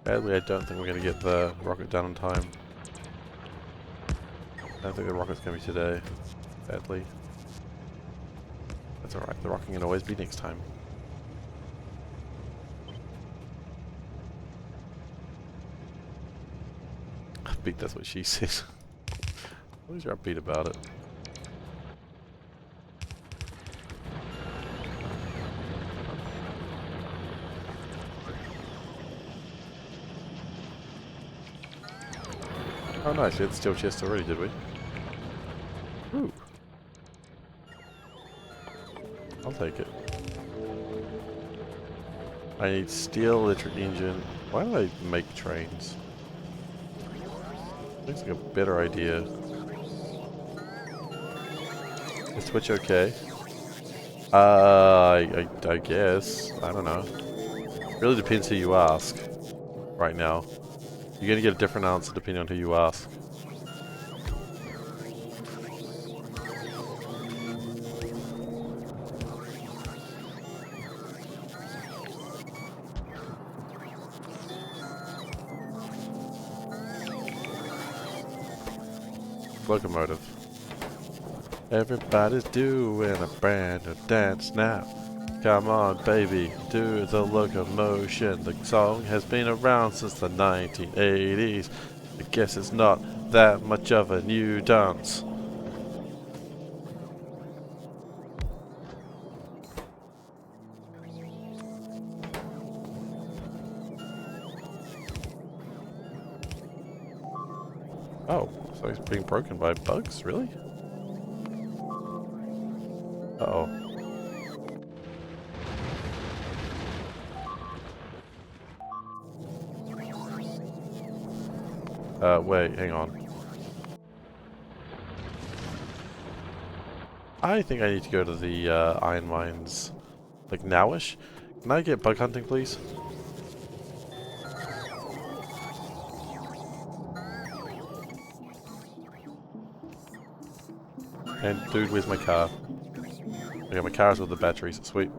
Sadly, I don't think we're going to get the rocket done in time. I don't think the rocket's going to be today, sadly. That's alright, the rocket can always be next time. Upbeat, that's what she says. As long as you're upbeat about it. Oh nice, we had the steel chest already, did we? Ooh. I'll take it. I need steel electric engine. Why do I make trains? Looks like a better idea. Is Twitch okay? I guess. I don't know. Really depends who you ask right now. You're gonna get a different answer depending on who you ask. Locomotive. Everybody's doing a brand new dance now. Come on, baby, do the locomotion. The song has been around since the 1980s. I guess it's not that much of a new dance. Oh, so it's being broken by bugs? Really? Uh-oh. Wait, hang on. I think I need to go to the iron mines Like nowish. Can I get bug hunting, please? And dude, where's my car? Okay, my car's with the batteries. Sweet.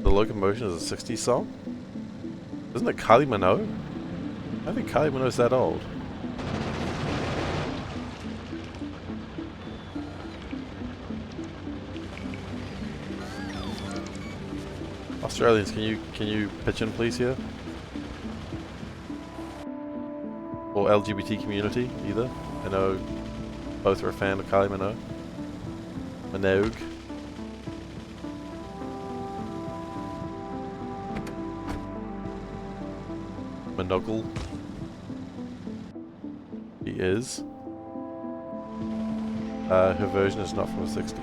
The Locomotion is a 60s song? Isn't it Kylie Minogue? I think Kylie Minogue's that old. Australians, can you pitch in please here? Or LGBT community, either. I know both are a fan of Kylie Minogue. Minogue. Monogle. He is. Her version is not from a 60.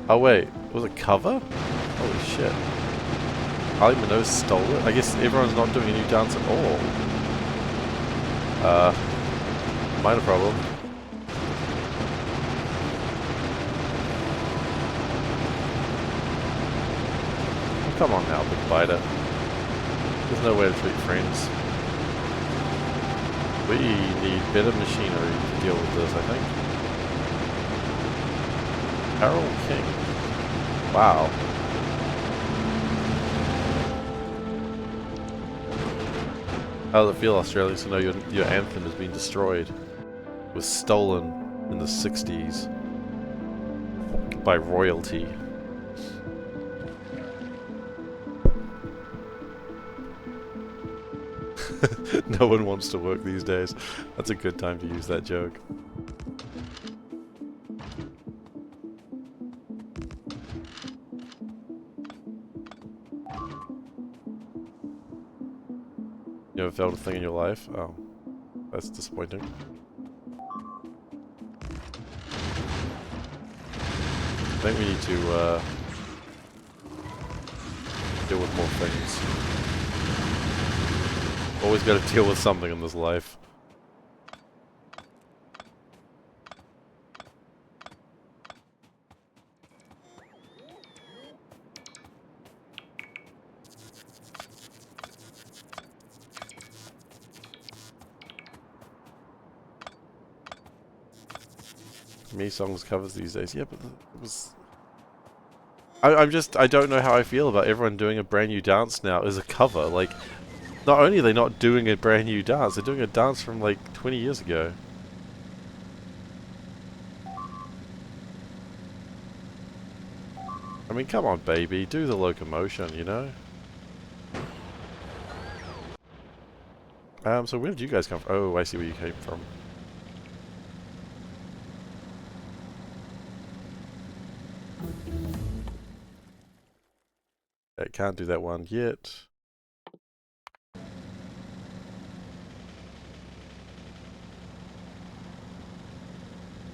Oh wait, was it cover? Holy shit. Kylie Minogue stole it? I guess everyone's not doing a new dance at all. Minor problem. Oh, come on now, big biter. There's no way to treat friends. We need better machinery to deal with this, I think. Carol King. Wow. How does it feel, Australians, to know your anthem has been destroyed? It was stolen in the 60s by royalty. No one wants to work these days. That's a good time to use that joke. You ever failed a thing in your life? Oh, that's disappointing. I think we need to deal with more things. Always got to deal with something in this life. Me songs covers these days. Yeah, but it was... I don't know how I feel about everyone doing a brand new dance now as a cover. Like, not only are they not doing a brand new dance, they're doing a dance from like 20 years ago. I mean, come on, baby, do the Locomotion, you know? So where did you guys come from? Oh, I see where you came from. I can't do that one yet.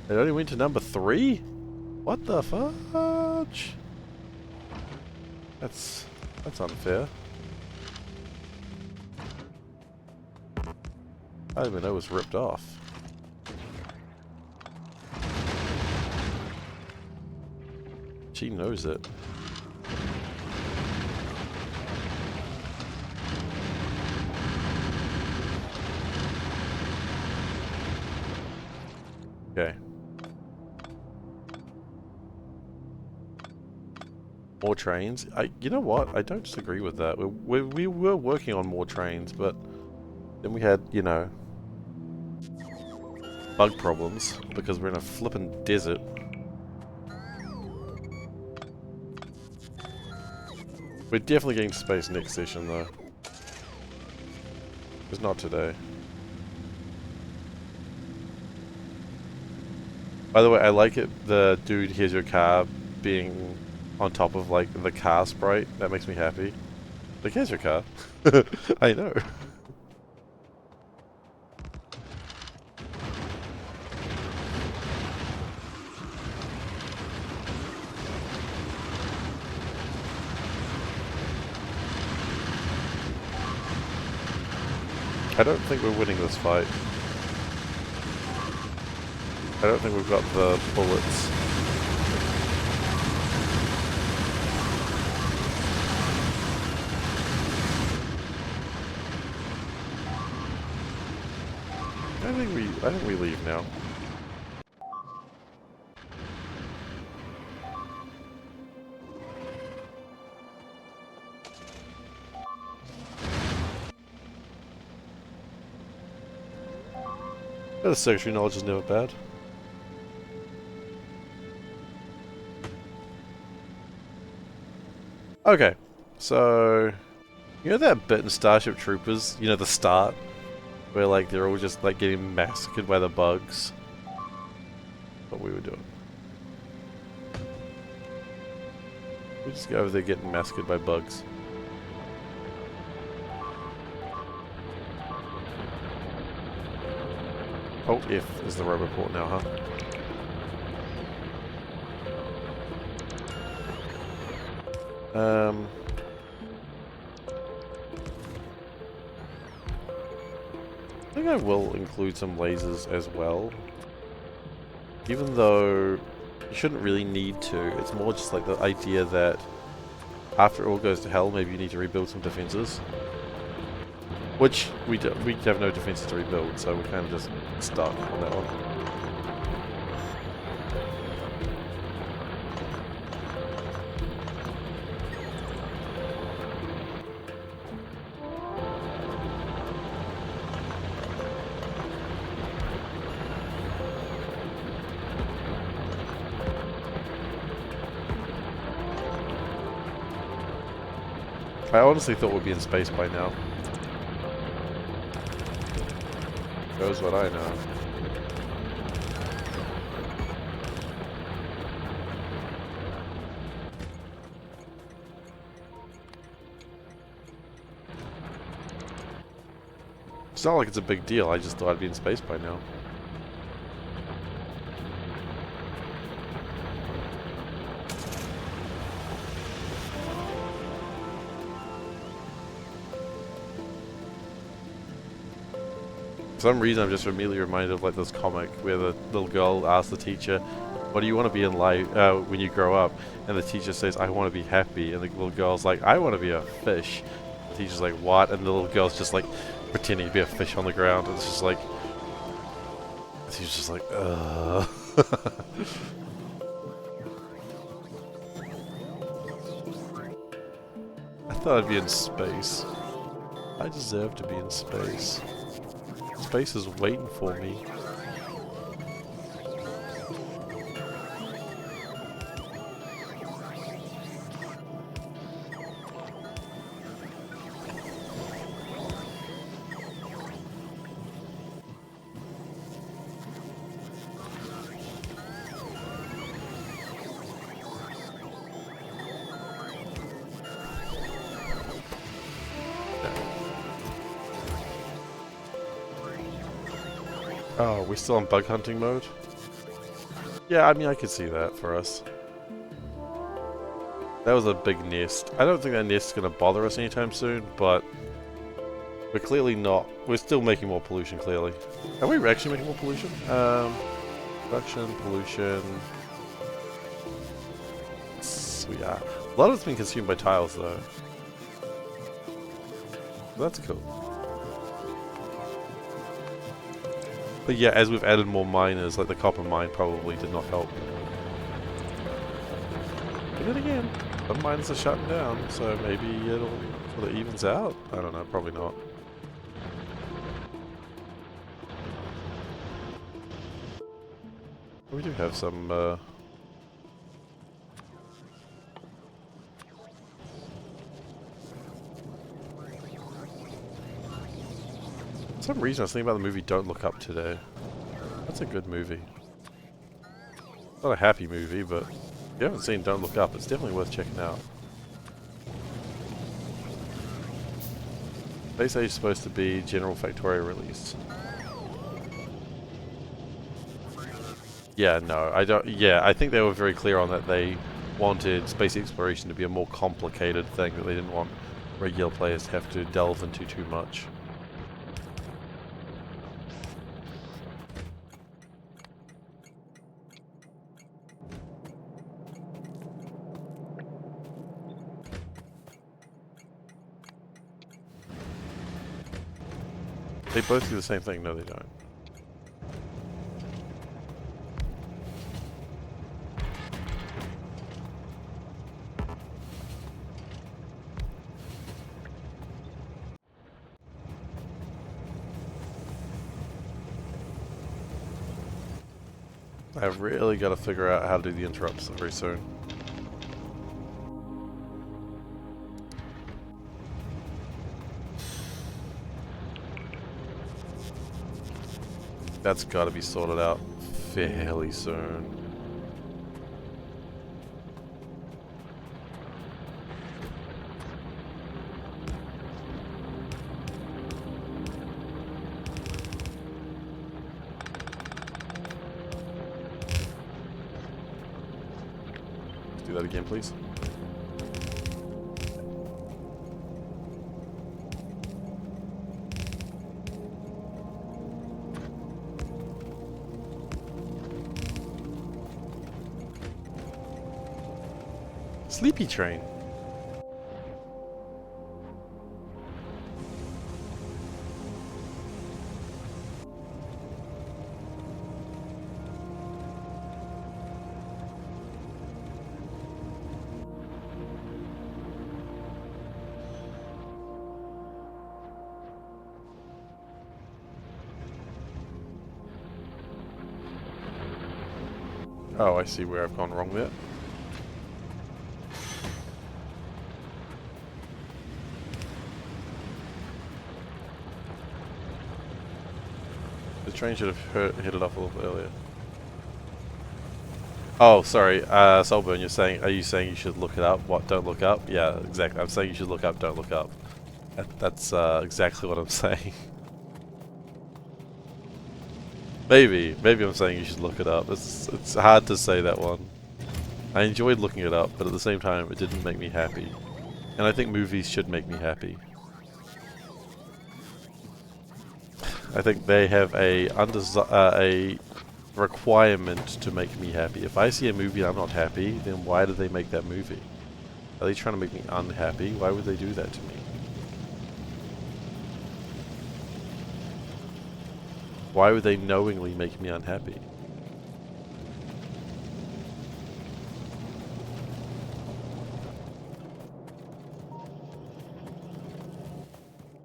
It only went to number 3? What the fudge? That's unfair. I didn't even know it was ripped off. She knows it. Okay. More trains? You know what? I don't disagree with that. We were working on more trains, but then we had, you know, bug problems because we're in a flippin' desert. We're definitely getting to space next session, though. It's not today. By the way, I like it, the dude, here's your car, being on top of, like, the car sprite. That makes me happy. Like, here's your car. I know. I don't think we're winning this fight. I don't think we've got the bullets. I think we leave now. The secondary knowledge is never bad. Okay, so you know that bit in Starship Troopers, you know, the start, where like they're all just like getting massacred by the bugs? What we were doing. We just go over there getting massacred by bugs. Oh, F is the roboport now, huh? I think I will include some lasers as well. Even though you shouldn't really need to. It's more just like the idea that after it all goes to hell, maybe you need to rebuild some defenses. Which we have no defenses to rebuild, so we're kind of just stuck on that one. I honestly thought we'd be in space by now. Knows what I know. It's not like it's a big deal, I just thought I'd be in space by now. For some reason I'm just immediately reminded of like this comic where the little girl asks the teacher, what do you want to be in life when you grow up? And the teacher says, I want to be happy. And the little girl's like, I want to be a fish. The teacher's like, what? And the little girl's just like pretending to be a fish on the ground. And it's just like, the teacher's just like, ugh. I thought I'd be in space. I deserve to be in space. Space is waiting for me. Oh, we're still on bug hunting mode? Yeah, I mean, I could see that for us. That was a big nest. I don't think that nest's gonna bother us anytime soon, but we're clearly not. We're still making more pollution, clearly. Are we actually making more pollution? Production, pollution. Yes, we are. A lot of it's been consumed by tiles, though. That's cool. But yeah, as we've added more miners, like the copper mine probably did not help. But then again, some miners are shutting down, so maybe it evens out? I don't know, probably not. We do have some, For some reason I was thinking about the movie Don't Look Up today. That's a good movie. Not a happy movie, but if you haven't seen Don't Look Up, it's definitely worth checking out. Space Age is supposed to be General Factorio release. Yeah, no, I don't. Yeah, I think they were very clear on that. They wanted space exploration to be a more complicated thing, that they didn't want regular players to have to delve into too much. They both do the same thing. No, they don't. I've really got to figure out how to do the interrupts very soon. That's got to be sorted out fairly soon. Do that again, please. Sleepy train. Oh, I see where I've gone wrong there. The train should have hit it off a little bit earlier. Oh, sorry, Solburn, are you saying you should look it up? What, don't look up? Yeah, exactly. I'm saying you should look up, don't look up. That's exactly what I'm saying. Maybe I'm saying you should look it up. It's hard to say that one. I enjoyed looking it up, but at the same time, it didn't make me happy. And I think movies should make me happy. I think they have a requirement to make me happy. If I see a movie and I'm not happy, then why do they make that movie? Are they trying to make me unhappy? Why would they do that to me? Why would they knowingly make me unhappy?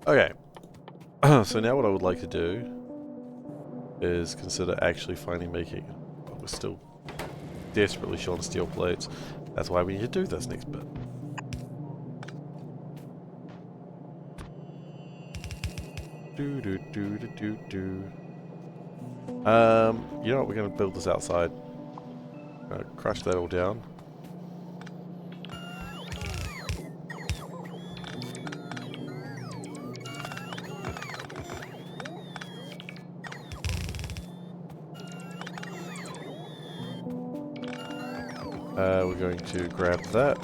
Okay. So now what I would like to do is consider actually finally making... Oh, we're still desperately short on steel plates. That's why we need to do this next bit. You know what? We're going to build this outside. Crush that all down. We're going to grab that.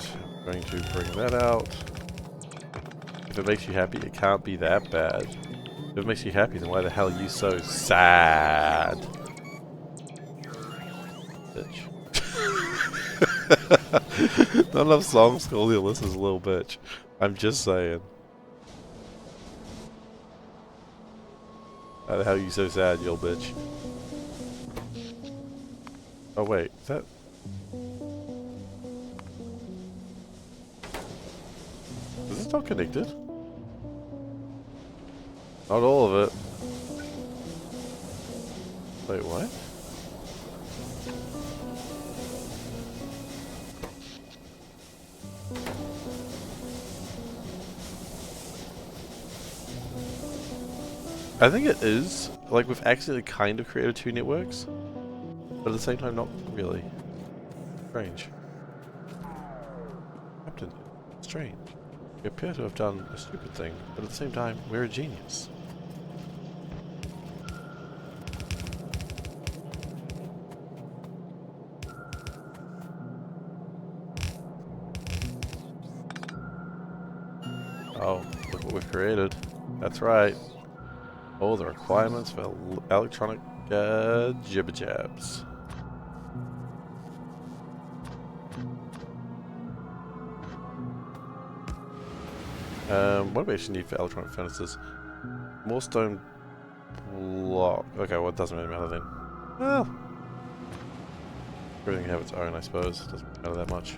We're going to bring that out. If it makes you happy, it can't be that bad. If it makes you happy, then why the hell are you so sad? Bitch. Not enough songs call the listeners a little bitch. I'm just saying. Why the hell are you so sad, you little bitch? Oh wait, is that... Is this not connected? Not all of it. Wait, what? I think it is. Like, we've actually kind of created two networks, but at the same time, not really. Strange. Captain, strange. We appear to have done a stupid thing, but at the same time, we're a genius. Oh, look what we've created. That's right. All the requirements for electronic jibber-jabs. What do we actually need for electronic furnaces? More stone block. Okay, well, it doesn't really matter then. Well, everything can have its own, I suppose. It doesn't matter that much.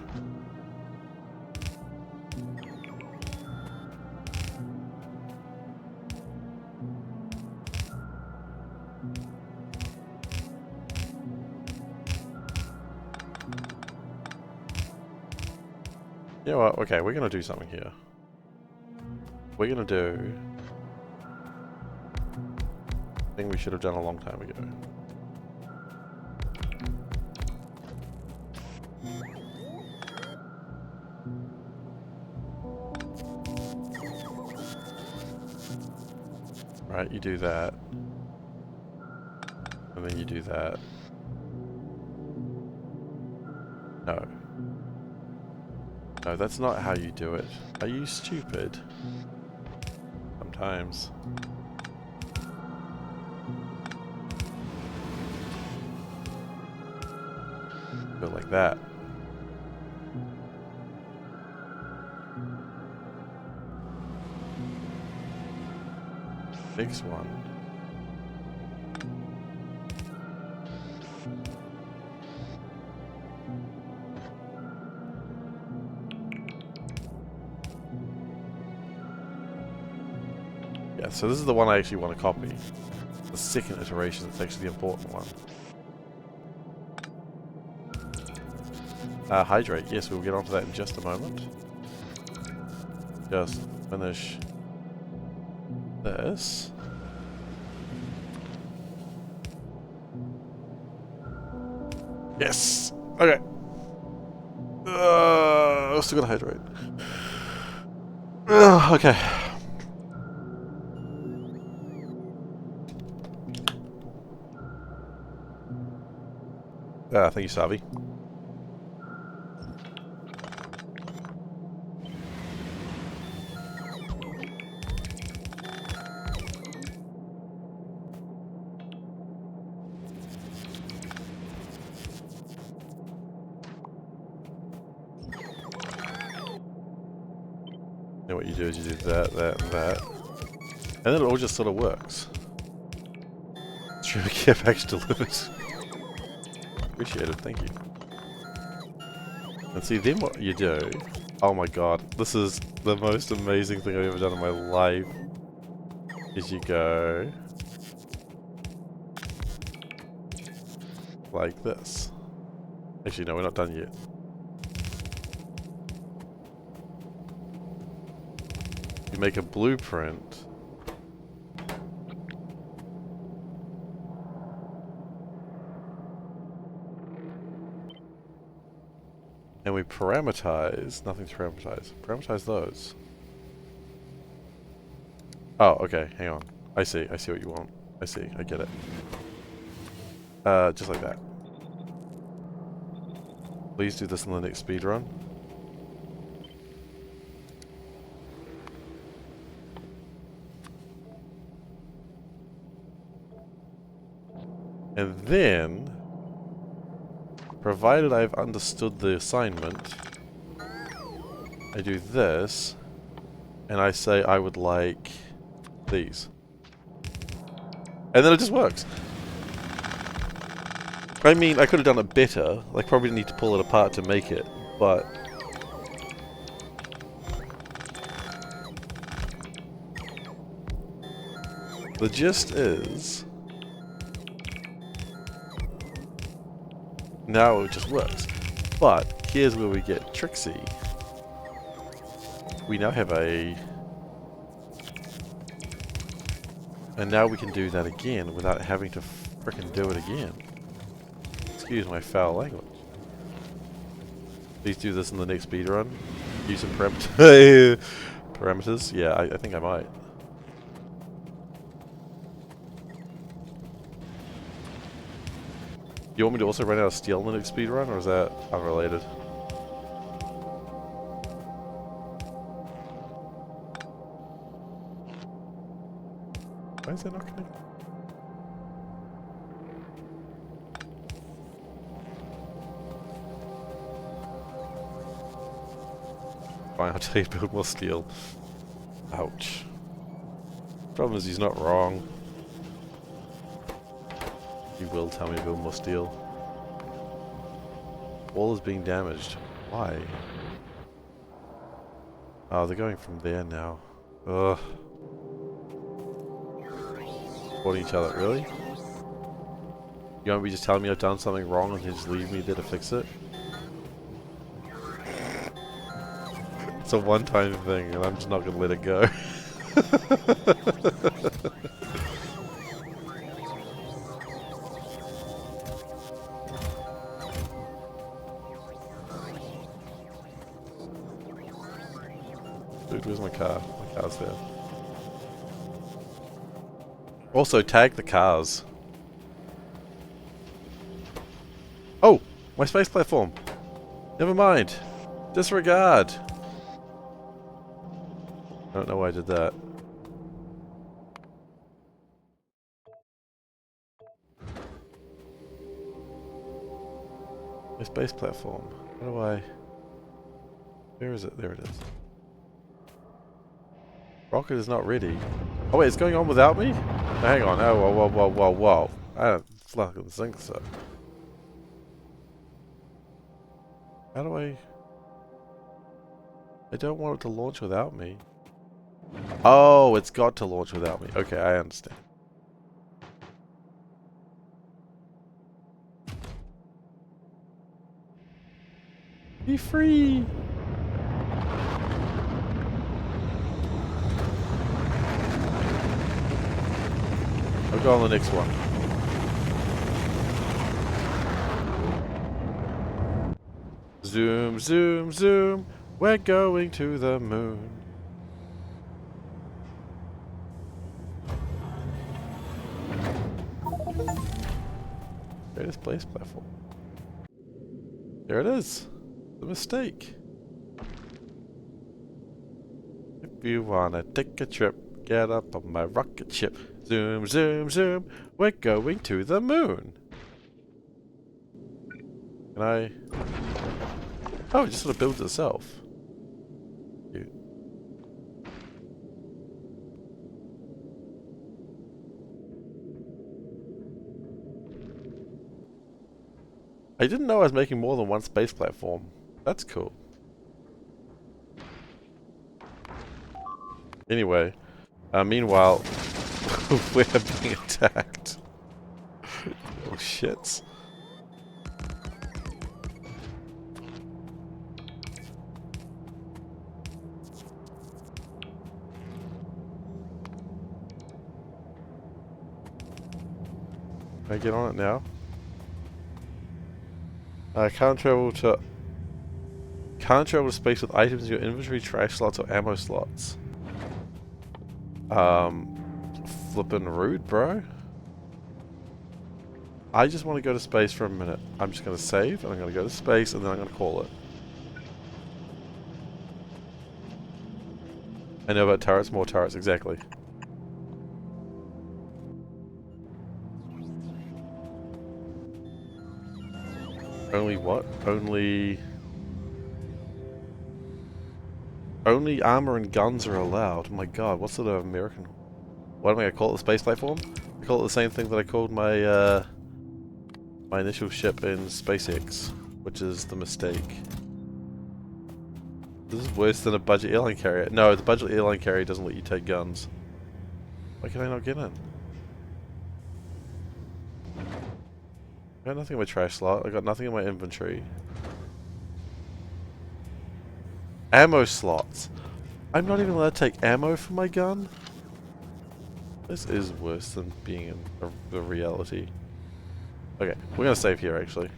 You know what? Okay, we're gonna do something here. We're gonna do a thing we should have done a long time ago. Right, you do that. And then you do that. No. No, that's not how you do it. Are you stupid? Sometimes. Go like that. Next one. Yeah, so this is the one I actually want to copy. The second iteration is actually the important one. Hydrate. Yes, we'll get onto that in just a moment. Just finish this. Yes! Okay. Still gotta hydrate. Okay. Thank you, Savi. And what you do is you do that, that, and that. And then it all just sort of works. Streamer care package delivered. Appreciate it, thank you. And see, then what you do... Oh my god, this is the most amazing thing I've ever done in my life. Is you go... like this. Actually, no, we're not done yet. You make a blueprint. And we parameterize, nothing's parameterized. Parameterize those. Oh, okay, hang on. I see what you want. I see, I get it. Just like that. Please do this in the next speedrun. And then, provided I've understood the assignment, I do this, and I say I would like these. And then it just works. I mean, I could have done it better. Like, probably need to pull it apart to make it, but... the gist is... now it just works. But, here's where we get tricksy. We now have a... and now we can do that again without having to frickin' do it again. Excuse my foul language. Please do this in the next speedrun. Use some parameters. Yeah, I think I might. You want me to also run out of steel in the next speedrun, or is that unrelated? Why is that not connected? Fine, I'll tell you to build more steel. Ouch. Problem is he's not wrong. You will tell me to build more steel. Wall is being damaged. Why? Oh, they're going from there now. Ugh. Supporting each other, really? You want me just telling me I've done something wrong and just leave me there to fix it? It's a one-time thing and I'm just not gonna let it go. Dude, where's my car? My car's there. Also, tag the cars. Oh! My space platform! Never mind. Disregard. I don't know why I did that. My space platform. How do I... Where is it? There it is. Rocket is not ready. Oh wait, it's going on without me? Oh, hang on. Oh, whoa, whoa, whoa, whoa, whoa. I don't fucking think so. How do I... I don't want it to launch without me. Oh, it's got to launch without me. Okay, I understand. Be free! I'll go on the next one. Zoom, zoom, zoom. We're going to the moon. Greatest place platform. There it is. The mistake. If you wanna take a trip, get up on my rocket ship. Zoom, zoom, zoom. We're going to the moon. Can I... Oh, it just sort of builds itself. Cute. I didn't know I was making more than one space platform. That's cool. Anyway, meanwhile, we're being attacked. Oh shits. Can I get on it now? Can't travel to space with items in your inventory, trash slots, or ammo slots. Flippin' rude, bro. I just want to go to space for a minute. I'm just gonna save, and I'm gonna go to space, and then I'm gonna call it. I know about turrets, more turrets, exactly. Only what? Only armor and guns are allowed. Oh my god, what sort of American... What am I gonna call it, the space platform? I call it the same thing that I called my, my initial ship in SpaceX, which is the mistake. This is worse than a budget airline carrier. No, the budget airline carrier doesn't let you take guns. Why can I not get in? I got nothing in my trash slot. I got nothing in my inventory. Ammo slots. I'm not even allowed to take ammo for my gun? This is worse than being in the reality. Okay, we're gonna save here actually.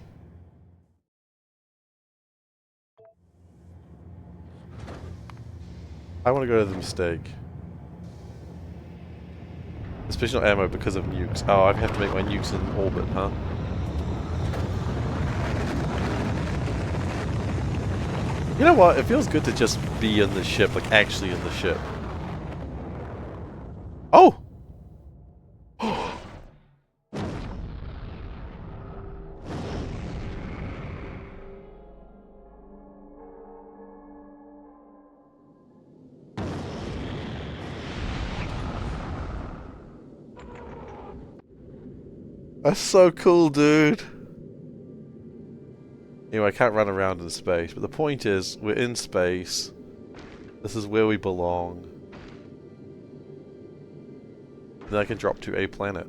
I want to go to the mistake. Especially not ammo because of nukes. Oh, I have to make my nukes in orbit, huh? You know what? It feels good to just be in the ship, like actually in the ship. Oh! That's so cool, dude. Anyway, I can't run around in space, but the point is, we're in space. This is where we belong. Then I can drop to a planet.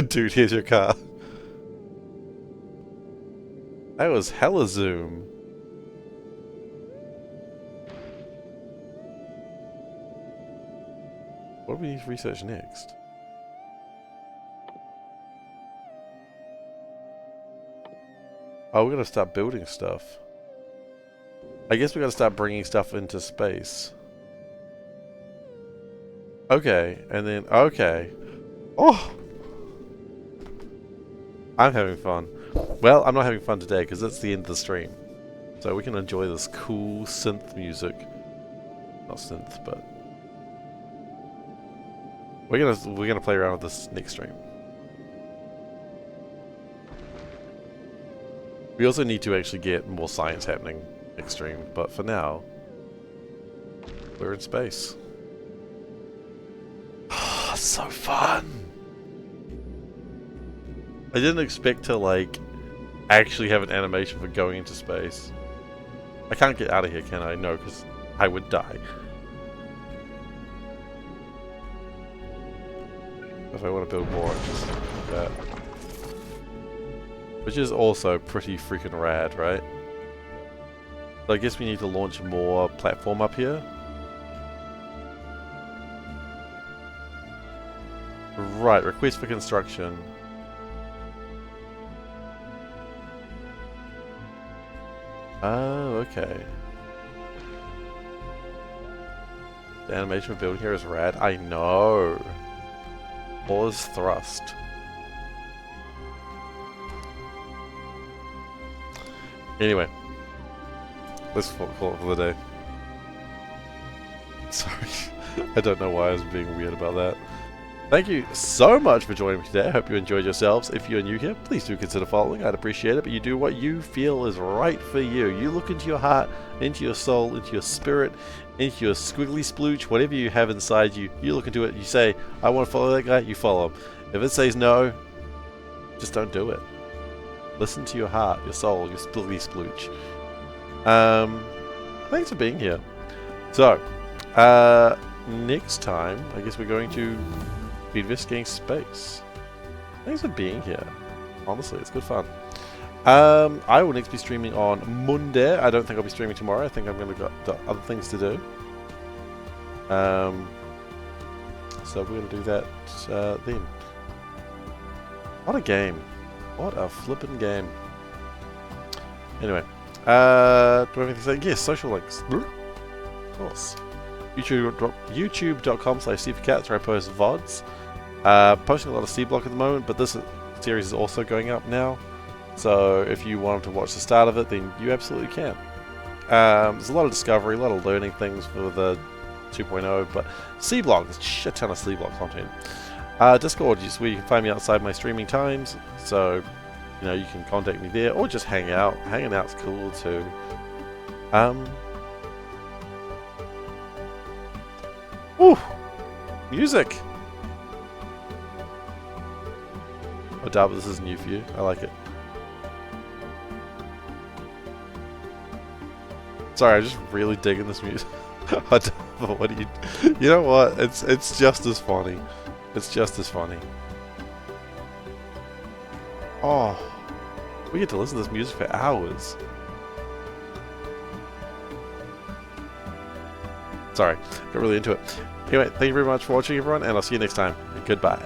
Dude, here's your car. That was hella zoom. What do we need to research next? Oh, we're gonna start building stuff. I guess we gotta start bringing stuff into space. Okay, and then, okay. Oh! I'm having fun. Well, I'm not having fun today because that's the end of the stream. So we can enjoy this cool synth music. Not synth, but we're gonna play around with this next stream. We also need to actually get more science happening next stream, but for now, we're in space. So fun! I didn't expect to, like, actually have an animation for going into space. I can't get out of here, can I? No, because I would die. If I want to build more, just like that. Which is also pretty freaking rad, right? So I guess we need to launch more platform up here. Right, request for construction. Oh, okay. The animation of building here is rad. I know. Pause thrust. Anyway, let's call it for the day. Sorry, I don't know why I was being weird about that. Thank you so much for joining me today. I hope you enjoyed yourselves. If you're new here, please do consider following. I'd appreciate it. But you do what you feel is right for you. You look into your heart, into your soul, into your spirit, into your squiggly splooch, whatever you have inside you. You look into it, you say, I want to follow that guy, you follow him. If it says no, just don't do it. Listen to your heart, your soul, your squiggly splooch. Thanks for being here. So, next time, I guess we're going to be investigating space. Thanks for being here. Honestly, it's good fun. I will next be streaming on Monday. I don't think I'll be streaming tomorrow. I think I'm going to got other things to do. So we're going to do that then. What a game. What a flippin' game. Anyway. Do I have anything to say? Yes, social links. Of course. YouTube.com/SeiferKatt. That's where I post VODs. Posting a lot of C-Block at the moment, but this series is also going up now. So if you wanted to watch the start of it, then you absolutely can. There's a lot of discovery, a lot of learning things for the 2.0, but C-Block, there's a shit ton of C-Block content. Discord is where you can find me outside my streaming times, so you know you can contact me there or just hang out. Hanging out's cool too. Ooh, music. Oh, Darby, this is new for you. I like it. Sorry, I'm just really digging this music. What do you? You know what? It's just as funny. It's just as funny. Oh, we get to listen to this music for hours. Sorry, got really into it. Anyway, thank you very much for watching, everyone, and I'll see you next time. Goodbye.